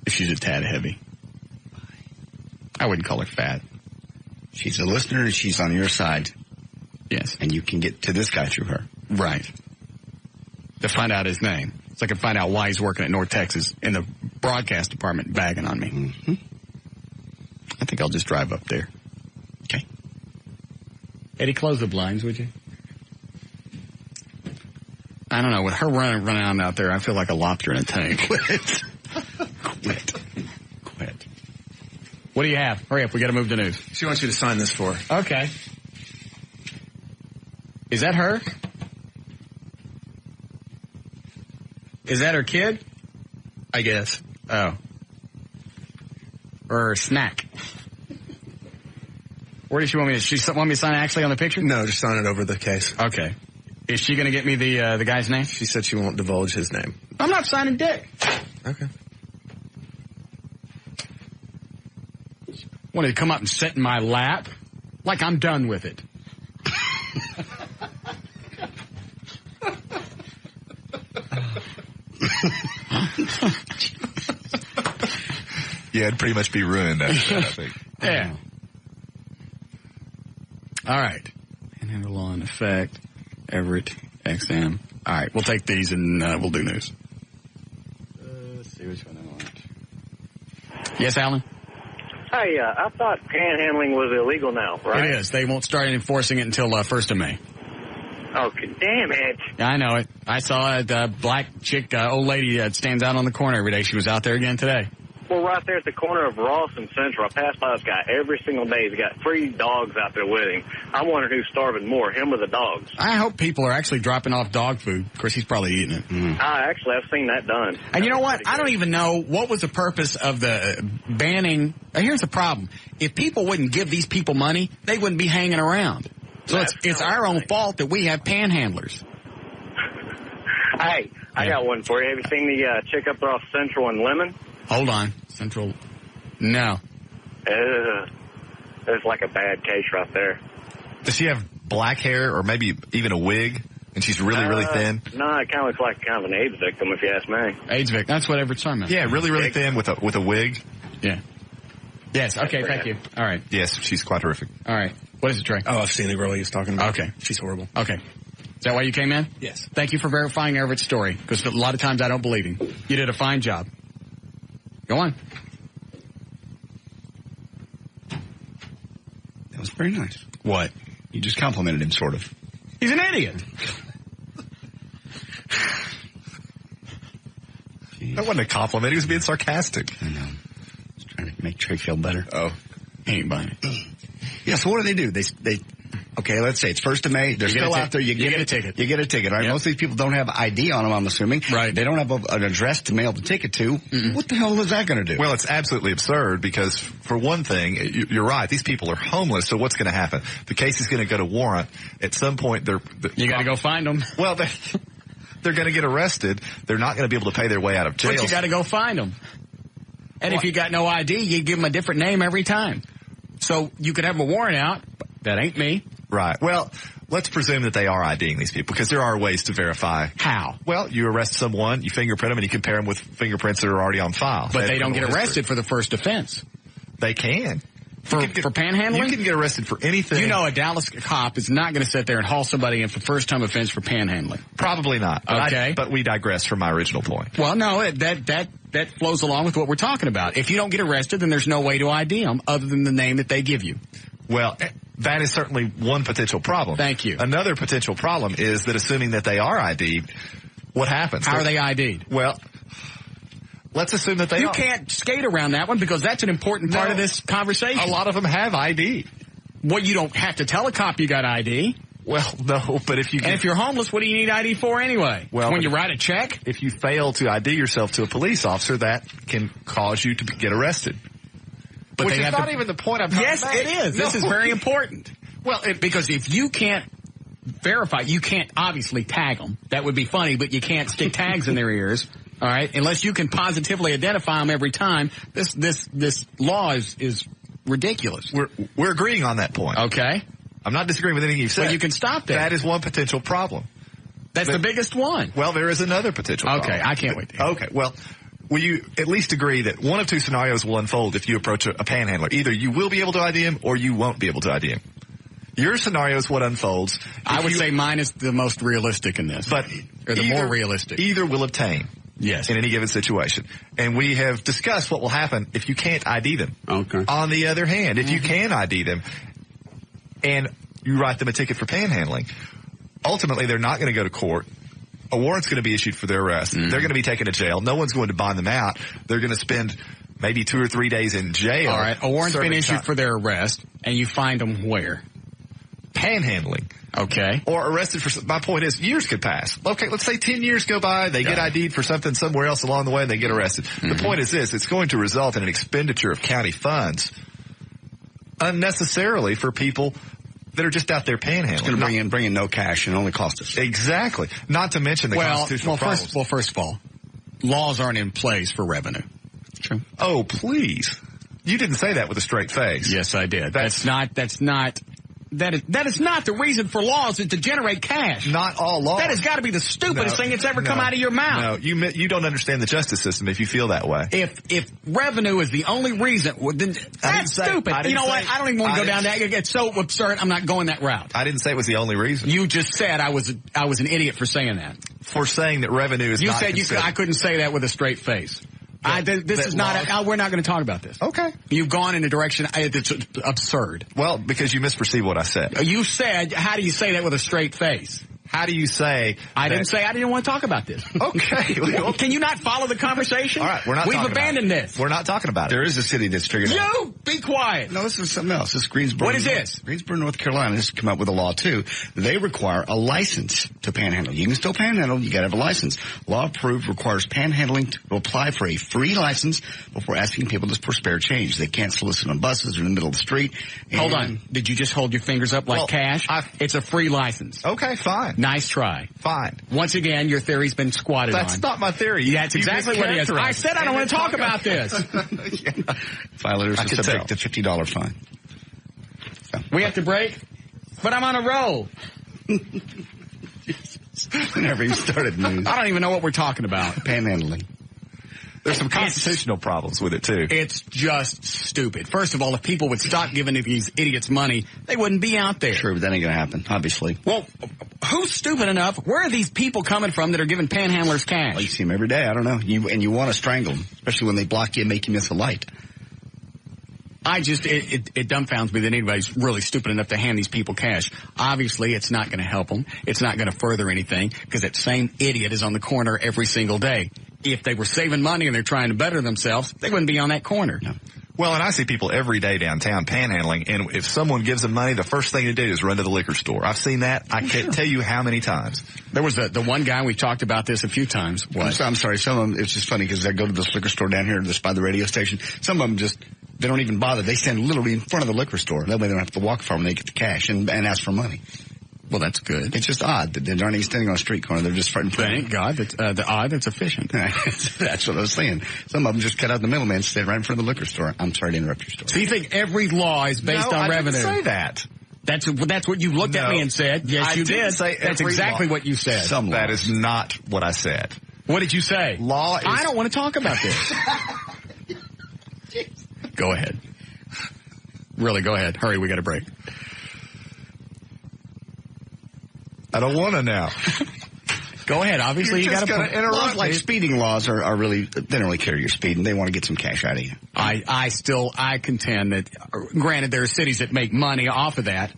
If she's a tad heavy. I wouldn't call her fat. She's a listener and she's on your side. Yes. And you can get to this guy through her. Right. To find out his name. So I can find out why he's working at North Texas in the broadcast department bagging on me. Mm-hmm. I think I'll just drive up there. Okay. Eddie, close the blinds, would you? I don't know. With her running around out there, I feel like a lobster in a tank. Quit. What do you have? Hurry up. We got to move the news. She wants you to sign this for her. Okay. Is that her? Is that her kid? I guess. Oh. Or her snack. Where does she want me to? She want me to sign it actually on the picture? No, just sign it over the case. Okay. Is she going to get me the guy's name? She said she won't divulge his name. I'm not signing Dick. Okay. Wanted to come up and sit in my lap like I'm done with it. Yeah, it'd pretty much be ruined after that, I think. Yeah. All right. Panhandle law in effect. Everett, XM. All right, we'll take these and we'll do news. Let's see which one I want. Yes, Alan? Hey, I thought panhandling was illegal now, right? It is. They won't start enforcing it until 1st of May. Okay, damn it. I know it. I saw a black chick, old lady that stands out on the corner every day. She was out there again today. Well, right there at the corner of Ross and Central, I pass by this guy every single day. He's got 3 dogs out there with him. I'm wondering who's starving more, him or the dogs. I hope people are actually dropping off dog food. Of course, he's probably eating it. I've seen that done. And you know what? I don't even know what was the purpose of the banning. Here's the problem. If people wouldn't give these people money, they wouldn't be hanging around. So it's our own fault that we have panhandlers. Hey, I got one for you. Have you seen the chick up there off Central and Lemon? Hold on. Central. No. It's like a bad case right there. Does she have black hair or maybe even a wig? And she's really, really thin? No, it kind of looks like kind of an AIDS victim, if you ask me. AIDS victim. That's what Everett's talking about. Yeah, really, really thin with a wig. Yeah. Yes. Okay. Thank you. All right. Yes, she's quite horrific. All right. What is it, Trey? Oh, I've seen the girl he was talking about. Okay. She's horrible. Okay. Is that why you came in? Yes. Thank you for verifying Everett's story, because a lot of times I don't believe him. You did a fine job. Go on. That was very nice. What? You just complimented him, sort of. He's an idiot. That wasn't a compliment. He was being sarcastic. I know. Make Trey feel better. Oh, he ain't buying it. Yeah, so what do? They okay, let's say it's 1st of May. They're still out there. You get a ticket. You get a ticket, right? Yep. Most of these people don't have ID on them, I'm assuming. Right. They don't have an address to mail the ticket to. Mm-mm. What the hell is that going to do? Well, it's absolutely absurd because, for one thing, you're right. These people are homeless, so what's going to happen? The case is going to go to warrant. At some point, you got to go find them. Well, they're going to get arrested. They're not going to be able to pay their way out of jail. But you got to go find them. And if you got no ID, you give them a different name every time. So you could have a warrant out. That ain't me. Right. Well, let's presume that they are IDing these people because there are ways to verify. How? Well, you arrest someone, you fingerprint them, and you compare them with fingerprints that are already on file. But they don't get arrested for the first offense. They can. For panhandling? You can get arrested for anything. You know a Dallas cop is not going to sit there and haul somebody in for first-time offense for panhandling. Probably not. Okay. But we digress from my original point. Well, no, that flows along with what we're talking about. If you don't get arrested, then there's no way to ID them other than the name that they give you. Well, that is certainly one potential problem. Thank you. Another potential problem is that assuming that they are ID'd, what happens? How are they ID'd? Well, let's assume that they are. You can't skate around that one because that's an important part of this conversation. A lot of them have ID. Well, you don't have to tell a cop you got ID. Well, no, but if you're homeless, what do you need ID for anyway? Well, when you write a check? If you fail to ID yourself to a police officer, that can cause you to get arrested. But which is not even the point I'm trying to make. Yes, it is. This is very important. Well, because if you can't verify, you can't obviously tag them. That would be funny, but you can't stick tags in their ears. All right, unless you can positively identify them every time. This law is ridiculous. We're agreeing on that point. Okay, I'm not disagreeing with anything you said. But you can stop that. That is one potential problem. That's the biggest one. Well, there is another potential problem. Okay, I can't wait to hear. Okay, well, will you at least agree that one of two scenarios will unfold if you approach a panhandler? Either you will be able to ID him or you won't be able to ID him. Your scenario is what unfolds. I would say mine is the most realistic in this. But or the more realistic. Either will obtain. Yes. In any given situation. And we have discussed what will happen if you can't ID them. Okay. On the other hand, if you can ID them and you write them a ticket for panhandling, ultimately they're not going to go to court. A warrant's going to be issued for their arrest. Mm-hmm. They're going to be taken to jail. No one's going to bond them out. They're going to spend maybe 2 or 3 days in jail. All right. A warrant's been issued for their arrest, and you find them where? Panhandling. Okay. Or arrested for, my point is, years could pass. Okay, let's say 10 years go by, they get ID'd for something somewhere else along the way, and they get arrested. Mm-hmm. The point is this, it's going to result in an expenditure of county funds unnecessarily for people that are just out there panhandling. It's going to bring in no cash and only cost us. Exactly. Not to mention the constitutional problems. First of all, laws aren't in place for revenue. True. Oh, please. You didn't say that with a straight face. Yes, I did. That is not the reason for laws is to generate cash. Not all laws. That has got to be the stupidest thing that's ever come out of your mouth. No, you don't understand the justice system if you feel that way. If revenue is the only reason, well, then that's stupid. You know what? I don't even want to go down that. It's so absurd. I'm not going that route. I didn't say it was the only reason. You just said I was an idiot for saying that. For saying that revenue is. You said I couldn't say that with a straight face. We're not going to talk about this. Okay. You've gone in a direction that's absurd. Well, because you misperceived what I said. You said, how do you say that with a straight face? How do you say? I didn't say I didn't want to talk about this. Okay. Well, can you not follow the conversation? All right, We've abandoned this. We're not talking about it. There is a city that's figured out. You be quiet. No, this is something else. This is Greensboro. What is this? Greensboro, North Carolina. This has come up with a law too. They require a license to panhandle. You can still panhandle. You got to have a license. Law approved requires panhandling to apply for a free license before asking people for spare change. They can't solicit on buses or in the middle of the street. Hold on. Did you just hold your fingers up like cash? It's a free license. Okay, fine. Nice try. Fine. Once again, your theory's been squatted on. That's not my theory. That's exactly what it is. I said I don't want to talk about this. Violators are subject to $50 fine. So. We have to break, but I'm on a roll. Never even started news. I don't even know what we're talking about. Panhandling. There's some constitutional problems with it, too. It's just stupid. First of all, if people would stop giving these idiots money, they wouldn't be out there. True, but that ain't going to happen, obviously. Well, who's stupid enough? Where are these people coming from that are giving panhandlers cash? Well, you see them every day. I don't know. You want to strangle them, especially when they block you and make you miss a light. It dumbfounds me that anybody's really stupid enough to hand these people cash. Obviously, it's not going to help them. It's not going to further anything because that same idiot is on the corner every single day. If they were saving money and they're trying to better themselves, they wouldn't be on that corner. No. Well, and I see people every day downtown panhandling, and if someone gives them money, the first thing to do is run to the liquor store. I've seen that. I can't tell you how many times. There was the one guy, we talked about this a few times. I'm sorry. Some of them, it's just funny because I go to this liquor store down here just by the radio station. Some of them they don't even bother. They stand literally in front of the liquor store. That way they don't have to walk far when they get the cash and ask for money. Well, that's good. It's just odd that they aren't even standing on a street corner. They're just right in front. Thank God. That's efficient. That's what I was saying. Some of them just cut out the middleman and stay right in front of the liquor store. I'm sorry to interrupt your story. So you think every law is based on revenue? I didn't say that. That's what you looked at me and said. Yes, you did. That's exactly what you said. That is not what I said. What did you say? Law is... I don't want to talk about this. Go ahead. Really, go ahead. Hurry, we got a break. I don't want to now. Go ahead. Obviously, you got to interrupt. Laws like speeding laws are really, they don't really care you're speeding. They want to get some cash out of you. I contend that, granted, there are cities that make money off of that,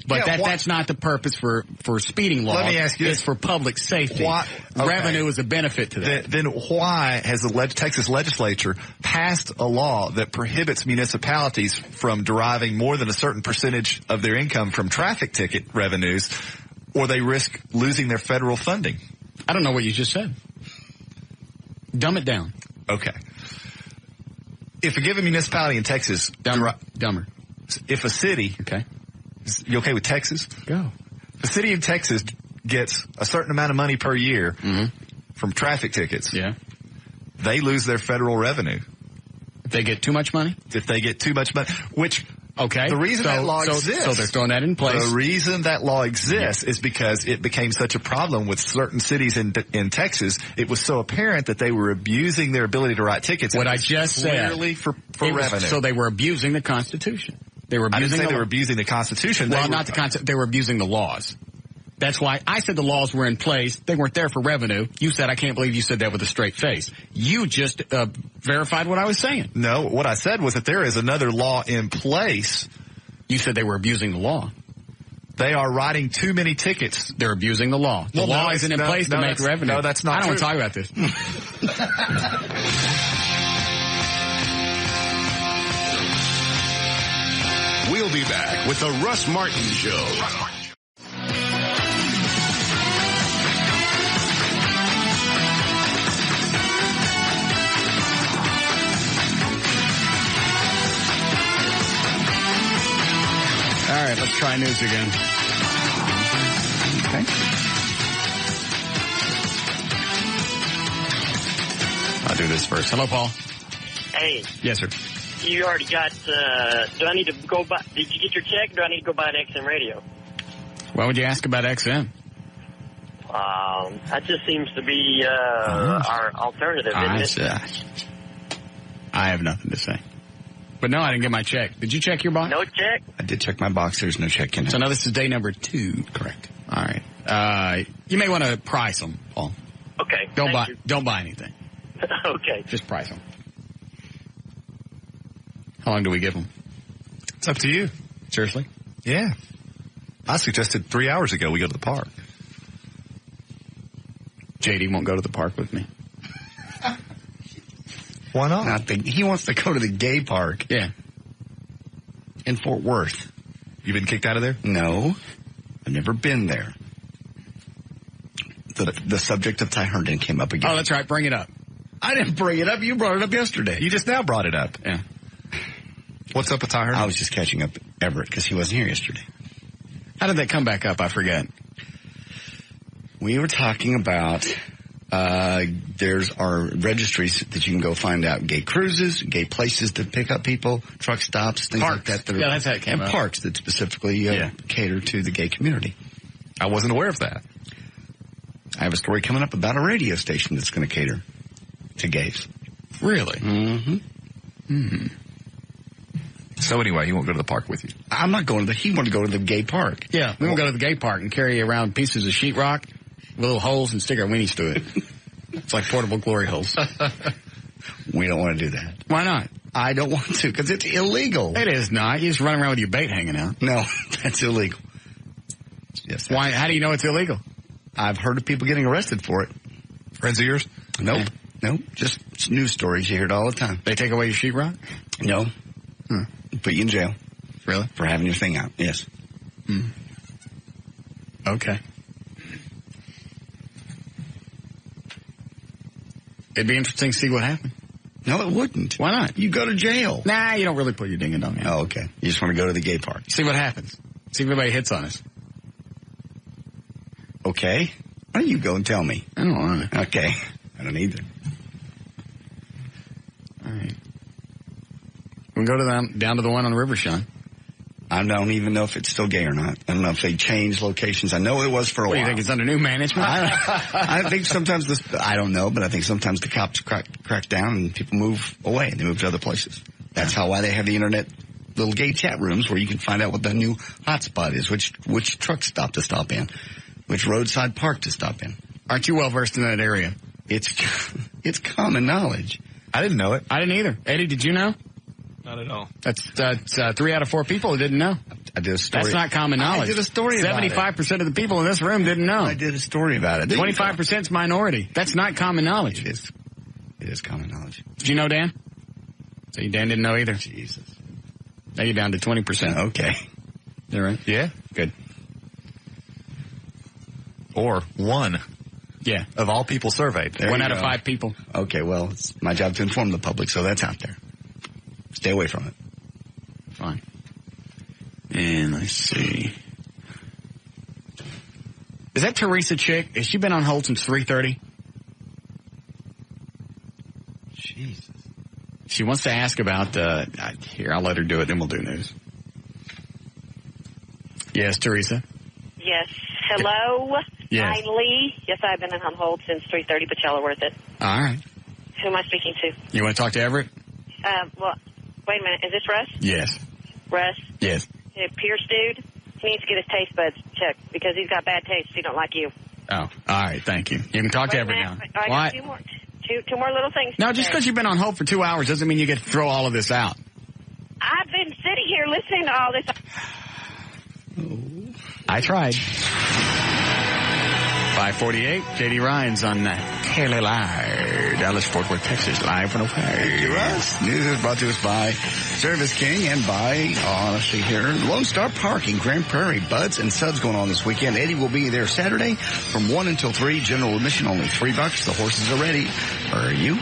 but that's not the purpose for speeding laws. Let me ask you this. It's for public safety. Revenue is a benefit to that. Then why has the Texas legislature passed a law that prohibits municipalities from deriving more than a certain percentage of their income from traffic ticket revenues, or they risk losing their federal funding? I don't know what you just said. Dumb it down. Okay. If a given municipality in Texas... Dumber. If a city... Okay. You okay with Texas? Go. If a city in Texas gets a certain amount of money per year from traffic tickets, they lose their federal revenue. If they get too much money? If they get too much money, which... Okay. The reason that law exists. So they're throwing that in place. The reason that law exists is because it became such a problem with certain cities in Texas. It was so apparent that they were abusing their ability to write tickets. What I just said. Clearly for revenue. So they were abusing the Constitution. They were abusing I didn't say they were abusing the Constitution. Well, not the Constitution. They were abusing the laws. That's why I said the laws were in place. They weren't there for revenue. You said, I can't believe you said that with a straight face. You just verified what I was saying. No, what I said was that there is another law in place. You said they were abusing the law. They are writing too many tickets. They're abusing the law. The law isn't in place to make revenue. No, that's not I don't want to talk about this. We'll be back with the Russ Martin Show. All right, let's try news again. Okay. I'll do this first. Hello, Paul. Hey. Yes, sir. You already got, do I need to go buy, did you get your check, or do I need to go buy an XM radio? Why would you ask about XM? That just seems to be, our alternative, isn't it? I have nothing to say. But no, I didn't get my check. Did you check your box? No check? I did check my box. There's no check in it. So now this is day number 2. Correct. All right. You may want to price them, Paul. Okay. Don't buy anything. Okay. Just price them. How long do we give them? It's up to you. Seriously? Yeah. I suggested 3 hours ago we go to the park. JD won't go to the park with me. Why not? He wants to go to the gay park. Yeah. In Fort Worth. You been kicked out of there? No. I've never been there. The subject of Ty Herndon came up again. Oh, that's right. Bring it up. I didn't bring it up. You brought it up yesterday. You just now brought it up. Yeah. What's up with Ty Herndon? I was just catching up Everett because he wasn't here yesterday. How did that come back up? I forget. We were talking about there's our registries that you can go find out gay cruises, gay places to pick up people, truck stops, things parks. like that. Yeah, that's how it came up. Parks that specifically cater to the gay community. I wasn't aware of that. I have a story coming up about a radio station that's going to cater to gays. Really? Mm-hmm. So anyway, he won't go to the park with you. I'm not going to he wanted to go to the gay park. Yeah, we won't go to the gay park and carry around pieces of sheetrock with little holes and stick our weenies to it. It's like portable glory holes. We don't want to do that. Why not? I don't want to because it's illegal. It is not. You just run around with your bait hanging out. No, that's illegal. Yes. Why? How do you know it's illegal? I've heard of people getting arrested for it. Friends of yours? Nope. Nope. Just news stories. You hear it all the time. They take away your sheetrock? No. Put you in jail. Really? For having your thing out. Yes. Okay. It'd be interesting to see what happened. No, it wouldn't. Why not? You go to jail. Nah, you don't really put your ding-a-dong in. Oh, okay. You just want to go to the gay party. See what happens. See if anybody hits on us. Okay. Why don't you go and tell me? I don't want to. Okay. I don't either. All right. We can go to down to the one on the river, Sean. I don't even know if it's still gay or not. I don't know if they changed locations. I know it was for a while. You think it's under new management? I think sometimes I don't know, but I think sometimes the cops crack down and people move away. They move to other places. That's why they have the internet little gay chat rooms where you can find out what the new hotspot is, which truck stop to stop in, which roadside park to stop in. Aren't you well versed in that area? It's common knowledge. I didn't know it. I didn't either. Eddie, did you know? Not at all. That's 3 out of 4 people who didn't know. I did a story. That's not common knowledge. I did a story about it. 75% of the people in this room didn't know. I did a story about it. 25% is minority. That's not common knowledge. It is common knowledge. Did you know, Dan? So Dan didn't know either. Jesus. Now you're down to 20%. Okay. Is that right? Yeah. Good. Or one. Yeah. Of all people surveyed. There 1 you out of go. 5 people. Okay, well, it's my job to inform the public, so that's out there. Stay away from it. Fine. And let's see. Is that Teresa chick? Has she been on hold since 3:30? Jesus. She wants to ask about, here, I'll let her do it, then we'll do news. Yes, Teresa? Yes. Hello? Yes. I'm Lee. Yes, I've been on hold since 3:30, but y'all are worth it. All right. Who am I speaking to? You want to talk to Everett? Well, wait a minute. Is this Russ? Yes. Russ? Yes. Pierce dude? He needs to get his taste buds checked because he's got bad taste. He don't like you. Oh, all right. Thank you. You can talk to Everett now. I got two more little things. No, to just say. because you've been on hold for 2 hours doesn't mean you get to throw all of this out. I've been sitting here listening to all this. I tried. 548, J.D. Ryan's on KLLI, Dallas, Fort Worth, Texas, live from Hey, Russ. News is brought to us by Service King and by, let's see here, Lone Star Parking, Grand Prairie, Buds and Suds going on this weekend. Eddie will be there Saturday from 1 until 3. General admission only $3. The horses are ready. Are you?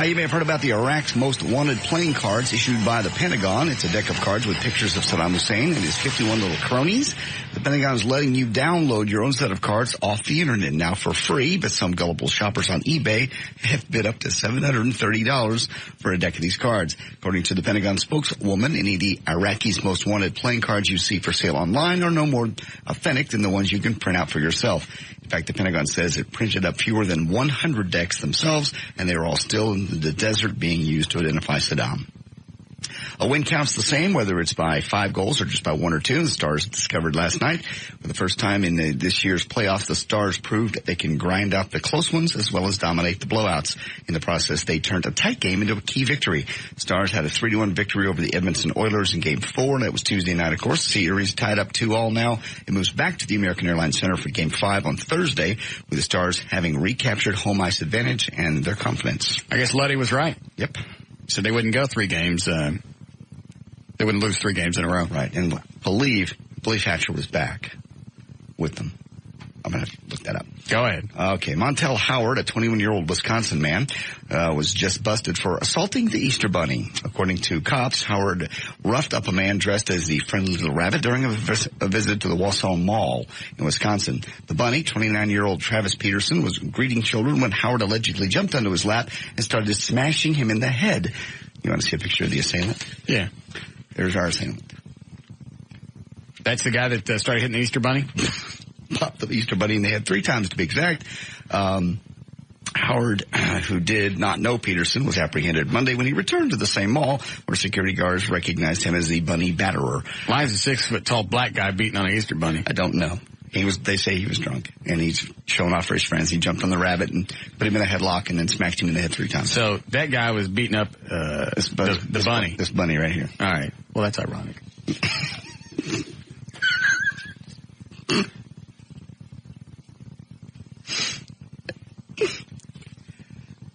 You may have heard about the Iraq's Most Wanted playing cards issued by the Pentagon. It's a deck of cards with pictures of Saddam Hussein and his 51 little cronies. The Pentagon is letting you download your own set of cards off the internet now for free, but some gullible shoppers on eBay have bid up to $730 for a deck of these cards. According to the Pentagon spokeswoman, any of the Iraqis' Most Wanted playing cards you see for sale online are no more authentic than the ones you can print out for yourself. In fact, the Pentagon says it printed up fewer than 100 decks themselves, and they are all still in the desert being used to identify Saddam. A win counts the same, whether it's by 5 goals or just by 1 or 2. The Stars discovered last night. For the first time in this year's playoffs, the Stars proved that they can grind out the close ones as well as dominate the blowouts. In the process, they turned a tight game into a key victory. Stars had a 3-1 victory over the Edmonton Oilers in Game 4, and that was Tuesday night, of course. The series tied up 2-2 now. It moves back to the American Airlines Center for Game 5 on Thursday, with the Stars having recaptured home ice advantage and their confidence. I guess Luddy was right. Yep. So they wouldn't go 3 games. They wouldn't lose 3 games in a row. Right. And believe Hatcher was back with them. I'm going to look that up. Go ahead. Okay. Montel Howard, a 21-year-old Wisconsin man, was just busted for assaulting the Easter Bunny. According to cops, Howard roughed up a man dressed as the friendly little rabbit during a visit to the Wausau Mall in Wisconsin. The bunny, 29-year-old Travis Peterson, was greeting children when Howard allegedly jumped onto his lap and started smashing him in the head. You want to see a picture of the assailant? Yeah. There's our assailant. That's the guy that started hitting the Easter Bunny? Popped the Easter Bunny in the head 3 times, to be exact. Howard, who did not know Peterson, was apprehended Monday when he returned to the same mall where security guards recognized him as the bunny batterer. Why is a 6-foot-tall black guy beating on an Easter Bunny? I don't know. They say he was drunk, and he's showing off for his friends. He jumped on the rabbit and put him in a headlock and then smacked him in the head 3 times. So that guy was beating up the bunny. This bunny right here. All right. Well, that's ironic.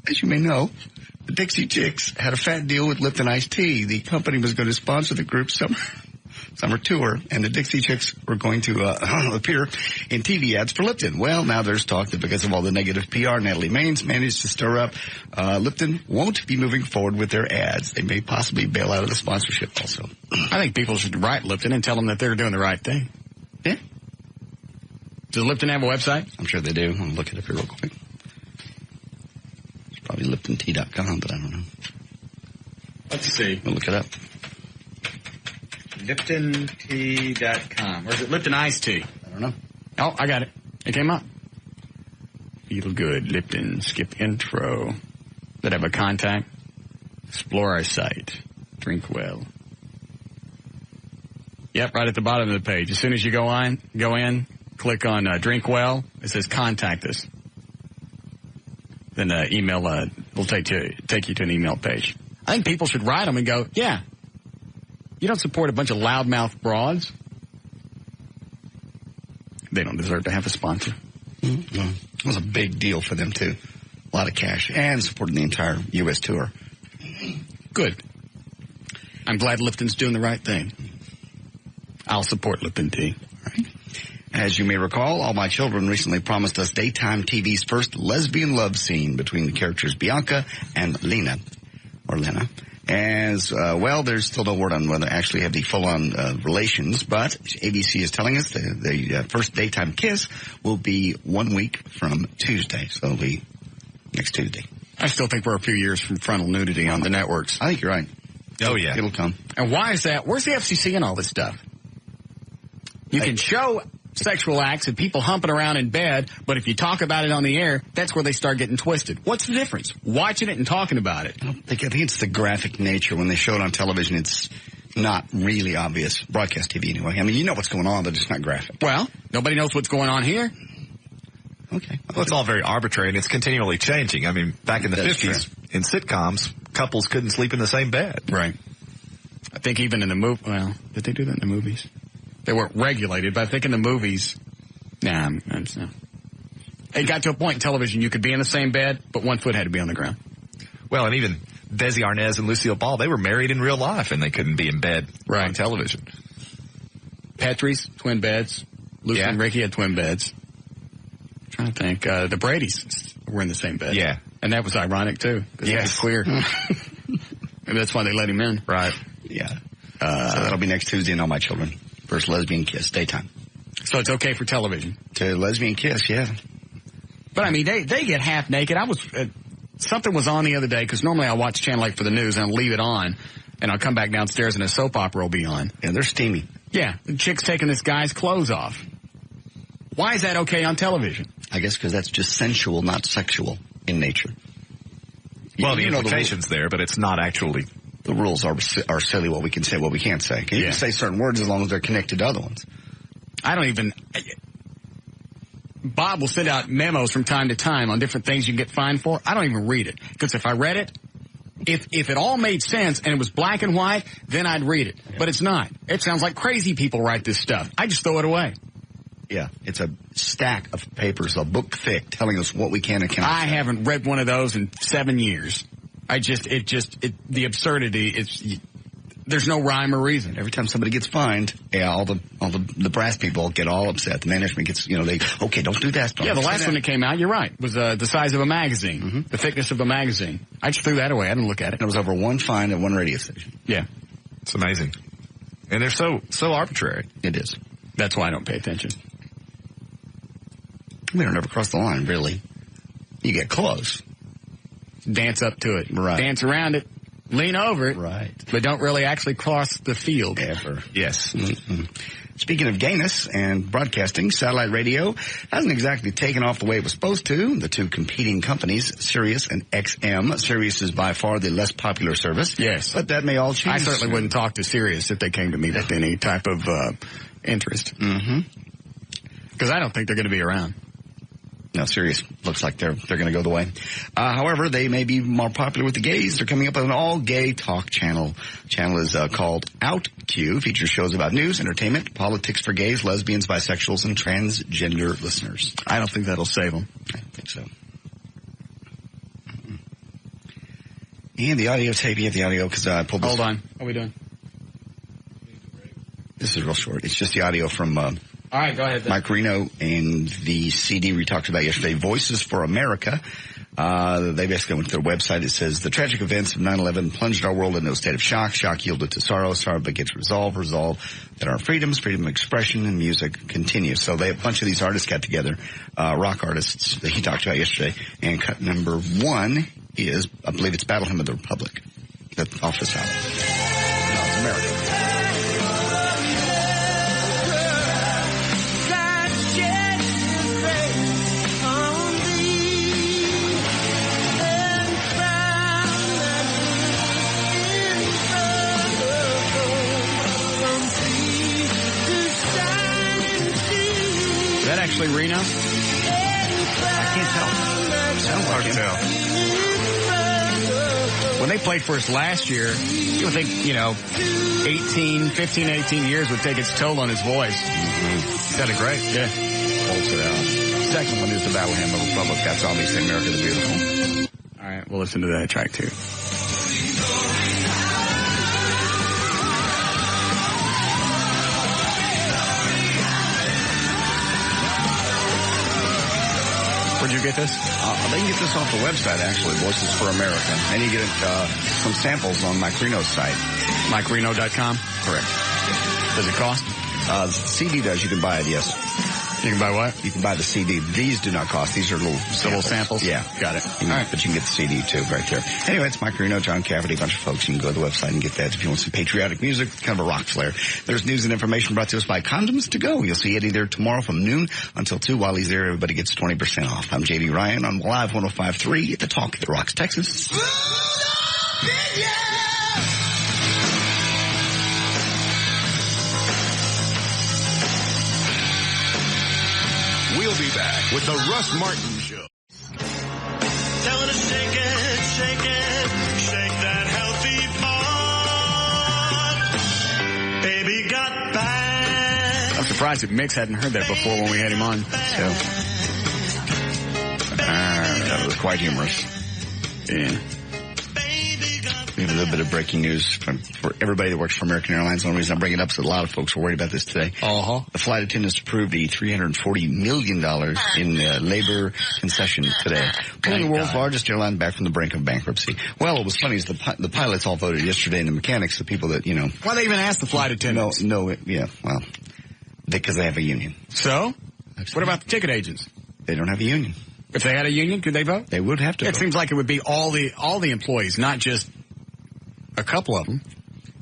As you may know, the Dixie Chicks had a fat deal with Lipton Iced Tea. The company was going to sponsor the group's summer tour, and the Dixie Chicks were going to appear in TV ads for Lipton. Well, now there's talk that because of all the negative PR Natalie Maines managed to stir up, Lipton won't be moving forward with their ads. They may possibly bail out of the sponsorship also. I think people should write Lipton and tell them that they're doing the right thing. Yeah. Does Lipton have a website? I'm sure they do. I'll look it up here real quick. It's probably liptontea.com, but I don't know. Let's see. We'll look it up. LiptonTea.com. Or is it Lipton Iced Tea? I don't know. Oh, I got it. It came up. Feel good, Lipton. Skip intro. That have a contact. Explore our site. Drink well. Yep, right at the bottom of the page. As soon as you go in, click on Drink Well. It says Contact Us. Then email will take you to an email page. I think people should write them and go, yeah, you don't support a bunch of loudmouth broads. They don't deserve to have a sponsor. Mm-hmm. It was a big deal for them, too. A lot of cash and supporting the entire U.S. tour. Good. I'm glad Lipton's doing the right thing. I'll support Lipton Tea. All right. As you may recall, All My Children recently promised us daytime TV's first lesbian love scene between the characters Bianca and Lena. As well, there's still no word on whether they actually have the full-on relations, but ABC is telling us the first daytime kiss will be 1 week from Tuesday, so it'll be next Tuesday. I still think we're a few years from frontal nudity on the networks. I think you're right. Oh, yeah. It'll come. And why is that? Where's the FCC in all this stuff? You can show sexual acts and people humping around in bed, but if you talk about it on the air, that's where they start getting twisted. What's the difference? Watching it and talking about it. I think it's the graphic nature. When they show it on television, it's not really obvious. Broadcast TV anyway. I mean, you know what's going on, but it's not graphic. Well, nobody knows what's going on here. Okay. Well, it's all very arbitrary, and it's continually changing. I mean, back in the 50s, in sitcoms, couples couldn't sleep in the same bed. Right. I think even in the movie, well, did they do that in the movies? They weren't regulated, but I think in the movies, no. It got to a point in television you could be in the same bed, but one foot had to be on the ground. Well, and even Desi Arnaz and Lucille Ball, they were married in real life, and they couldn't be in bed on television. Petrie's, twin beds. Lucy and Ricky had twin beds. I'm trying to think. The Bradys were in the same bed. Yeah. And that was ironic, too, because he was queer. Maybe that's why they let him in. Right. Yeah. So that'll be next Tuesday in All My Children. First lesbian kiss, daytime. So it's okay for television? To lesbian kiss, yeah. But, I mean, they get half naked. Something was on the other day, because normally I watch Channel 8 for the news, and I'll leave it on, and I'll come back downstairs, and a soap opera will be on. Yeah, they're steamy. Yeah, the chick's taking this guy's clothes off. Why is that okay on television? I guess because that's just sensual, not sexual in nature. Well, the implication's there, but it's not actually. The rules are silly, what we can say, what we can't say. You can say certain words as long as they're connected to other ones. Bob will send out memos from time to time on different things you can get fined for. I don't even read it. Because if I read it, if it all made sense and it was black and white, then I'd read it. Yeah. But it's not. It sounds like crazy people write this stuff. I just throw it away. Yeah, it's a stack of papers, a book thick, telling us what we can and cannot. I haven't read one of those in 7 years. The absurdity, there's no rhyme or reason. Every time somebody gets fined, all the brass people get all upset. The management gets, okay, don't do that. The last one that came out, you're right, was the size of a magazine, the thickness of a magazine. I just threw that away. I didn't look at it. It was over one fine at one radio station. Yeah. It's amazing. And they're so arbitrary. It is. That's why I don't pay attention. We don't ever cross the line, really. You get close. Dance up to it. Right. Dance around it. Lean over it. Right. But don't really actually cross the field. Ever. Yes. Mm-hmm. Speaking of gayness and broadcasting, satellite radio hasn't exactly taken off the way it was supposed to. The two competing companies, Sirius and XM. Sirius is by far the less popular service. Yes. But that may all change. I certainly wouldn't talk to Sirius if they came to me with any type of interest. Mm-hmm. Because I don't think they're going to be around. No, Sirius looks like they're going to go the way. However, they may be more popular with the gays. They're coming up with an all-gay talk channel. The channel is called OutQ. Features shows about news, entertainment, politics for gays, lesbians, bisexuals, and transgender listeners. I don't think that'll save them. I think so. And the audio tape, you have the audio because I pulled this. Hold on. What are we doing? This is real short. It's just the audio from all right, go ahead then. Mike Reno and the CD we talked about yesterday, Voices for America. They basically went to their website. It says, the tragic events of 9/11 plunged our world into a state of shock. Shock yielded to sorrow. Sorrow begets resolve. Resolve that our freedoms, freedom of expression, and music continue. So a bunch of these artists got together, rock artists that he talked about yesterday. And cut number 1 is, I believe it's Battle Hymn of the Republic. That's off this album. No, it's America. Is that actually Reno? I can't tell. Sounds hard to tell. When they played for us last year, you would think, 15, 18 years would take its toll on his voice. Mm-hmm. Sounded great. Yeah. Holds it out. Second one is the Battle Hymn of the Republic. That's obviously America the Beautiful. All right, we'll listen to that track too. Where'd you get this? They can get this off the website, actually, Voices for America. And you get some samples on Mike Reno's site. MikeReno.com? Correct. Does it cost? The CD does. You can buy it, yes. You can buy what? You can buy the CD. These do not cost. These are little samples. Yeah. Got it. All right. But you can get the CD, too, right there. Anyway, it's Mike Reno, John Cafferty, a bunch of folks. You can go to the website and get that if you want some patriotic music, kind of a rock flair. There's news and information brought to us by Condoms to Go. You'll see Eddie there tomorrow from noon until 2. While he's there, everybody gets 20% off. I'm J.D. Ryan on Live 105.3 at The Talk that rocks Texas. We'll be back with the Russ Martin Show. Tell her to shake it, shake that healthy ball. Baby got back. I'm surprised that Mix hadn't heard that before when we had him on. So, that was quite humorous. Yeah. We have a little bit of breaking news for everybody that works for American Airlines. The only reason I'm bringing it up is that a lot of folks were worried about this today. Uh-huh. The flight attendants approved a $340 million in labor concession today. Pulling the world's largest airline back from the brink of bankruptcy. Well, what was funny is the pilots all voted yesterday, and the mechanics, the people that, Why they even ask the flight attendants? Because they have a union. So? What about the ticket agents? They don't have a union. If they had a union, could they vote? They would have to vote. It seems like it would be all the employees, not just a couple of them.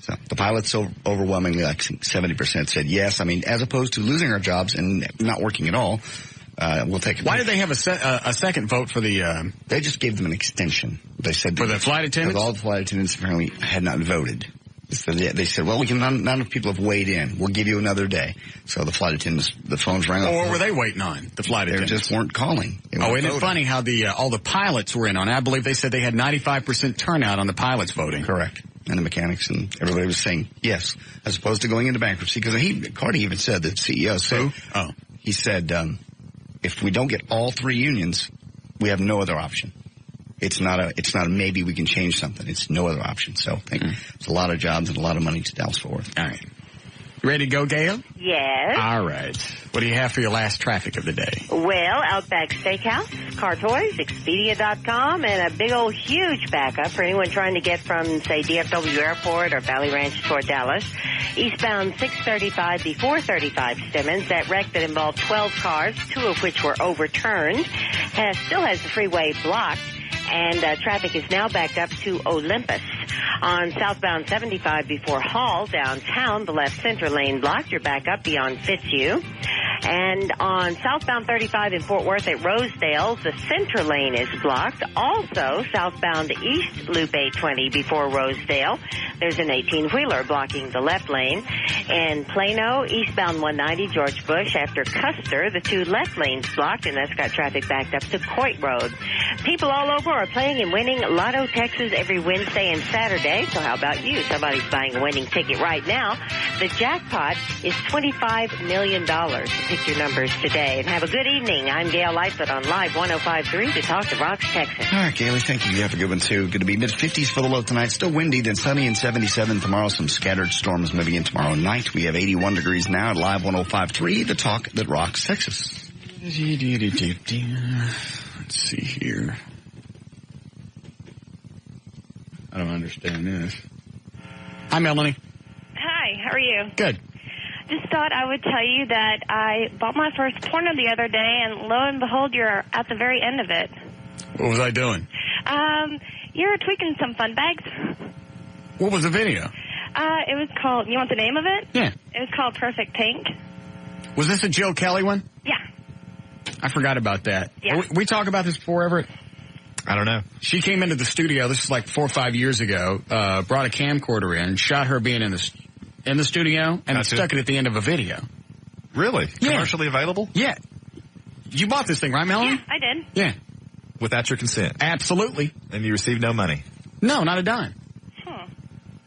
So the pilots overwhelmingly, like 70% said yes. I mean, as opposed to losing our jobs and not working at all, we'll take it. Why did they have a second vote for the... They just gave them an extension. They said... For the flight attendants? All the flight attendants apparently had not voted. So they said, well, not enough people have weighed in. We'll give you another day. So the flight attendants, the phones rang off. Or were they waiting on, the flight attendants? They just weren't calling. Isn't it funny how all the pilots were in on it? I believe they said they had 95% turnout on the pilots voting. Correct. And the mechanics and everybody was saying yes, as opposed to going into bankruptcy. Because Cardi even said, the CEO said, he said, if we don't get all 3 unions, we have no other option. It's not a maybe we can change something. It's no other option. So it's a lot of jobs and a lot of money to Dallas Fort Worth. All right. You ready to go, Gail? Yes. All right. What do you have for your last traffic of the day? Well, Outback Steakhouse, Car Toys, Expedia.com, and a big old huge backup for anyone trying to get from, say, DFW Airport or Valley Ranch toward Dallas. Eastbound 635 before 35 Stemmons, that wreck that involved 12 cars, 2 of which were overturned, still has the freeway blocked. And traffic is now backed up to Olympus. On southbound 75 before Hall, downtown, the left center lane blocked. You're back up beyond Fitzhugh. And on southbound 35 in Fort Worth at Rosedale, the center lane is blocked. Also, southbound east Loop 820 before Rosedale. There's an 18-wheeler blocking the left lane. In Plano, eastbound 190 George Bush after Custer, the 2 left lanes blocked, and that's got traffic backed up to Coit Road. People all over are playing and winning Lotto Texas every Wednesday and Saturday. So how about you? Somebody's buying a winning ticket right now. The jackpot is $25 million. Pick your numbers today. And have a good evening. I'm Gail Lightfoot on Live 105.3 to talk to Rocks, Texas. All right, Gailey, thank you. You have a good one, too. Going to be mid-50s for the low tonight. Still windy, then sunny and 77 tomorrow. Some scattered storms moving in tomorrow night. We have 81 degrees now at Live 105.3, the talk that rocks Texas. Let's see here. I don't understand this. Hi, Melanie. Hi, how are you? Good. Just thought I would tell you that I bought my first porno the other day, and lo and behold, you're at the very end of it. What was I doing? You're tweaking some fun bags. What was the video? It was called, you want the name of it? Yeah. It was called Perfect Pink. Was this a Jill Kelly one? Yeah. I forgot about that. Yeah. We talk about this before, Everett? I don't know. She came into the studio, this was like 4 or 5 years ago, brought a camcorder in, shot her being in the studio, and stuck it at the end of a video. Really? Yeah. Commercially available? Yeah. You bought this thing, right, Melanie? Yeah, I did. Yeah. Without your consent? Absolutely. And you received no money? No, not a dime.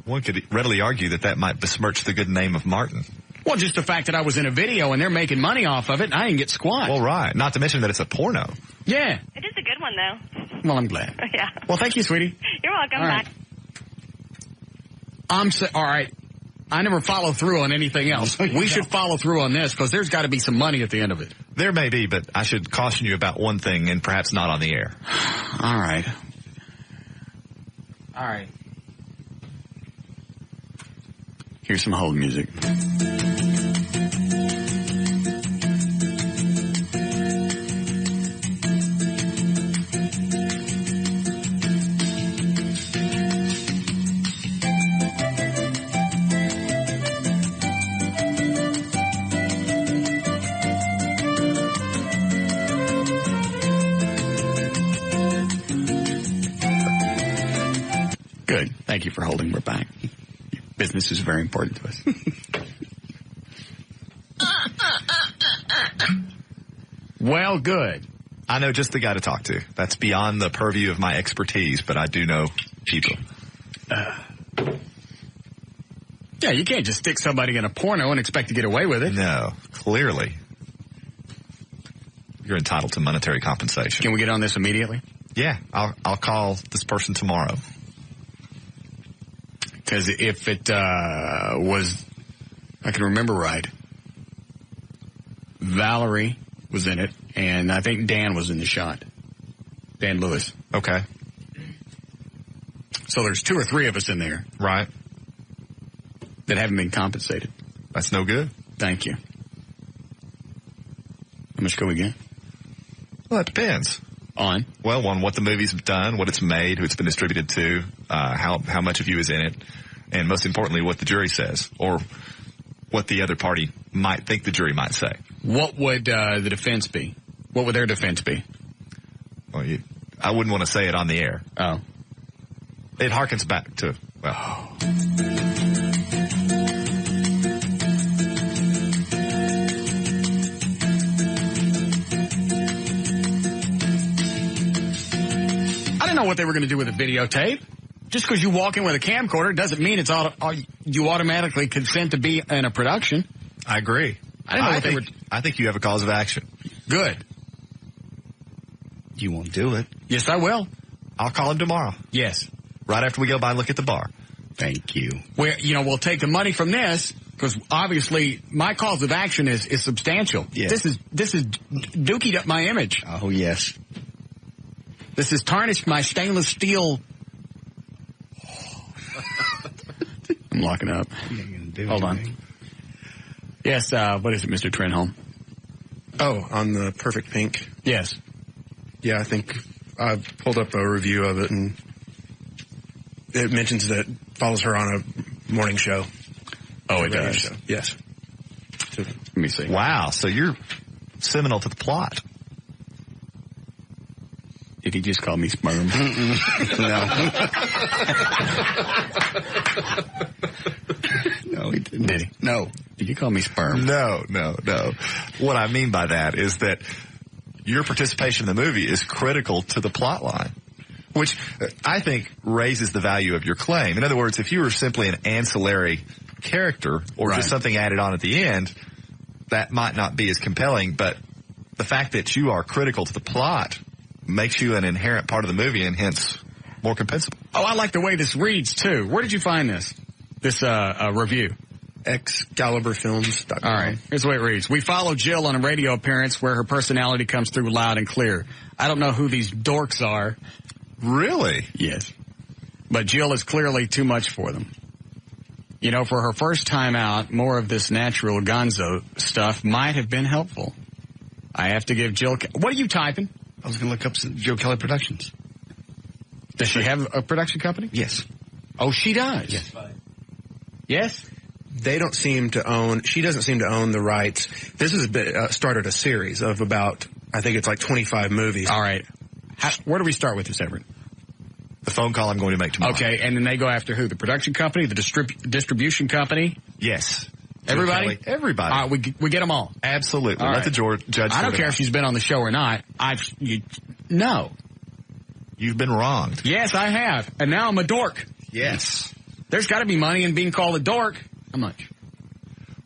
One could readily argue that might besmirch the good name of Martin. Well, just the fact that I was in a video and they're making money off of it, and I didn't get squat. Well, right. Not to mention that it's a porno. Yeah. It is a good one, though. Well, I'm glad. Yeah. Well, thank you, sweetie. You're welcome. All right. Bye. All right. I never follow through on anything else. We should follow through on this because there's got to be some money at the end of it. There may be, but I should caution you about one thing and perhaps not on the air. All right. All right. Here's some hold music. Good. Thank you for holding. We're back. Business is very important to us. Well, good. I know just the guy to talk to. That's beyond the purview of my expertise, but I do know people. Yeah, you can't just stick somebody in a porno and expect to get away with it. No, clearly. You're entitled to monetary compensation. Can we get on this immediately? Yeah, I'll call this person tomorrow. Because if it was, I can remember right, Valerie was in it, and I think Dan was in the shot. Dan Lewis. Okay. So there's 2 or 3 of us in there. Right. That haven't been compensated. That's no good. Thank you. How much can we get? Well, it depends. On? Well, on what the movie's done, what it's made, who it's been distributed to, how much of you is in it, and most importantly, what the jury says, or what the other party might think the jury might say. What would the defense be? What would their defense be? Well, I wouldn't want to say it on the air. Oh. It harkens back to, well... I didn't know what they were going to do with a videotape. Just because you walk in with a camcorder doesn't mean it's you automatically consent to be in a production. I agree. I think you have a cause of action. Good. You won't do it. Yes, I will. I'll call him tomorrow. Yes. Right after we go by and look at the bar. Thank you. We'll take the money from this because obviously my cause of action is substantial. Yes. This is dookied up my image. Oh, yes. This has tarnished my stainless steel. I'm locking up. Hold on. Yes, what is it, Mr. Trenholm? Oh, on the Perfect Pink? Yes. Yeah, I think I pulled up a review of it, and it mentions that it follows her on a morning show. Oh, it does? Show. Yes. Let me see. Wow, so you're seminal to the plot. Did he just call me sperm? No. No, he didn't. Did he? No. Did you call me sperm? No. What I mean by that is that your participation in the movie is critical to the plot line, which I think raises the value of your claim. In other words, if you were simply an ancillary character or just something added on at the end, that might not be as compelling, but the fact that you are critical to the plot makes you an inherent part of the movie and hence more compensable. Oh, I like the way this reads, too. Where did you find this review? Excaliburfilms.com. All right. Here's the way it reads. We follow Jill on a radio appearance where her personality comes through loud and clear. I don't know who these dorks are. Really? Yes. But Jill is clearly too much for them. You know, for her first time out, more of this natural gonzo stuff might have been helpful. I have to give Jill... What are you typing? I was going to look up some Jill Kelly Productions. Does she have a production company? Yes. Oh, she does? Yes. Yes? They don't seem to own... She doesn't seem to own the rights. This has started a series of about, I think it's like 25 movies. All right. Where do we start with this, Everett? The phone call I'm going to make tomorrow. Okay, and then they go after who? The production company? The distribution company? Yes. Everybody? Everybody. We get them all. Absolutely. All Let the judge. I don't care if she's been on the show or not. No. You've been wronged. Yes, I have. And now I'm a dork. Yes. There's got to be money in being called a dork. How much?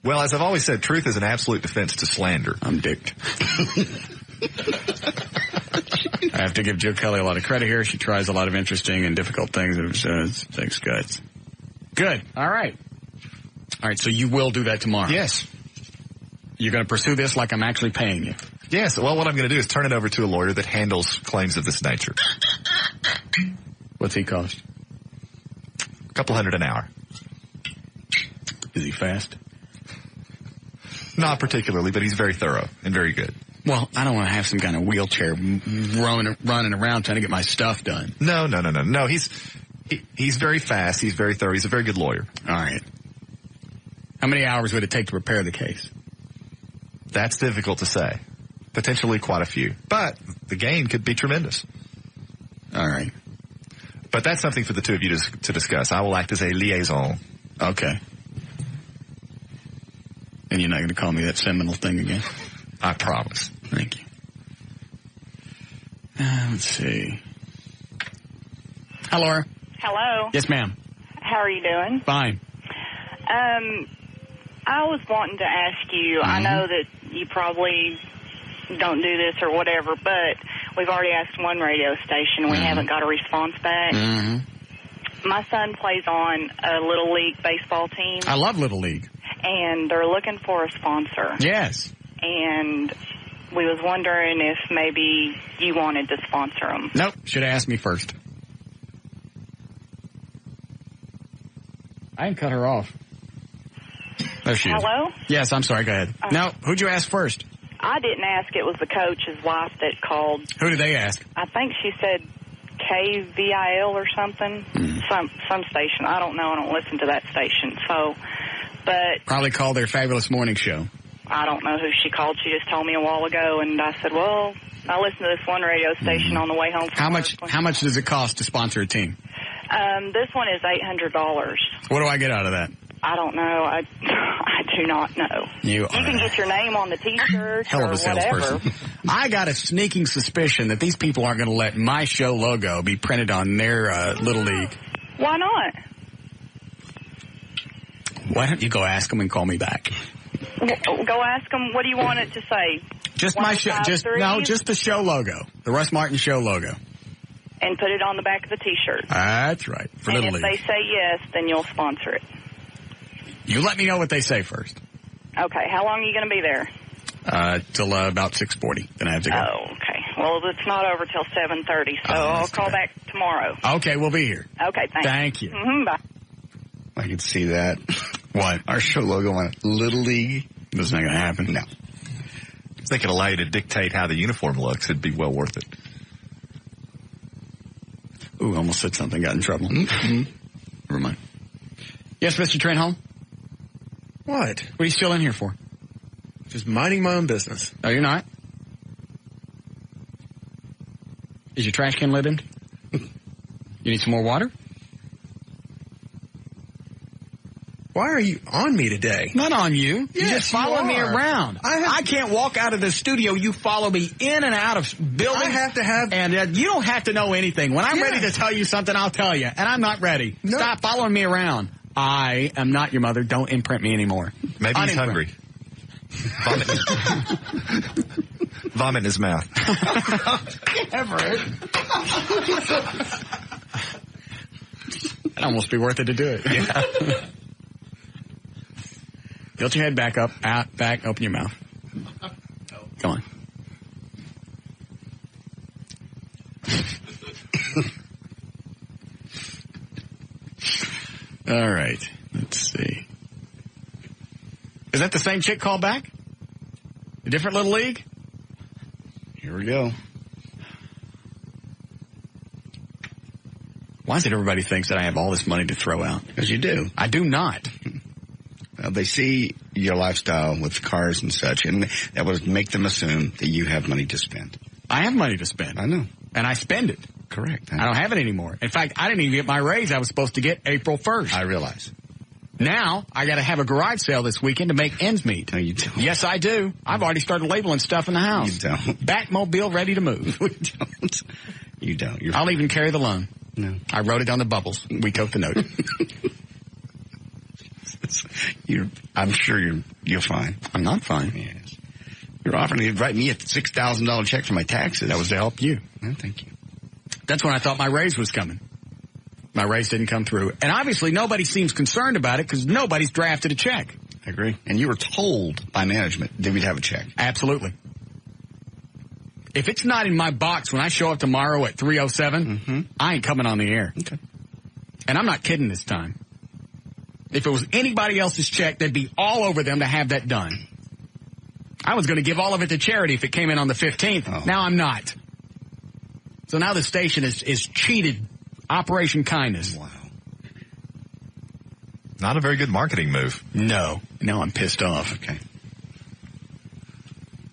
Well, as I've always said, truth is an absolute defense to slander. I'm dicked. I have to give Jill Kelly a lot of credit here. She tries a lot of interesting and difficult things. It takes guts. Good. All right. All right, so you will do that tomorrow? Yes. You're going to pursue this like I'm actually paying you? Yes. Well, what I'm going to do is turn it over to a lawyer that handles claims of this nature. What's he cost? A couple $100 an hour. Is he fast? Not particularly, but he's very thorough and very good. Well, I don't want to have some kind of wheelchair running around trying to get my stuff done. No. No, he's very fast. He's very thorough. He's a very good lawyer. All right. How many hours would it take to prepare the case? That's difficult to say. Potentially quite a few. But the gain could be tremendous. All right. But that's something for the two of you to discuss. I will act as a liaison. Okay. And you're not going to call me that seminal thing again? I promise. Thank you. Let's see. Hi, Laura. Hello. Yes, ma'am. How are you doing? Fine. I was wanting to ask you, I know that you probably don't do this or whatever, but we've already asked one radio station and we haven't got a response back. My son plays on a Little League baseball team. I love Little League. And they're looking for a sponsor. Yes. And we was wondering if maybe you wanted to sponsor them. Nope. Should have asked me first. I can cut her off. There she is. Hello? Yes, I'm sorry. Go ahead. No, who'd you ask first? I didn't ask. It was the coach's wife that called. Who did they ask? I think she said KVIL or something. Some station. I don't know. I don't listen to that station. So, but probably called their Fabulous Morning Show. I don't know who she called. She just told me a while ago, and I said, well, I listened to this one radio station on the way home. How much does it cost to sponsor a team? This one is $800. What do I get out of that? I don't know. I do not know. You can get your name on the T-shirt hell of a salesperson. Whatever. I got a sneaking suspicion that these people aren't going to let my show logo be printed on their Little League. Why not? Why don't you go ask them and call me back? Go ask them. What do you want it to say? Just my show. Just the show logo, the Russ Martin Show logo. And put it on the back of the T-shirt. That's right. For Little League. And if they say yes, then you'll sponsor it. You let me know what they say first. Okay. How long are you going to be there? Till about 6:40. Then I have to go. Oh, okay. Well, it's not over till 7:30, so I'll call back tomorrow. Okay, we'll be here. Okay, thanks. Thank you. Bye. I can see that. What? Our show logo on Little League. That's not going to happen. No. If they could allow you to dictate how the uniform looks, it'd be well worth it. Ooh, almost said something, got in trouble. Never mind. Yes, Mr. Trenholm? What? What are you still in here for? Just minding my own business. No, you're not. Is your trash can lid empty? You need some more water? Why are you on me today? Not on you. Yes, you just follow me are. around. I can't walk out of the studio. You follow me in and out of buildings. I have to have... And you don't have to know anything. When I'm ready to tell you something, I'll tell you. And I'm not ready. No. Stop following me around. I am not your mother. Don't imprint me anymore. Maybe he's hungry. Vomit in his mouth. Everett. It'd almost be worth it to do it. Yeah. Tilt your head back up, out, back, open your mouth. Come on. All right. Let's see. Is that the same chick called back? A different little league? Here we go. Why is it everybody thinks that I have all this money to throw out? Because you do. I do not. Well, they see your lifestyle with cars and such, and that would make them assume that you have money to spend. I have money to spend. I know. And I spend it. Correct. I don't have it anymore. In fact, I didn't even get my raise I was supposed to get April 1st. I realize. Now, I got to have a garage sale this weekend to make ends meet. No, you don't. Yes, I do. I've already started labeling stuff in the house. You don't. Batmobile ready to move. We don't. You don't. I'll even carry the loan. No. I wrote it on the bubbles. We coat the note. I'm sure you're fine. I'm not fine. Yes. You're offering to write me a $6,000 check for my taxes. That was to help you. No, thank you. That's when I thought my raise was coming. My raise didn't come through. And obviously nobody seems concerned about it because nobody's drafted a check. I agree. And you were told by management that we'd have a check. Absolutely. If it's not in my box when I show up tomorrow at 3:07, I ain't coming on the air. Okay. And I'm not kidding this time. If it was anybody else's check, they'd be all over them to have that done. I was going to give all of it to charity if it came in on the 15th. Oh. Now I'm not. So now the station is cheated Operation Kindness. Wow. Not a very good marketing move. No. Now I'm pissed off. Okay.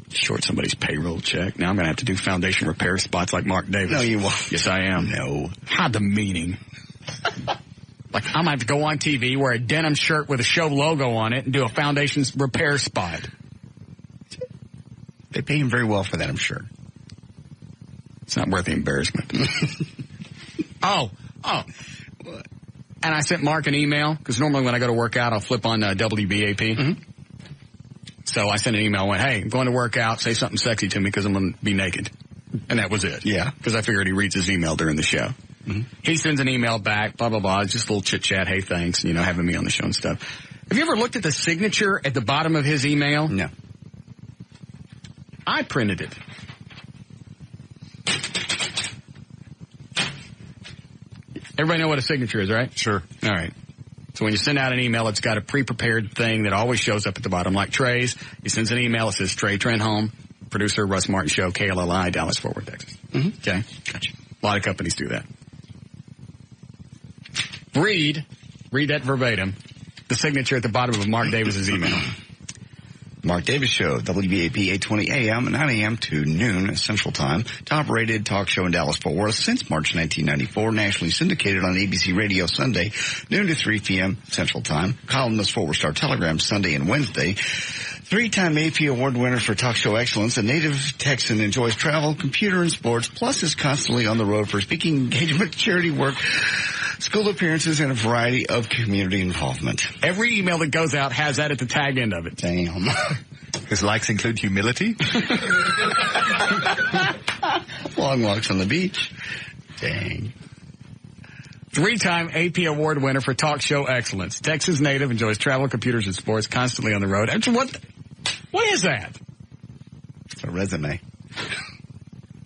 Short somebody's payroll check. Now I'm going to have to do foundation repair spots like Mark Davis. No, you won't. Yes, I am. No. How demeaning. Like, I'm going to have to go on TV, wear a denim shirt with a show logo on it, and do a foundation repair spot. They pay him very well for that, I'm sure. It's not worth the embarrassment. Oh. What? And I sent Mark an email, because normally when I go to work out, I'll flip on WBAP. Mm-hmm. So I sent an email, went, hey, I'm going to work out, say something sexy to me because I'm going to be naked. And that was it. Yeah. Because I figured he reads his email during the show. Mm-hmm. He sends an email back, blah, blah, blah. It's just a little chit-chat, hey, thanks, having me on the show and stuff. Have you ever looked at the signature at the bottom of his email? No. I printed it. Everybody know what a signature is, right? Sure. All right. So when you send out an email, it's got a pre-prepared thing that always shows up at the bottom, like Trey's. He sends an email, it says Trey Trenholm, producer, Russ Martin Show, KLLI, Dallas, Fort Worth, Texas. Mm-hmm. Okay? Gotcha. A lot of companies do that. Read that verbatim, the signature at the bottom of Mark Davis's email. Mark Davis Show, WBAP 820 AM and 9 AM to noon Central Time. Top-rated talk show in Dallas-Fort Worth since March 1994. Nationally syndicated on ABC Radio Sunday, noon to 3 p.m. Central Time. Columnist Fort Worth Star-Telegram Sunday and Wednesday. Three-time AP Award winner for talk show excellence. A native Texan, enjoys travel, computer, and sports, plus is constantly on the road for speaking engagement, charity work, school appearances, and a variety of community involvement. Every email that goes out has that at the tag end of it. Damn. His likes include humility? Long walks on the beach. Dang. Three-time AP Award winner for talk show excellence. Texas native, enjoys travel, computers, and sports, constantly on the road. What is that? It's a resume.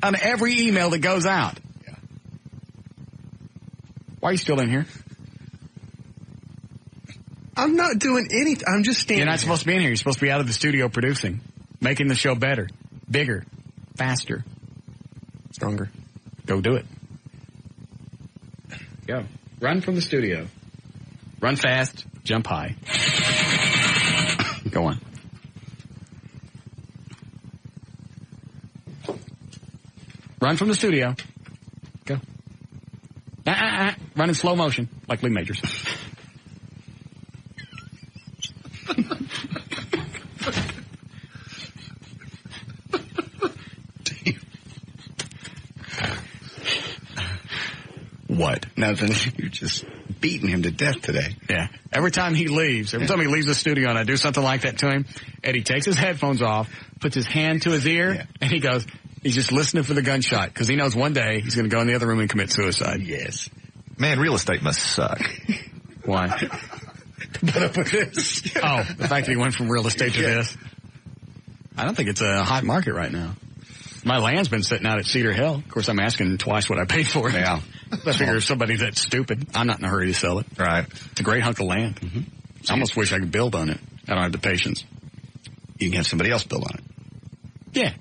On every email that goes out. Yeah. Why are you still in here? I'm not doing anything. I'm just standing. You're not supposed to be in here. You're supposed to be out of the studio producing, making the show better, bigger, faster, stronger. Go do it. Go. Run from the studio. Run fast. Jump high. Go on. Run from the studio. run in slow motion, like Lee Majors. What? Nothing. You're just beating him to death today. Yeah. Every time he leaves the studio and I do something like that to him, Eddie takes his headphones off, puts his hand to his ear, and he goes, he's just listening for the gunshot because he knows one day he's going to go in the other room and commit suicide. Yes. Man, real estate must suck. Why? Put up with this. Oh, the fact that he went from real estate to this. I don't think it's a hot market right now. My land's been sitting out at Cedar Hill. Of course, I'm asking twice what I paid for it. Yeah. I figure if somebody's that stupid, I'm not in a hurry to sell it. Right. It's a great hunk of land. Mm-hmm. I almost wish I could build on it. I don't have the patience. You can have somebody else build on it. Yeah.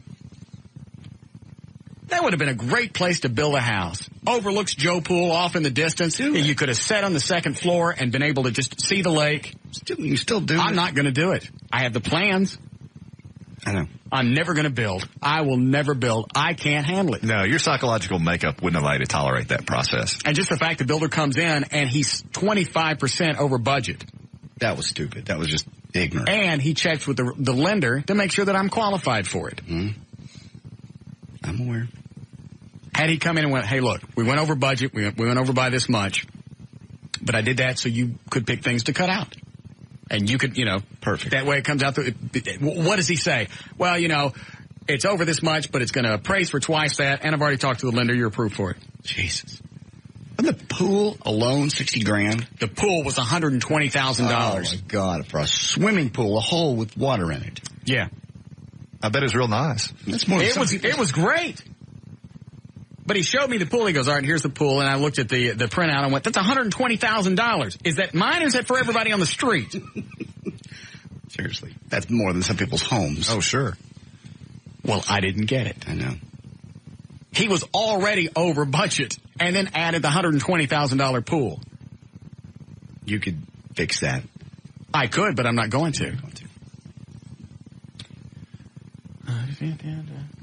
That would have been a great place to build a house. Overlooks Joe Pool off in the distance. You could have sat on the second floor and been able to just see the lake. You still do. I'm not going to do it. I have the plans. I know. I'm never going to build. I will never build. I can't handle it. No, your psychological makeup wouldn't allow you to tolerate that process. And just the fact the builder comes in and he's 25% over budget. That was stupid. That was just ignorant. And he checks with the lender to make sure that I'm qualified for it. Mm-hmm. I'm aware. Had he come in and went, hey, look, we went over budget. We went over by this much. But I did that so you could pick things to cut out. And you could, perfect. That way it comes out. What does he say? Well, it's over this much, but it's going to appraise for twice that. And I've already talked to the lender. You're approved for it. Jesus. And the pool alone, $60,000. The pool was $120,000. Oh my God! For a swimming pool, a hole with water in it. Yeah. I bet it was real nice. That's more. It was great. But he showed me the pool. He goes, all right, here's the pool. And I looked at the printout and went, that's $120,000. Is that mine or is that for everybody on the street? Seriously. That's more than some people's homes. Oh, sure. Well, I didn't get it. I know. He was already over budget and then added the $120,000 pool. You could fix that. I could, but I'm not going to.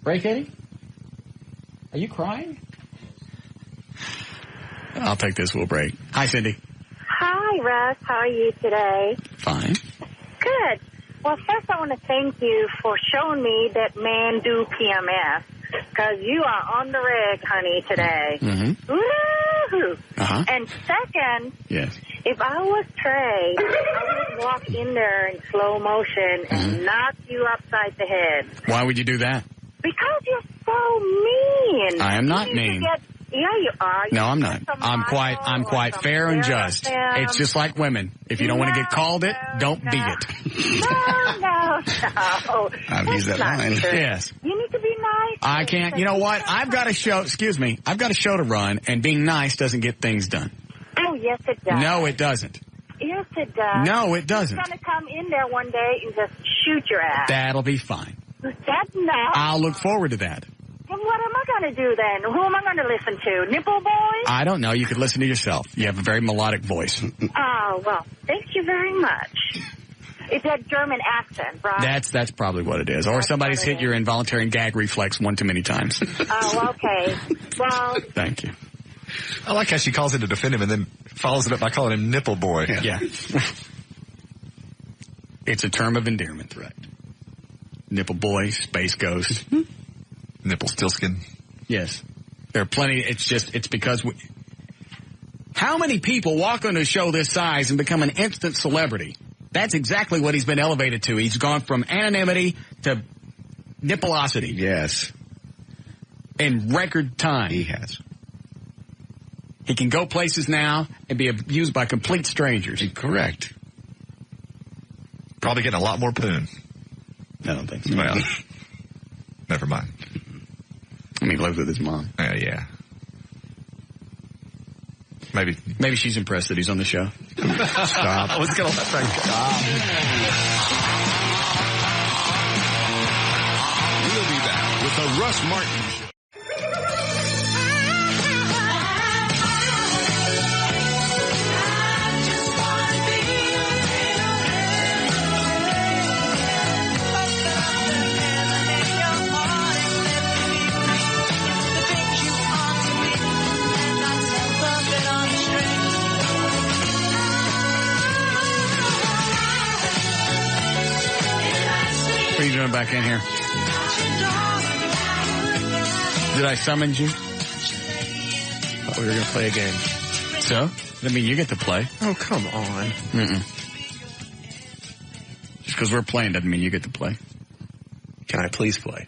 Break, Eddie? Are you crying? I'll take this. We'll break. Hi, Cindy. Hi, Russ. How are you today? Fine. Good. Well, first I want to thank you for showing me that man do PMS, because you are on the reg, honey, today. Mm-hmm. Woo-hoo! Uh-huh. And second, yes, if I was Trey, I would walk in there in slow motion and knock you upside the head. Why would you do that? Because you're so mean. I am not mean. Yeah, you are. No, I'm not. I'm quite fair and just. It's just like women. If you don't want to get called it, don't be it. No. I've used that line. Yes. You need to be nice. I can't. You know what? I've got a show. Excuse me. I've got a show to run, and being nice doesn't get things done. Oh, yes, it does. No, it doesn't. Yes, it does. No, it doesn't. You're going to come in there one day and just shoot your ass. That'll be fine. That's not. I'll look forward to that. Well, what am I going to do then? Who am I going to listen to? Nipple Boy? I don't know. You could listen to yourself. You have a very melodic voice. Oh, well, thank you very much. It's that German accent, right? That's probably what it is. Or somebody's hit your involuntary gag reflex one too many times. Oh, okay. Well. Thank you. I like how she calls it to defend him and then follows it up by calling him Nipple Boy. Yeah. It's a term of endearment. Right. Nipple Boy, Space Ghost. Nipple Stillskin. Yes. There are plenty. It's because how many people walk on a show this size and become an instant celebrity? That's exactly what he's been elevated to. He's gone from anonymity to nippleosity. Yes. In record time. He has. He can go places now and be abused by complete strangers. Correct. Probably getting a lot more poon. I don't think so. Well, never mind. I mean, he lives with his mom. Yeah. Maybe she's impressed that he's on the show. Stop. I was going to let that stop. We'll be back with the Russ Martin Show. On the string. What are you doing back in here? Did I summon you? Thought we were going to play a game. So? I mean, you get to play. Oh, come on. Just because we're playing doesn't mean you get to play. Can I please play?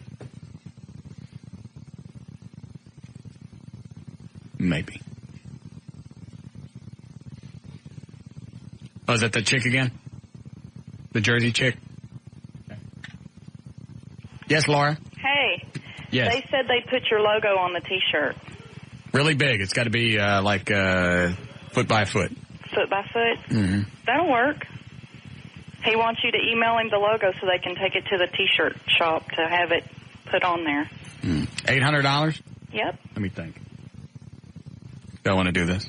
Maybe. Oh, is that the chick again? The Jersey chick? Okay. Yes, Laura? Hey. Yes. They said they'd put your logo on the T-shirt. Really big. It's got to be foot by foot. Foot by foot? Mm-hmm. That'll work. He wants you to email him the logo so they can take it to the T-shirt shop to have it put on there. $800? Yep. Let me think. Do I want to do this?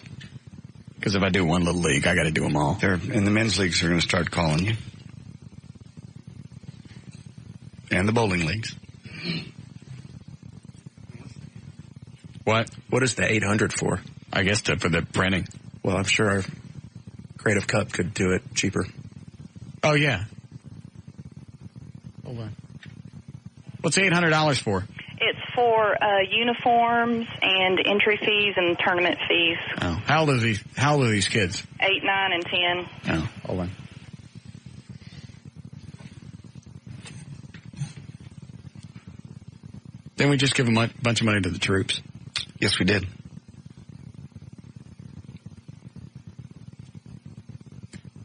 Because if I do one little league, I got to do them all. And the men's leagues are going to start calling you. And the bowling leagues. What? What is the 800 for? I guess for the printing. Well, I'm sure our Creative Cup could do it cheaper. Oh, yeah. Hold on. What's $800 for? It's for uniforms and entry fees and tournament fees. Oh, how old are these kids? 8, 9, and 10. Oh, hold on. Didn't we just give a bunch of money to the troops? Yes, we did.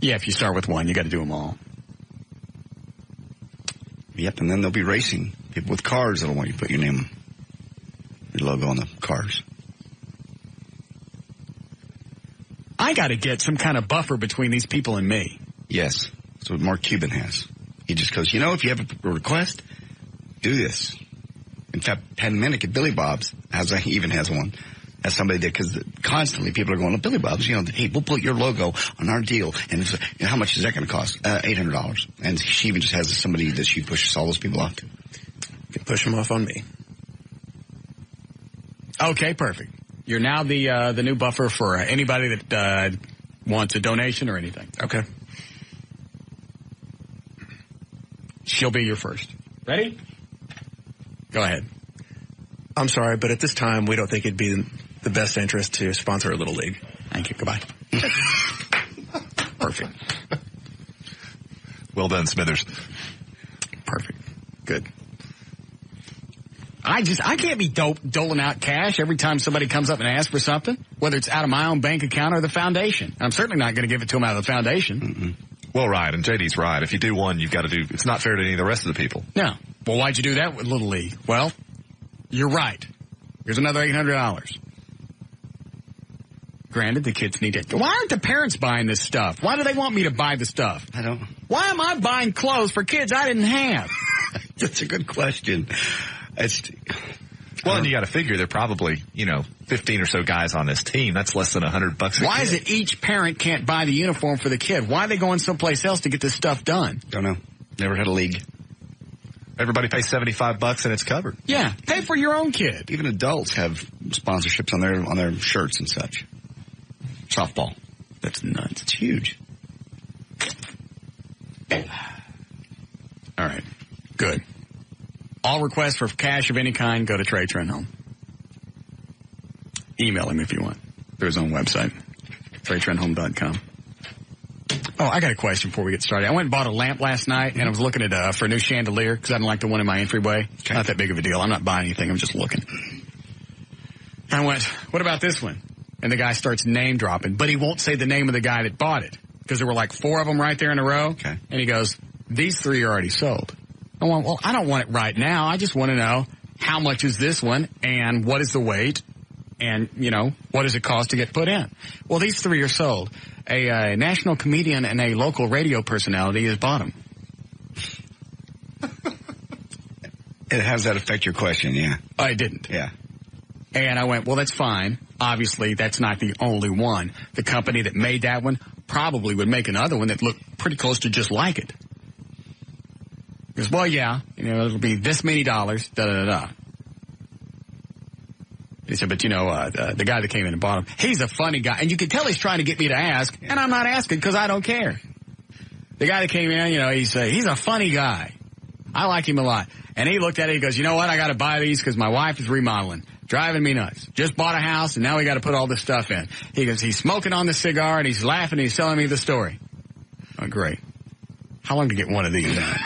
Yeah, if you start with one, you got to do them all. Yep, and then they'll be racing. People with cars that'll want you to put your name, your logo on the cars. I got to get some kind of buffer between these people and me. Yes, that's what Mark Cuban has. He just goes, if you have a request, do this. In fact, Pat Minnick at Billy Bob's even has one. As somebody that, because constantly people are going, Billy Bob's, hey, we'll put your logo on our deal. And how much is that going to cost? $800. And she even just has somebody that she pushes all those people off to. You can push them off on me. Okay, perfect. You're now the new buffer for anybody that wants a donation or anything. Okay. She'll be your first. Ready? Go ahead. I'm sorry, but at this time, we don't think it'd be the best interest to sponsor a little league. Thank you. Goodbye. Perfect. Well done, Smithers. Perfect. Good. I can't be doling out cash every time somebody comes up and asks for something, whether it's out of my own bank account or the foundation. I'm certainly not going to give it to them out of the foundation. Mm-mm. Well, right, and JD's right. If you do one, you've got to do. It's not fair to any of the rest of the people. No. Well, why'd you do that with Little League? Well, you're right. Here's another $800. Granted, the kids need it. Why aren't the parents buying this stuff? Why do they want me to buy the stuff? I don't. Why am I buying clothes for kids I didn't have? That's a good question. Well, and you got to figure there are probably, 15 or so guys on this team. That's less than $100 a Why kid. is it each parent can't buy the uniform for the kid? Why are they going someplace else to get this stuff done? Don't know. Never had a league. Everybody pays $75 and it's covered. Yeah, pay for your own kid. Even adults have sponsorships on their shirts and such. Softball. That's nuts. It's huge. All right. Good. All requests for cash of any kind go to Trey Trenholm. Email him if you want through his own website, TreyTrenholm.com. Oh, I got a question before we get started. I went and bought a lamp last night, and I was looking at for a new chandelier because I didn't like the one in my entryway. Okay. Not that big of a deal. I'm not buying anything. I'm just looking. And I went, what about this one? And the guy starts name dropping, but he won't say the name of the guy that bought it because there were like 4 of them right there in a row. Okay. And he goes, these 3 are already sold. I went, well, I don't want it right now. I just want to know how much is this one and what is the weight and, what does it cost to get put in? Well, these 3 are sold. A national comedian and a local radio personality has bought them. And how does that affect your question? Yeah. I didn't. Yeah. And I went, well, that's fine. Obviously, that's not the only one. The company that made that one probably would make another one that looked pretty close to just like it. He goes, well, yeah, it'll be this many dollars, da-da-da-da. He said, but the guy that came in and bought him, he's a funny guy. And you can tell he's trying to get me to ask, and I'm not asking because I don't care. The guy that came in, he's a funny guy. I like him a lot. And he looked at it, he goes, you know what, I got to buy these because my wife is remodeling. Driving me nuts. Just bought a house, and now we got to put all this stuff in. He goes, he's smoking on the cigar, and he's laughing, and he's telling me the story. Oh, great. How long to get one of these out?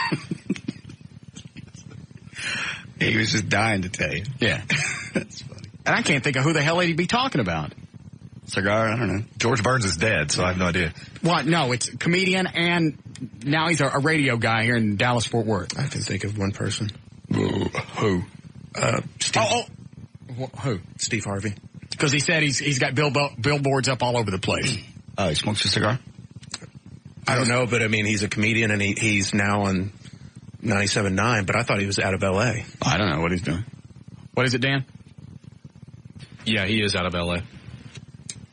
He was just dying to tell you. Yeah. That's funny. And I can't think of who the hell he'd be talking about. Cigar, I don't know. George Burns is dead, so I have no idea. What? No, it's a comedian, and now he's a radio guy here in Dallas-Fort Worth. I can think of one person. Who? Steve. Who? Steve Harvey. Because he said he's got billboards up all over the place. He smokes a cigar? I don't know, but I mean, he's a comedian, and he's now on 97.9, but I thought he was out of L.A. I don't know what he's doing. What is it, Dan? Yeah, he is out of L.A.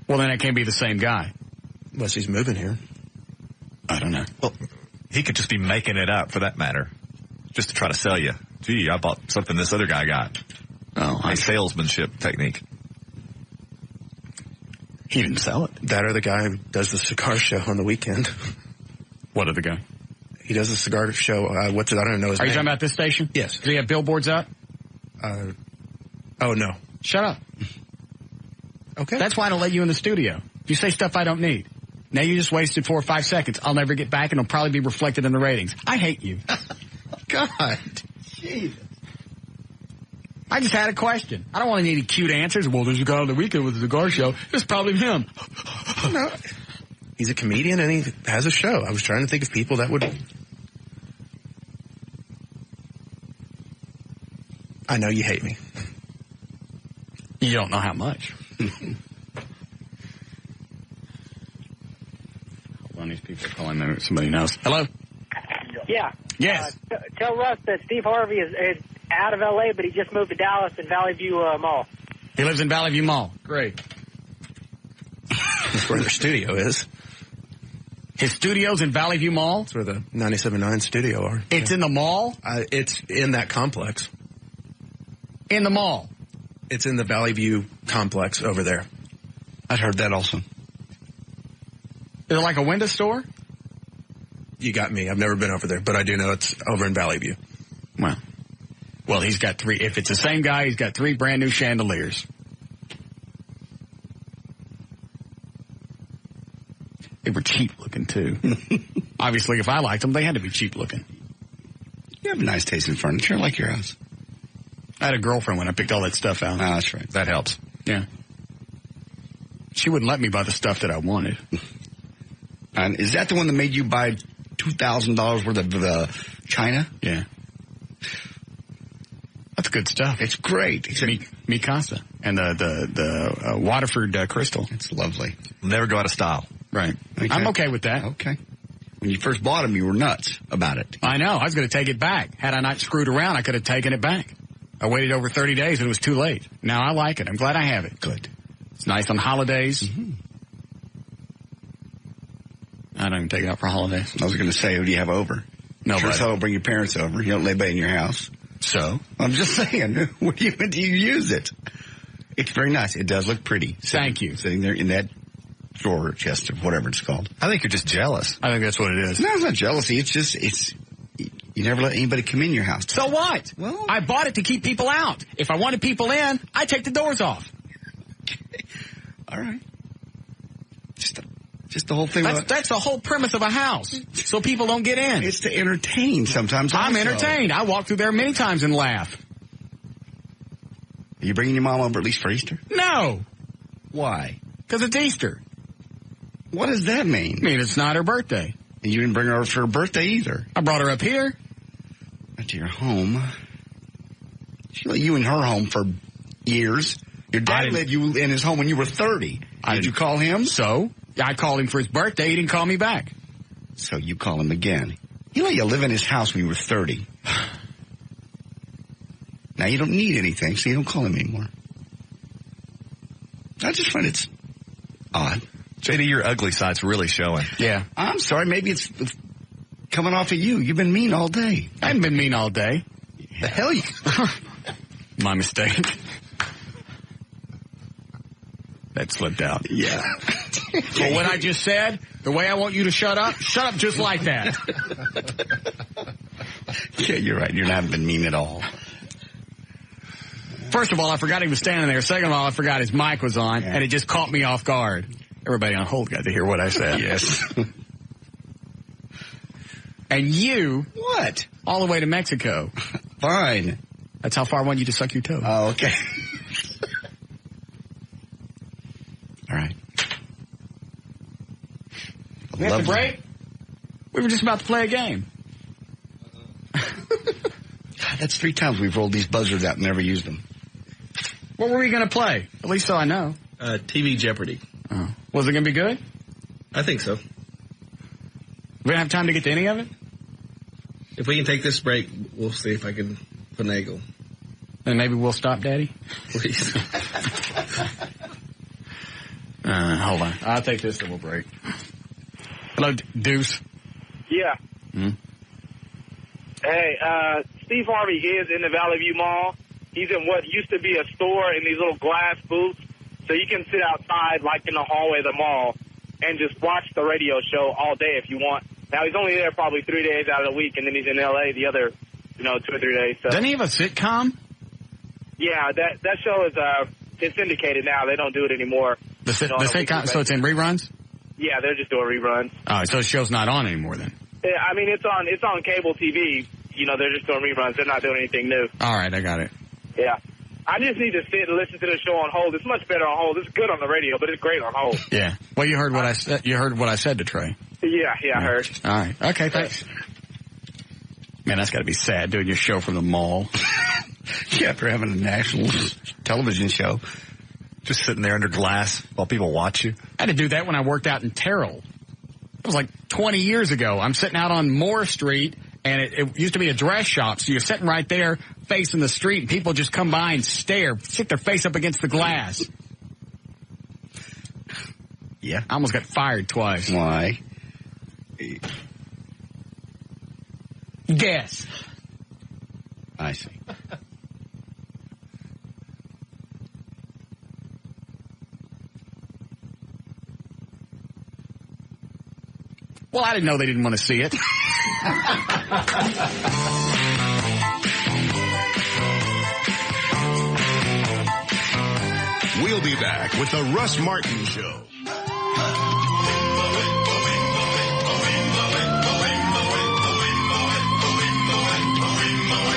Well, then it can't be the same guy. Unless he's moving here. I don't know. Well, he could just be making it up, for that matter, just to try to sell you. Gee, I bought something this other guy got. Oh, a salesmanship technique. He didn't sell it. That or the guy who does the cigar show on the weekend. What other guy? He does a cigar show. I don't even know his name. Are you talking about this station? Yes. Does he have billboards up? Oh, no. Shut up. Okay. That's why I don't let you in the studio. You say stuff I don't need. Now you just wasted 4 or 5 seconds. I'll never get back, and it'll probably be reflected in the ratings. I hate you. God. Jesus. I just had a question. I don't want any cute answers. Well, there's a guy on the weekend with a cigar show. It's probably him. No. He's a comedian, and he has a show. I was trying to think of people that would... I know you hate me. You don't know how much. Hold on, these people are calling me. Somebody knows. Hello? Yeah. Yes. Tell Russ that Steve Harvey is out of L.A., but he just moved to Dallas in Valley View Mall. He lives in Valley View Mall. Great. That's where their studio is. His studio's in Valley View Mall? That's where the 97.9 studio are. It's in the mall? It's in that complex. In the mall? It's in the Valley View complex over there. I'd heard that also. Is it like a window store? You got me. I've never been over there, but I do know it's over in Valley View. Well, he's got 3. If it's the same guy, he's got 3 brand new chandeliers. They were cheap looking, too. Obviously, if I liked them, they had to be cheap looking. You have a nice taste in furniture, like your house. I had a girlfriend when I picked all that stuff out. Ah, that's right. That helps. Yeah. She wouldn't let me buy the stuff that I wanted. And is that the one that made you buy $2,000 worth of China? Yeah. That's good stuff. It's great. It's Mikasa and the Waterford crystal. It's lovely. Never go out of style. Right. Okay. I'm okay with that. Okay. When you first bought them, you were nuts about it. I know. I was going to take it back. Had I not screwed around, I could have taken it back. I waited over 30 days and it was too late. Now I like it. I'm glad I have it. Good. It's nice on holidays. Mm-hmm. I don't even take it out for holidays. I was going to say, who do you have over? Nobody. Sure as hell bring your parents over. You don't lay by in your house. So? I'm just saying, when do you use it? It's very nice. It does look pretty. Thank you. Sitting there in that drawer chest or whatever it's called. I think you're just jealous. I think that's what it is. No, it's not jealousy. It's just, you never let anybody come in your house. So what? Well, I bought it to keep people out. If I wanted people in, I take the doors off. All right. Just the whole thing. That's the whole premise of a house. So people don't get in. It's to entertain sometimes. I'm entertained. I walk through there many times and laugh. Are you bringing your mom over at least for Easter? No. Why? Because it's Easter. What does that mean? I mean, it's not her birthday. And you didn't bring her over for her birthday either. I brought her up here. Not to your home. She let you in her home for years. Your dad let you in his home when you were 30. Did you call him? So? I called him for his birthday. He didn't call me back. So you call him again. He let you live in his house when you were 30. Now you don't need anything, so you don't call him anymore. I just find it's odd. JD, your ugly side's really showing. Yeah. I'm sorry. Maybe it's coming off of you. You've been mean all day. I haven't been mean all day. Yeah. The hell you... My mistake. That slipped out. Yeah. Well, what I just said, the way I want you to shut up just like that. Yeah, you're right. You're not been mean at all. First of all, I forgot he was standing there. Second of all, I forgot his mic was on, and it just caught me off guard. Everybody on hold got to hear what I said. Yes. And you... What? All the way to Mexico. Fine. That's how far I want you to suck your toe. Oh, okay. All right. We have to break? We were just about to play a game. God, that's 3 times we've rolled these buzzers out and never used them. What were we going to play? At least so I know. TV Jeopardy. Oh. Was it going to be good? I think so. We don't have time to get to any of it? If we can take this break, we'll see if I can finagle. Then maybe we'll stop, Daddy? Please. Hold on. I'll take this and we'll break. Hello, Deuce. Yeah. Hey, Steve Harvey is in the Valley View Mall. He's in what used to be a store in these little glass booths. So you can sit outside, like in the hallway of the mall, and just watch the radio show all day if you want. Now, he's only there probably 3 days out of the week, and then he's in L.A. the other, 2 or 3 days. So. Doesn't he have a sitcom? Yeah, that show is it's syndicated now. They don't do it anymore. The sitcom, so it's in reruns? Yeah, they're just doing reruns. Oh, so the show's not on anymore then? Yeah, I mean, it's on cable TV. They're just doing reruns. They're not doing anything new. All right, I got it. Yeah. I just need to sit and listen to the show on hold. It's much better on hold. It's good on the radio, but it's great on hold. Yeah. Well, you heard what I said. You heard what I said to Trey. Yeah, I heard. All right. Okay, thanks. Man, that's got to be sad doing your show from the mall. Yeah, after having a national television show. Just sitting there under glass while people watch you. I had to do that when I worked out in Terrell. It was like 20 years ago. I'm sitting out on Moore Street, and it used to be a dress shop, so you're sitting right there facing the street, and people just come by and stare, stick their face up against the glass. Yeah. I almost got fired twice. Why? Guess. I see. Well, I didn't know they didn't want to see it. We'll be back with the Russ Martin Show.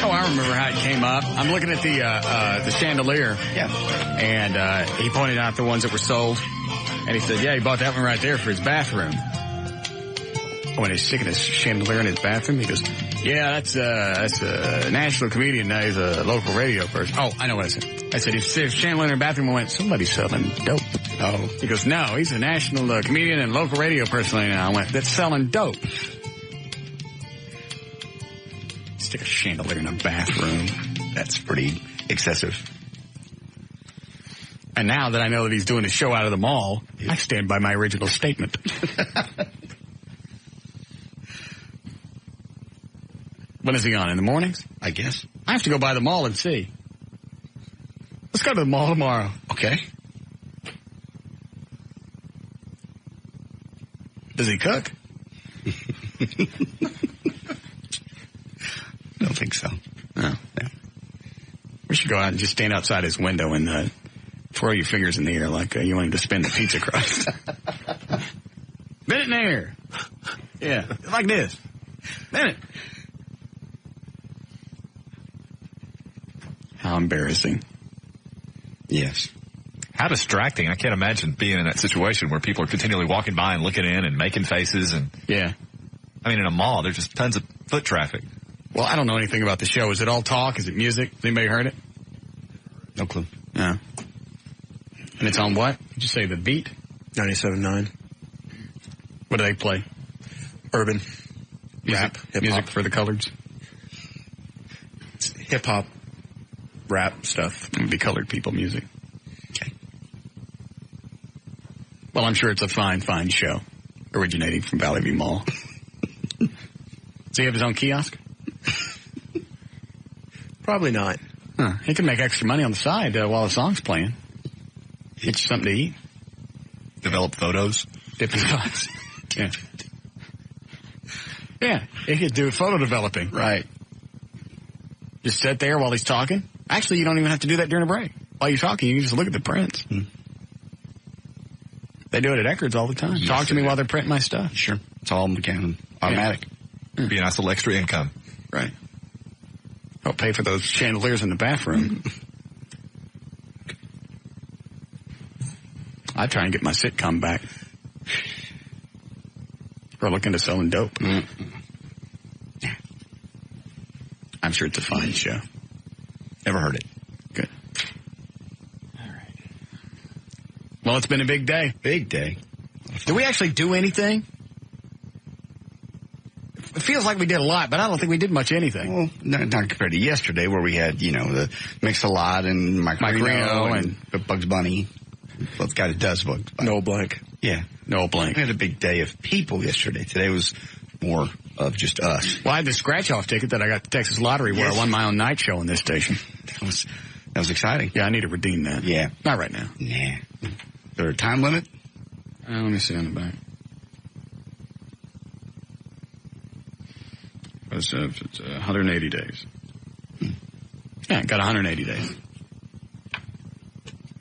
Oh, I remember how it came up. I'm looking at the chandelier. Yeah. And he pointed out the ones that were sold. And he said, yeah, he bought that one right there for his bathroom. When he's sticking his chandelier in his bathroom, he goes, yeah, that's a national comedian. Now he's a local radio person. Oh, I know what I said. I said, if chandelier in the bathroom, I went, somebody's selling dope. Oh. He goes, no, he's a national comedian and local radio person now. I went, that's selling dope. Stick a chandelier in a bathroom. That's pretty excessive. And now that I know that he's doing a show out of the mall, I stand by my original statement. When is he on? In the mornings? I guess. I have to go by the mall and see. Let's go to the mall tomorrow. Okay. Does he cook? Don't think so. No. Yeah. We should go out and just stand outside his window and throw your fingers in the air like you want him to spin the pizza crust. Bend it in the air. Yeah, like this. Bend it. How embarrassing. Yes. How distracting. I can't imagine being in that situation where people are continually walking by and looking in and making faces. And yeah. I mean, in a mall, there's just tons of foot traffic. Well, I don't know anything about the show. Is it all talk? Is it music? Has anybody heard it? No clue. No. And it's on what? Did you say the beat? 97.9. What do they play? Urban. Rap. Hip-hop. Music for the coloreds. Hip-hop. Rap stuff. It would be colored people music. Okay. Well, I'm sure it's a fine, fine show. Originating from Valley View Mall. Does he have his own kiosk? Probably not. Huh. He can make extra money on the side while the song's playing. Get you something to eat. Develop photos. Dip his eyes. Yeah. Yeah, he could do photo developing. Right. Just sit there while he's talking. Actually, you don't even have to do that during a break. While you're talking, you can just look at the prints. They do it at Eckerd's all the time. Yes, Talk to me while they're printing my stuff. Sure. It's all automatic. Be a nice little extra income. Right. I'll pay for those chandeliers in the bathroom. I try and get my sitcom back. Or look into selling dope. I'm sure it's a fine show. Never heard it. Good. All right. Well, it's been a big day. Big day. Did we actually do anything? It feels like we did a lot, but I don't think we did much anything. Well, not compared to yesterday where we had, the Mix-a-Lot and Mike Reno and Bugs Bunny. Well, the guy that does Bugs Bunny. Noel Blanc. Yeah. Noel Blanc. We had a big day of people yesterday. Today was more of just us. Well, I had the scratch-off ticket that I got at the Texas Lottery where I won my own night show on this station. That was exciting. Yeah, I need to redeem that. Yeah. Not right now. Nah. Is there a time limit? Let me see on the back. It's 180 days. Yeah, got 180 days.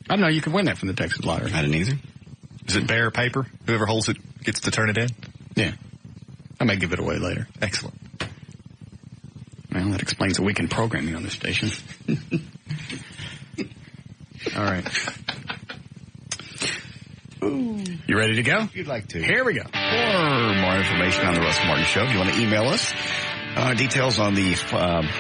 I don't know. You could win that from the Texas Lottery. I didn't either. Is it bearer paper? Whoever holds it gets to turn it in? Yeah. I may give it away later. Excellent. Well, that explains the weekend programming on this station. All right. Ooh. You ready to go? If you'd like to. Here we go. For more information on the Russ Martin Show, if you want to email us, details on the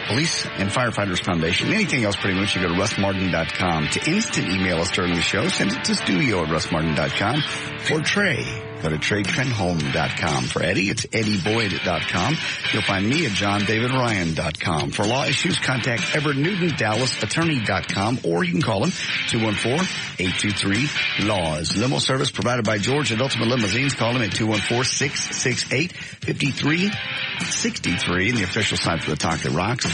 Police and Firefighters Foundation, anything else pretty much, you go to russmartin.com. To instant email us during the show, send it to studio@russmartin.com. For Trey, go to TreyTrenholm.com. For Eddie, it's EddieBoyd.com. You'll find me at JohnDavidRyan.com. For law issues, contact EverNewtonDallasAttorney.com, or you can call him 214-823-LAWS. Limo service provided by George at Ultimate Limousines. Call him at 214-668-5363, and the official site for the Talk That Rocks.